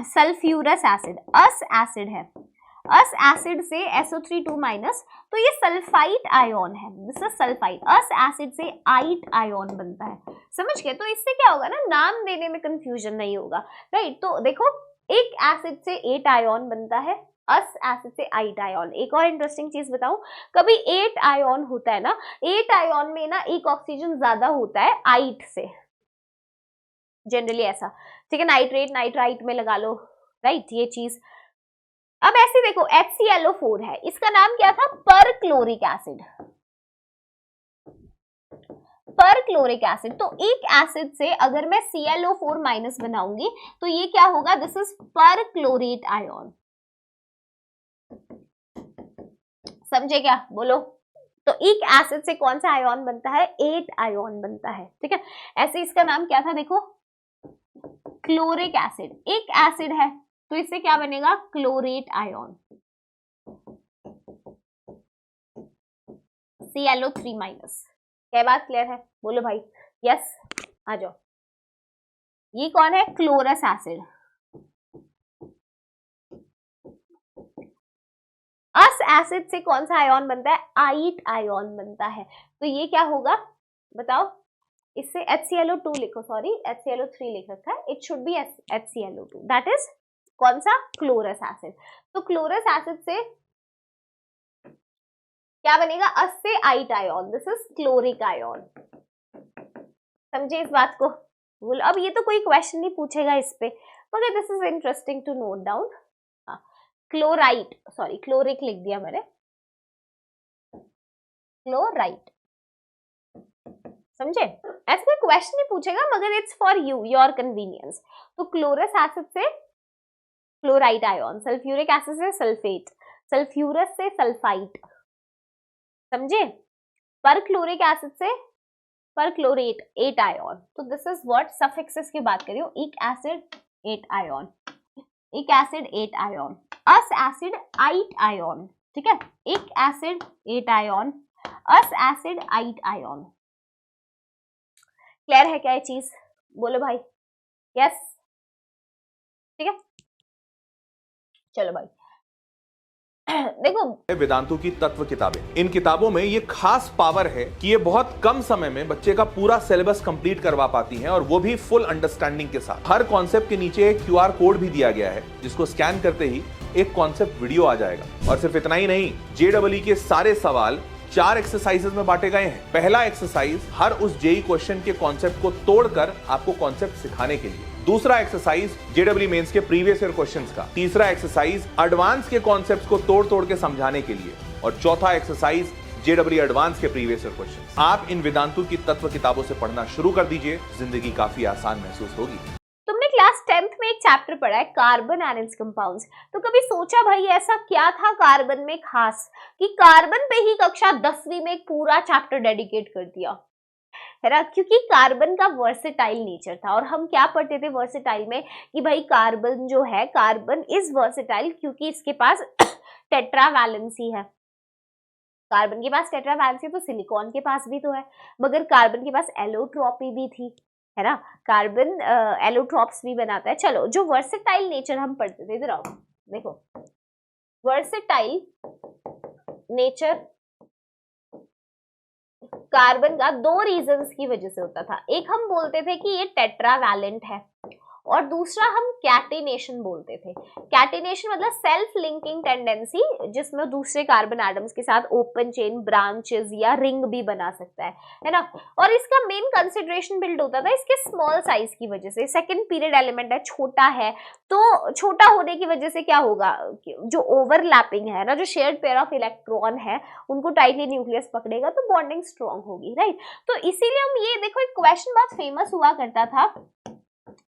सल्फ्यूरस एसिड, अस एसिड है, अस एसिड से SO3 2-, तो ये सल्फाइट आयोन है, this is sulphite, us acid से 8 आयोन बनता है, समझ गए। तो इससे क्या होगा ना, नाम देने में कंफ्यूजन नहीं होगा, राइट। तो देखो एक एसिड से 8 आयोन बनता है, अस एसिड से 8 आयोन। एक और इंटरेस्टिंग चीज बताऊं, कभी 8 आयोन होता है ना, 8 आयोन में ना एक ऑक्सीजन ज्यादा होता है 8 से, जनरली ऐसा, ठीक है, नाइट्रेट नाइट्राइट में लगा लो, राइट, ये चीज। अब ऐसे देखो HClO4 है, इसका नाम क्या था, परक्लोरिक एसिड, परक्लोरिक एसिड। तो एक एसिड से अगर मैं ClO4- बनाऊंगी तो ये क्या होगा, दिस इज परक्लोरेट आयोन, समझे क्या, बोलो। तो एक एसिड से कौन सा आयोन बनता है, 8 आयोन बनता है, ठीक है। ऐसे इसका नाम क्या था, देखो क्लोरिक एसिड, एक एसिड है तो इससे क्या बनेगा, क्लोरेट आयोन, ClO3-। क्या बात क्लियर है, बोलो भाई, यस। आ जाओ, ये कौन है, क्लोरस एसिड, अस एसिड से कौन सा आयोन बनता है, 8 आयोन बनता है, तो ये क्या होगा बताओ, इससे HClO2 लिखो, सॉरी HClO3 लिख रखा है, it should be HClO2, that is कौन सा, क्लोरस एसिड। तो क्लोरस एसिड से क्या बनेगा, अस से 8 ion, this is chloric ion, समझे इस बात को, बोलो। अब ये तो कोई क्वेश्चन नहीं पूछेगा इस पे, मगर this is interesting to note down. Chlorite, sorry chloric लिख दिया मैंने, क्लोराइट, समझे। ऐसे कोई क्वेश्चन नहीं पूछेगा, मगर it's for you, your convenience. तो क्लोरस एसिड से क्लोराइड आयन, सल्फ्यूरिक एसिड से सल्फेट, सल्फ्यूरस से सल्फाइड, समझे, परक्लोरिक एसिड से परक्लोरेट, 8 आयन। तो दिस इज व्हाट सफिक्सेस की बात कर रही हूँ। इक एसिड 8 आयन, इक एसिड 8 आयन, अस एसिड 8 आयन, ठीक है, इक एसिड 8 आयन, अस एसिड 8 आयन। क्लियर है क्या ये चीज? बोलो भाई, यस, ठीक है, चलो भाई देखो वेदांतु की तत्व किताबें, इन किताबों में ये खास पावर है कि ये बहुत कम समय में बच्चे का पूरा सिलेबस कंप्लीट करवा पाती हैं, और वो भी फुल अंडरस्टैंडिंग के साथ। हर कॉन्सेप्ट के नीचे एक क्यूआर कोड भी दिया गया है, जिसको स्कैन करते ही एक कॉन्सेप्ट वीडियो आ जाएगा। और सिर्फ इतना ही नहीं, जेईई के सारे सवाल 4 एक्सरसाइजेस में बांटे गए हैं। पहला एक्सरसाइज हर उस जेईई क्वेश्चन के कॉन्सेप्ट को तोड़कर आपको कॉन्सेप्ट सिखाने के लिए, दूसरा एक्सरसाइज जेईई मेंस के प्रीवियस ईयर क्वेश्चंस का, तीसरा एक्सरसाइज एडवांस के कॉन्सेप्ट्स को तोड़ तोड़ के समझाने के लिए, और चौथा एक्सरसाइज जेईई एडवांस के प्रीवियस ईयर क्वेश्चंस। आप इन वेदांतु की तत्व किताबों से पढ़ना शुरू कर दीजिए, जिंदगी काफी आसान महसूस होगी। तुमने क्लास 10th में एक चैप्टर पढ़ा है कार्बन एंड इट्स कंपाउंड्स, तो कभी सोचा भाई ऐसा क्या था कार्बन में खास कि कार्बन पे ही कक्षा 10वीं में एक पूरा चैप्टर डेडिकेट कर दिया, है ना? क्योंकि कार्बन का वर्सेटाइल नेचर था। और हम क्या पढ़ते थे वर्सेटाइल में कि भाई कार्बन जो है, कार्बन इज वर्सेटाइल क्योंकि इसके पास टेट्रावैलेंसी है। कार्बन के पास टेट्रावैलेंसी तो सिलिकॉन के पास भी तो है, मगर कार्बन के पास एलोट्रॉपी भी थी, है ना? कार्बन एलोट्रॉप्स भी बनाता है। चलो, जो वर्सेटाइल नेचर हम पढ़ते थे, इधर आओ देखो, वर्सेटाइल नेचर कार्बन का 2 रीजंस की वजह से होता था। एक हम बोलते थे कि ये टेट्रावैलेंट है, और दूसरा हम कैटेनेशन बोलते थे। कैटेनेशन मतलब सेल्फ लिंकिंग टेंडेंसी, जिसमें दूसरे कार्बन एटम्स के साथ ओपन चेन, ब्रांचेस या रिंग भी बना सकता है ना? और इसका मेन कंसिडरेशन बिल्ड होता था इसके स्मॉल साइज की वजह से। सेकंड पीरियड एलिमेंट है, छोटा है, तो छोटा होने की वजह से क्या होगा, जो ओवरलैपिंग है ना, जो शेयर्ड पेयर ऑफ इलेक्ट्रॉन है, उनको टाइटली न्यूक्लियस पकड़ेगा तो बॉन्डिंग स्ट्रॉन्ग होगी, राइट? तो इसीलिए हम ये देखो, एक क्वेश्चन बहुत फेमस हुआ करता था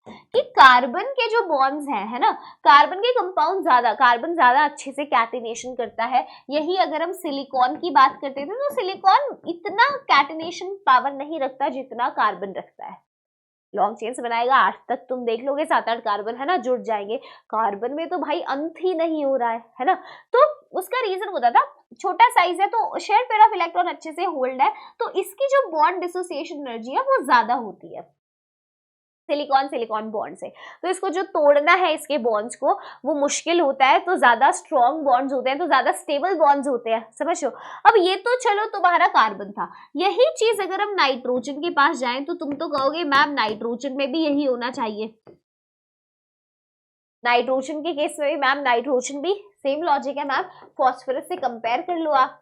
कि कार्बन के जो बॉन्ड्स हैं, है ना, कार्बन के कंपाउंड ज्यादा, कार्बन ज्यादा अच्छे से कैटेनेशन करता है। यही अगर हम सिलिकॉन की बात करते थे तो सिलिकॉन इतना कैटेनेशन पावर नहीं रखता जितना कार्बन रखता है। लॉन्ग चेन्स बनाएगा 8 तक, तुम देख लोगे 7-8 कार्बन, है ना, जुड़ जाएंगे। कार्बन में तो भाई अंत ही नहीं हो रहा है ना? तो उसका रीजन होता था छोटा साइज है तो शेयर पेयर ऑफ इलेक्ट्रॉन अच्छे से होल्ड है, तो इसकी जो बॉन्ड डिसोसिएशन एनर्जी है वो ज्यादा होती है सिलिकॉन सिलिकॉन बॉन्ड से। तो इसको जो तोड़ना है इसके बॉन्ड्स को, वो मुश्किल होता है, तो ज्यादा स्ट्रॉन्ग बॉन्ड्स होते हैं, तो ज्यादा स्टेबल बॉन्ड्स होते हैं, समझो। अब ये तो चलो तुम्हारा कार्बन था। यही चीज अगर हम नाइट्रोजन के पास जाएं तो तुम तो कहोगे मैम नाइट्रोजन में भी यही होना चाहिए। नाइट्रोजन के केस में भी मैम, नाइट्रोजन भी सेम लॉजिक है मैम, फॉस्फोरस से कंपेयर कर लो आप,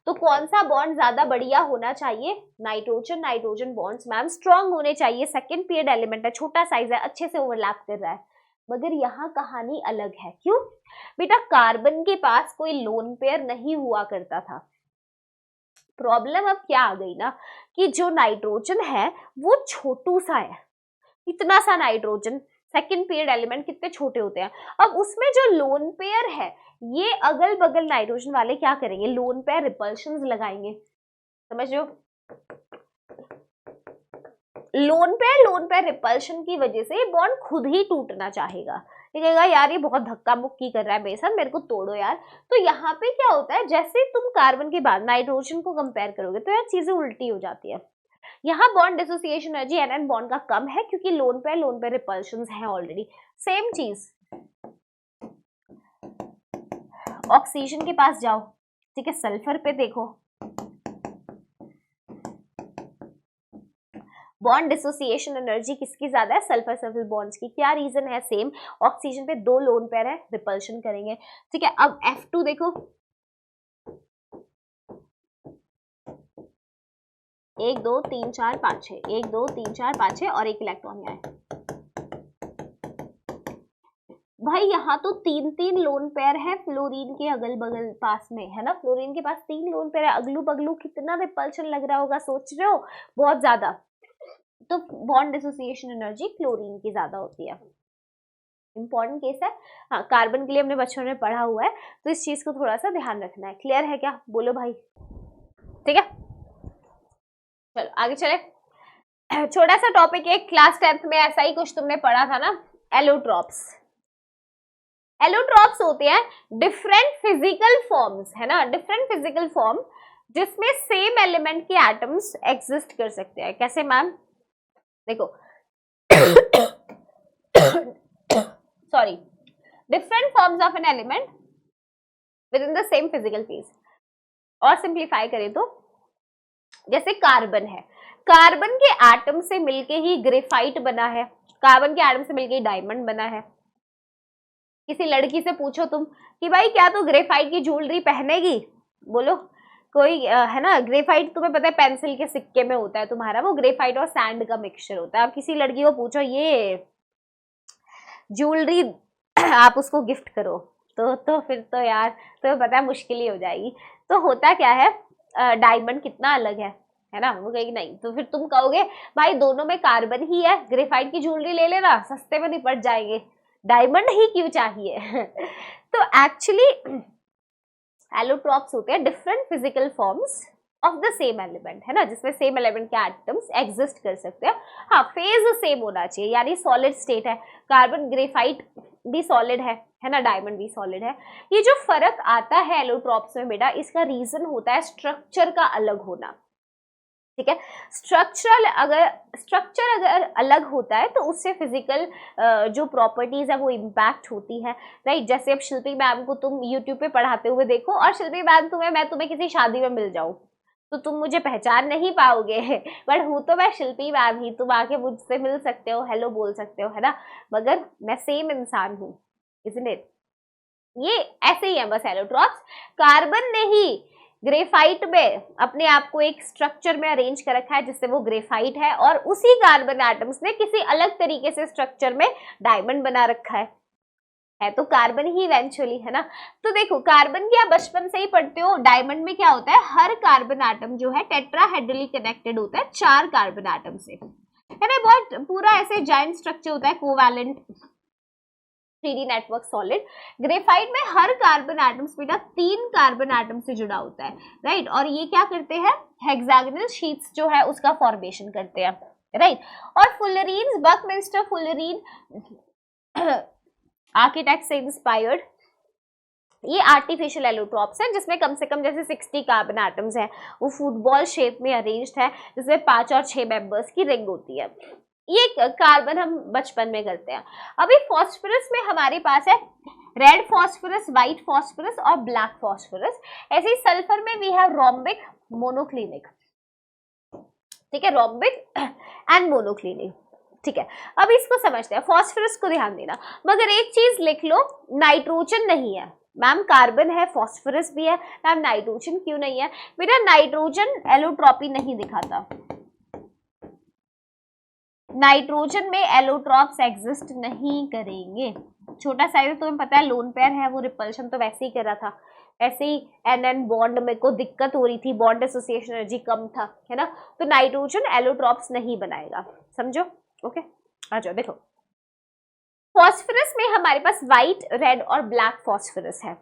तो कौन सा बॉन्ड ज्यादा बढ़िया होना चाहिए? Nitrogen. Nitrogen bonds ma'am strong होने चाहिए, सेकंड पीरियड एलिमेंट है, छोटा साइज है, अच्छे से ओवरलैप कर रहा है। मगर यहाँ कहानी अलग है। क्यों बेटा? कार्बन के पास कोई लोन पेयर नहीं हुआ करता था। प्रॉब्लम अब क्या आ गई ना, कि जो नाइट्रोजन है वो छोटू सा है, इतना सा नाइट्रोजन, सेकंड पीरियड एलिमेंट कितने छोटे होते हैं। अब उसमें जो लोन पेयर है, ये अगल बगल नाइट्रोजन वाले क्या करेंगे? लोन पेयर रिपल्शंस लगाएंगे, समझ रहे हो? लोन पेयर रिपल्शन की वजह से बॉन्ड खुद ही टूटना चाहेगा। ये कहेगा यार ये बहुत धक्का मुक्की कर रहा है मेरे साथ, मेरे को तोड़ो यार। तो यहाँ पे क्या होता है, जैसे तुम कार्बन के बाद नाइट्रोजन को कंपेयर करोगे तो यार चीजें उल्टी हो जाती है। यहाँ bond dissociation energy N bond का कम है, क्योंकि लोन पेयर रिपल्शंस हैं ऑलरेडी। सेम चीज ऑक्सीजन के पास जाओ, ठीक है, सल्फर पे देखो, बॉन्ड डिसोसिएशन एनर्जी किसकी ज्यादा है? सल्फर सल्फर बॉन्ड्स की। क्या रीजन है? सेम, ऑक्सीजन पे 2 लोन पेयर है, रिपल्शन करेंगे, ठीक है। अब F2 देखो, 1 2 3 4 5 6, 1 2 3 4 5 6 और 1 इलेक्ट्रॉन यहाँ है। भाई यहाँ तो 3 लोन पेयर है फ्लोरीन के अगल बगल पास में, है ना? फ्लोरीन के पास 3 लोन पेयर है, अगलू बगलू कितना रिपल्शन लग रहा होगा, सोच रहे हो? बहुत ज्यादा। तो बॉन्ड डिसोसिएशन एनर्जी क्लोरीन की ज्यादा होती है, इंपॉर्टेंट केस है। हाँ, कार्बन के लिए हमने बच्चों ने पढ़ा हुआ है, तो इस चीज को थोड़ा सा ध्यान रखना है। क्लियर है क्या? बोलो भाई। ठीक है, चलो आगे चले। छोटा सा टॉपिक है, क्लास 10th में ऐसा ही कुछ तुमने पढ़ा था ना, एलोट्रॉप्स। एलोट्रॉप्स होते हैं डिफरेंट फिजिकल फॉर्म्स, है ना, डिफरेंट फिजिकल फॉर्म जिसमें सेम एलिमेंट के एटम्स एग्जिस्ट कर सकते हैं। कैसे मैम? देखो sorry, different forms of an element with in the same physical phase. और सिंप्लीफाई करें तो जैसे कार्बन है, कार्बन के एटम से मिलके ही ग्रेफाइट बना है, कार्बन के एटम से मिलके ही डायमंड बना है। किसी लड़की से पूछो तुम कि भाई क्या तू ग्रेफाइट की ज्वेलरी पहनेगी, बोलो कोई है ना, ग्रेफाइट तुम्हें पता है पेंसिल के सिक्के में होता है तुम्हारा, वो ग्रेफाइट और सैंड का मिक्सचर होता है। आप किसी लड़की को पूछो ये ज्वेलरी आप उसको गिफ्ट करो तो फिर तो यार तुम्हें पता है मुश्किल ही हो जाएगी। तो होता क्या है, डायमंड कितना अलग है ना, वो कहेगी नहीं, तो फिर तुम कहोगे भाई दोनों में कार्बन ही है, ग्रेफाइट की ज्वेलरी ले लेना, सस्ते में निपट जाएंगे, डायमंड ही क्यों चाहिए? तो एक्चुअली एलोट्रॉप्स होते हैं different physical forms of the same element, है ना, जिसमें सेम एलिमेंट के एटम्स एग्जिस्ट कर सकते हैं। हाँ, फेज सेम होना चाहिए, यानी सॉलिड स्टेट है, कार्बन ग्रेफाइट भी सॉलिड है ना, डायमंड भी सॉलिड है। ये जो फर्क आता है एलोट्रॉप्स में बेटा, इसका रीजन होता है स्ट्रक्चर का अलग होना। ठीक है, स्ट्रक्चर अगर अलग होता है तो उससे फिजिकल जो प्रॉपर्टीज है वो इम्पैक्ट होती है, राइट। जैसे अब शिल्पी मैम को तुम यूट्यूब पे पढ़ाते हुए देखो और शिल्पी मैम मैं तुम्हें किसी शादी में मिल जाऊं तो तुम मुझे पहचान नहीं पाओगे, बट हूँ तो मैं शिल्पी मैम ही, तुम आके मुझसे मिल सकते हो, हेलो बोल सकते हो, है ना, मगर मैं सेम इंसान हूँ, इसलिए ये ऐसे ही है बस। एलोट्रॉप्स, कार्बन ने ही ग्रेफाइट में अपने आप को एक स्ट्रक्चर में अरेंज कर रखा है जिससे वो ग्रेफाइट है, और उसी कार्बन एटम्स ने किसी अलग तरीके से स्ट्रक्चर में डायमंड बना रखा है तो कार्बन ही इवेंचुअली, है ना। तो देखो कार्बन की आप बचपन से ही पढ़ते हो, डायमंड में क्या होता है, हर कार्बन एटम जो है टेट्राहेड्रली कनेक्टेड होता है 4 कार्बन एटम से, है ना, बहुत पूरा ऐसे जाइंट स्ट्रक्चर होता है, covalent 3D network solid. Graphite में हर कार्बन एटम्स बेटा 3 कार्बन एटम से जुड़ा होता है, राइट, और ये क्या करते हैं, हेक्सागोनल शीट्स जो है उसका फॉर्मेशन करते हैं, राइट। और फुलरीन, बकमिंस्टर फुलरीन आर्किटेक्ट से इंस्पायर्ड ये आर्टिफिशियल एलोट्रॉप्स हैं जिसमें कम से कम जैसे 60 कार्बन एटम्स हैं, वो फुटबॉल शेप में अरेंज्ड है, जिसमें 5 और 6 मेंबर्स की रिंग होती है। ये कार्बन हम बचपन में करते हैं। अभी फॉस्फोरस में हमारे पास है रेड फॉस्फोरस, व्हाइट फॉस्फोरस और ब्लैक फॉस्फोरस। ऐसे ही सल्फर में वी हैव रोम्बिक, मोनोक्लिनिक, ठीक है, रोम्बिक एंड मोनोक्लिनिक, ठीक है। अब इसको समझते हैं, फॉस्फोरस को ध्यान देना, मगर एक चीज लिख लो, नाइट्रोजन नहीं है मैम, कार्बन है, फॉस्फोरस भी है मैम, नाइट्रोजन क्यों नहीं है बेटा? नाइट्रोजन एलोट्रॉपी नहीं दिखाता, नाइट्रोजन में एलोट्रॉप्स एग्जिस्ट नहीं करेंगे। छोटा साइज तुम्हें पता है लोन पेयर है, वो रिपल्शन तो वैसे ही कर रहा था, ऐसे ही एन बॉन्ड में को दिक्कत हो रही थी, बॉन्ड एसोसिएशन एनर्जी कम था, है ना, तो नाइट्रोजन एलोट्रॉप्स नहीं बनाएगा, समझो, ओके। आ जाओ, देखो फॉस्फोरस में हमारे पास व्हाइट, रेड और ब्लैक फॉस्फोरस है।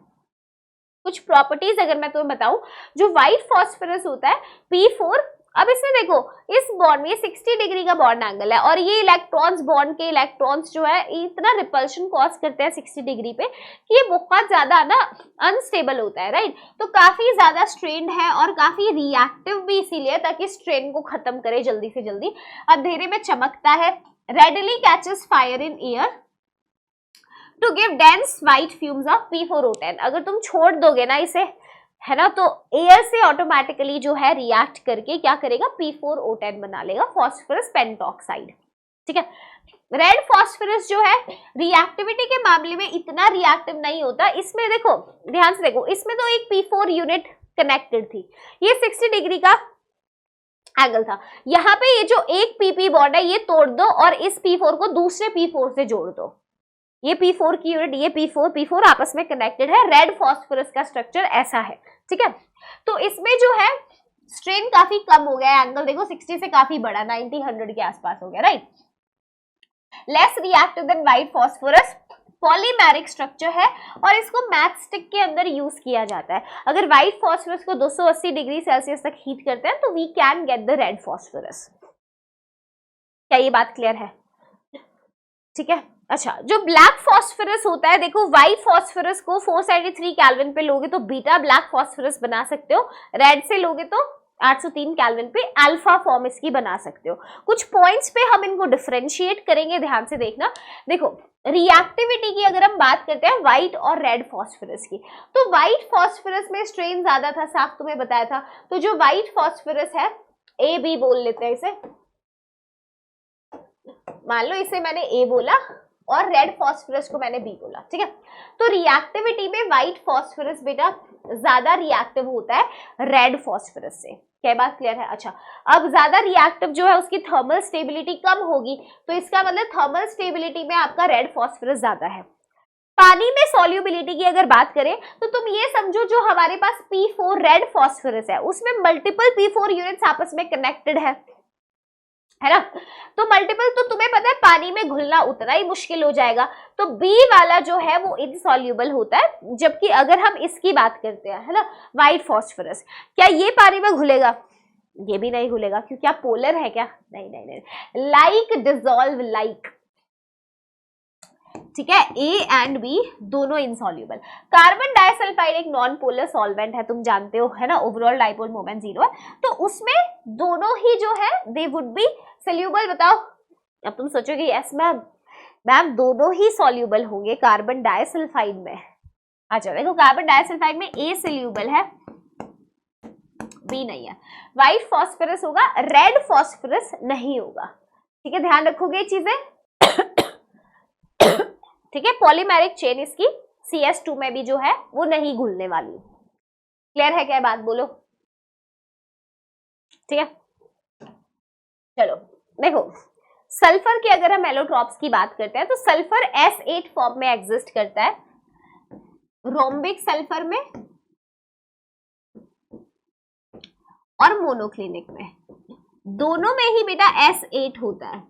कुछ प्रॉपर्टीज अगर मैं तुम्हें बताऊं, जो व्हाइट फॉस्फोरस होता है P4, अब इसमें देखो इस बॉन्ड में 60 डिग्री का बॉन्ड एंगल है, और ये इलेक्ट्रॉन्स, बॉन्ड के इलेक्ट्रॉन्स जो है इतना रिपल्शन कॉज करते हैं 60 डिग्री पे कि ये बहुत ज्यादा ना अनस्टेबल होता है, राइट। तो काफी ज्यादा स्ट्रेन्ड है और काफी रिएक्टिव भी इसीलिए, ताकि स्ट्रेन को खत्म करे जल्दी से जल्दी। अंधेरे में चमकता है, readily catches fire in air to give dense white fumes of P4O10। अगर तुम छोड़ दोगे ना इसे, है ना, तो एयर से ऑटोमेटिकली जो है रिएक्ट करके क्या करेगा, P4O10 बना लेगा, फॉस्फोरस पेंटॉक्साइड, ठीक है। रेड फॉस्फोरस जो है रिएक्टिविटी के मामले में इतना रिएक्टिव नहीं होता, इसमें देखो ध्यान से देखो, इसमें तो एक P4 यूनिट कनेक्टेड थी, ये 60 डिग्री का एंगल था, यहाँ पे ये जो एक PP बॉन्ड है ये तोड़ दो और इस P4 को दूसरे P4 से जोड़ दो, ये P4 की यूनिट, ये P4 आपस में कनेक्टेड है। रेड फॉस्फोरस का स्ट्रक्चर ऐसा है, ठीक है। तो इसमें जो है स्ट्रेन काफी कम हो गया, एंगल देखो 60 से काफी बड़ा, 90-100 के आसपास हो गया, right. Less reactive than white phosphorus, polymeric structure है और इसको मैच स्टिक के अंदर यूज किया जाता है। अगर व्हाइट फास्फोरस को 280 डिग्री सेल्सियस तक हीट करते हैं तो we can get the red phosphorus. क्या ये बात क्लियर है? ठीक है। अच्छा, जो ब्लैक फास्फोरस होता है, देखो व्हाइट फास्फोरस को 473 केल्विन पे लोगे तो बीटा ब्लैक फास्फोरस बना सकते हो, रेड से लोगे तो 803 केल्विन पे अल्फा फॉर्म इसकी बना सकते हो। कुछ पॉइंट्स पे हम इनको डिफरेंशिएट करेंगे, ध्यान से देखना। देखो रिएक्टिविटी की अगर हम बात करते हैं व्हाइट और रेड फास्फोरस की, तो व्हाइट फास्फोरस में स्ट्रेन ज्यादा था, साफ तुम्हें बताया था। तो जो व्हाइट फास्फोरस है, ए बी बोल लेते हैं इसे, मान लो इसे मैंने ए बोला और रेड फास्फोरस को मैंने बी बोला, ठीक है। तो रिएक्टिविटी में व्हाइट फास्फोरस बेटा ज्यादा रिएक्टिव होता है रेड फास्फोरस से। क्या बात क्लियर है? अच्छा, अब ज्यादा रिएक्टिव जो है उसकी थर्मल स्टेबिलिटी कम होगी, तो इसका मतलब थर्मल स्टेबिलिटी में आपका रेड फास्फोरस ज्यादा है। पानी में सॉल्युबिलिटी की अगर बात करें तो तुम ये समझो जो हमारे पास P4 रेड फास्फोरस है उसमें मल्टीपल P4 यूनिट्स आपस में कनेक्टेड है ना। तो मल्टीपल, तो तुम्हें पता है पानी में घुलना उतना ही मुश्किल हो जाएगा। तो बी वाला जो है वो इनसॉल्युबल होता है, जबकि अगर हम इसकी बात करते हैं, है ना, व्हाइट फास्फोरस, क्या ये पानी में घुलेगा? ये भी नहीं घुलेगा, क्योंकि आप पोलर है क्या? नहीं नहीं नहीं, लाइक डिसॉल्व लाइक, ठीक है। ए एंड बी दोनों इनसॉल्युबल। कार्बन डाइसल्फाइड एक नॉन पोलर सॉल्वेंट है, तुम जानते हो, है ना, ओवरऑल डाइपोल मोमेंट 0 है, तो उसमें दोनों ही जो है दे वुड बी सोल्यूबल। बताओ, अब तुम सोचोगे यस मैम दोनों ही सॉल्यूबल होंगे कार्बन डाइसल्फाइड में। अच्छा देखो, कार्बन डाइसल्फाइड में ए सोल्यूबल है, बी नहीं है। व्हाइट फास्फोरस होगा, रेड फास्फोरस नहीं होगा, ठीक है, ध्यान रखोगे चीजें, ठीक है। पॉलीमेरिक चेन इसकी CS2 में भी जो है वो नहीं घुलने वाली। क्लियर है क्या बात? बोलो, ठीक है। चलो देखो, सल्फर की अगर हम एलोट्रॉप्स की बात करते हैं तो सल्फर S8 फॉर्म में एग्जिस्ट करता है, रोम्बिक सल्फर में और मोनोक्लिनिक में, दोनों में ही बेटा S8 होता है।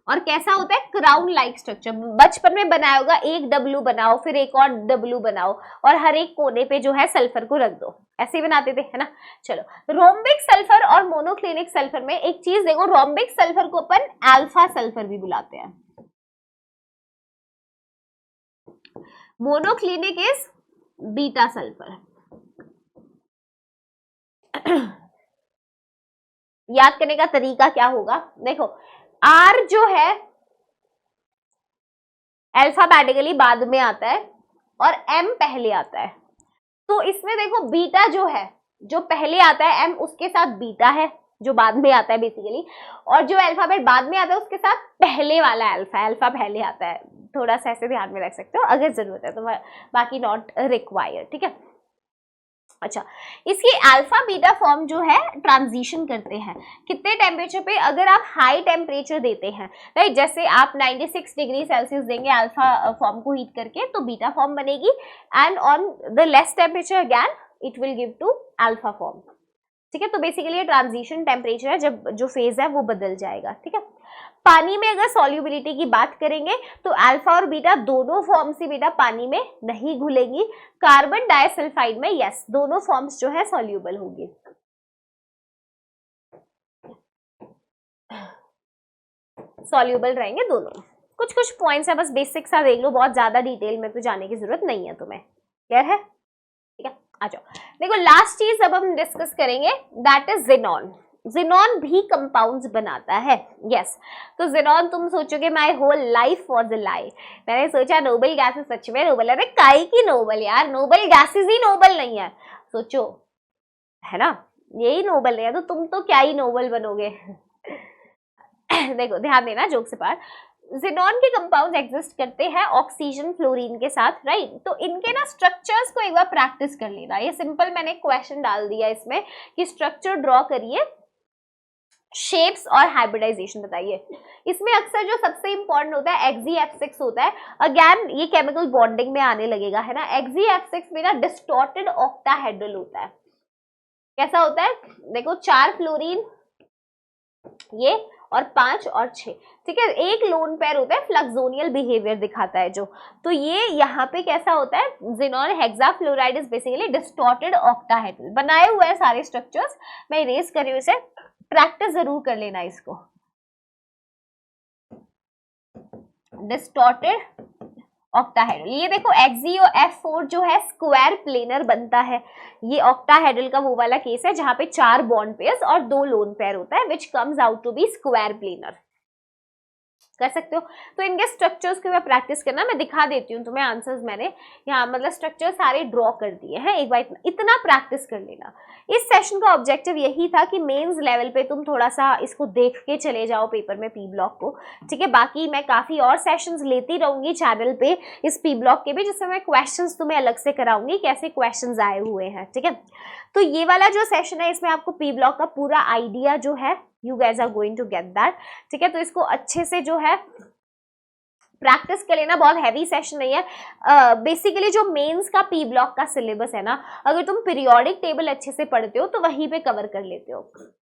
और कैसा होता है? Crown like structure. बचपन में बनाया होगा, एक W बनाओ फिर एक और W बनाओ और हर एक कोने पे जो है सल्फर को रख दो, ऐसे ही बनाते थे, है ना। चलो, रोम्बिक सल्फर और मोनोक्लिनिक सल्फर में एक चीज देखो, रोम्बिक सल्फर को अपन अल्फा सल्फर भी बुलाते हैं, मोनोक्लिनिक इज बीटा सल्फर। याद करने का तरीका क्या होगा? देखो, R जो है अल्फाबेटिकली बाद में आता है और M पहले आता है, तो इसमें देखो बीटा जो है, जो पहले आता है M उसके साथ बीटा है जो बाद में आता है बेसिकली, और जो अल्फाबेट बाद में आता है उसके साथ पहले वाला अल्फा, अल्फा पहले आता है। थोड़ा सा ऐसे ध्यान में रख सकते हो अगर जरूरत है तो, बाकी नॉट रिक्वायर्ड, ठीक है। अच्छा, इसकी अल्फा बीटा फॉर्म जो है ट्रांजिशन करते हैं कितने टेम्परेचर पे? अगर आप हाई टेम्परेचर देते हैं, राइट, जैसे आप 96 डिग्री सेल्सियस देंगे अल्फा फॉर्म को हीट करके तो बीटा फॉर्म बनेगी, and on the less temperature again it will give to alpha form, ठीक है। तो बेसिकली ये ट्रांजिशन टेम्परेचर है, जब जो फेज है वो बदल जाएगा, ठीक है। पानी में अगर सॉल्युबिलिटी की बात करेंगे तो अल्फा और बीटा दोनों फॉर्म से बेटा पानी में नहीं घुलेंगी। कार्बन डाइसल्फाइड में यस, दोनों फॉर्म्स जो है सॉल्युबल होंगी। सॉल्युबल रहेंगे दोनों। कुछ कुछ पॉइंट्स है, बस बेसिक सा देख लो, बहुत ज्यादा डिटेल में तो जाने की जरूरत नहीं है तुम्हें। क्लियर है? ठीक है, आ जाओ। देखो लास्ट चीज अब हम डिस्कस करेंगे, दैट इज ज़ेनॉन। ज़ेनॉन भी कंपाउंड्स बनाता है, यस। तो ज़ेनॉन तुम सोचोगे my whole life was a lie, मैंने सोचा नोबल गैसेस सच में नोबल है। अरे काहे की नोबल यार, नोबल गैसेस ही नोबल नहीं है, सोचो, है ना, यही नोबल नहीं है तो तुम तो क्या ही नोबल बनोगे। देखो ध्यान देना, जोक से पार, ज़ेनॉन के कंपाउंड एग्जिस्ट करते हैं ऑक्सीजन फ्लोरीन के साथ, राइट। तो इनके ना स्ट्रक्चर्स को एक बार प्रैक्टिस कर लेना। ये सिंपल मैंने क्वेश्चन डाल दिया इसमें कि स्ट्रक्चर ड्रॉ करिए, शेप्स और हाइब्रिडाइजेशन बताइए। इसमें अक्सर जो सबसे इंपॉर्टेंट होता है XeF6 होता है। अगेन ये केमिकल बॉन्डिंग में आने लगेगा, है ना। XeF6 में ना डिस्टॉर्टेड ऑक्टाहेड्रल होता है। कैसा होता है? देखो 4 फ्लोरीन ये और 5 और 6, ठीक है। एक लोन पेयर होता है फ्लक्सोनियल बिहेवियर दिखाता है जो, तो ये यहाँ पे कैसा होता है, xenon hexafluoride is basically distorted octahedral, बनाए हुए हैं सारे स्ट्रक्चर्स, मैं इरेज कर रही हूँ इसे, प्रैक्टिस जरूर कर लेना इसको। डिस्टॉर्टेड ऑक्टाहेड्रल, ये देखो XeO F4 जो है स्क्वायर प्लेनर बनता है, ये ऑक्टाहेड्रल का वो वाला केस है जहां पे 4 बॉन्ड पेयर्स और 2 लोन पेयर होता है, which comes out to be square planar, कर सकते हो। तो इनके स्ट्रक्चर्स के मैं प्रैक्टिस करना, मैं दिखा देती हूँ तुम्हें आंसर्स, मैंने यहाँ मतलब स्ट्रक्चर सारे ड्रॉ कर दिए हैं, एक बार इतना प्रैक्टिस कर लेना। इस सेशन का ऑब्जेक्टिव यही था कि मेंस लेवल पे तुम थोड़ा सा इसको देख के चले जाओ पेपर में पी ब्लॉक को, ठीक है। बाकी मैं काफी और सेशंस लेती रहूंगी चैनल पे इस पी ब्लॉक के भी, जिसमें मैं क्वेश्चंस तुम्हें अलग से कराऊंगी कैसे क्वेश्चंस आए हुए हैं, ठीक है। तो ये वाला जो सेशन है इसमें आपको पी ब्लॉक का पूरा आइडिया जो है you guys are going to get that, ठीक है। तो इसको अच्छे से जो है प्रैक्टिस कर लेना, बहुत हैवी सेशन नहीं है। बेसिकली जो मेंस का पी ब्लॉक का सिलेबस है ना, अगर तुम पीरियोडिक टेबल अच्छे से पढ़ते हो तो वहीं पे कवर कर लेते हो,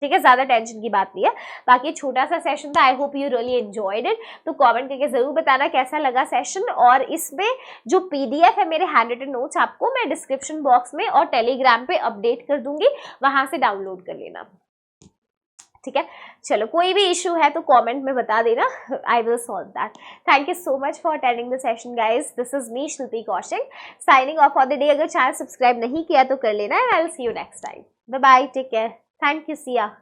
ठीक है, ज्यादा टेंशन की बात नहीं है। बाकी छोटा सा सेशन था, I hope you really enjoyed it. तो कमेंट करके जरूर बताना कैसा लगा सेशन, और इसमें जो पीडीएफ है मेरे हैंड रिटन नोट्स आपको मैं डिस्क्रिप्शन बॉक्स में और टेलीग्राम पे अपडेट कर दूंगी, वहां से डाउनलोड कर लेना, ठीक है। चलो कोई भी इशू है तो कमेंट में बता देना, I will solve that. Thank you so much for attending the session guys, this is me Shruti Kaushik signing off for the day. अगर चैनल सब्सक्राइब नहीं किया तो कर लेना, and I will see you next time, bye bye, take care, thank you, Siya.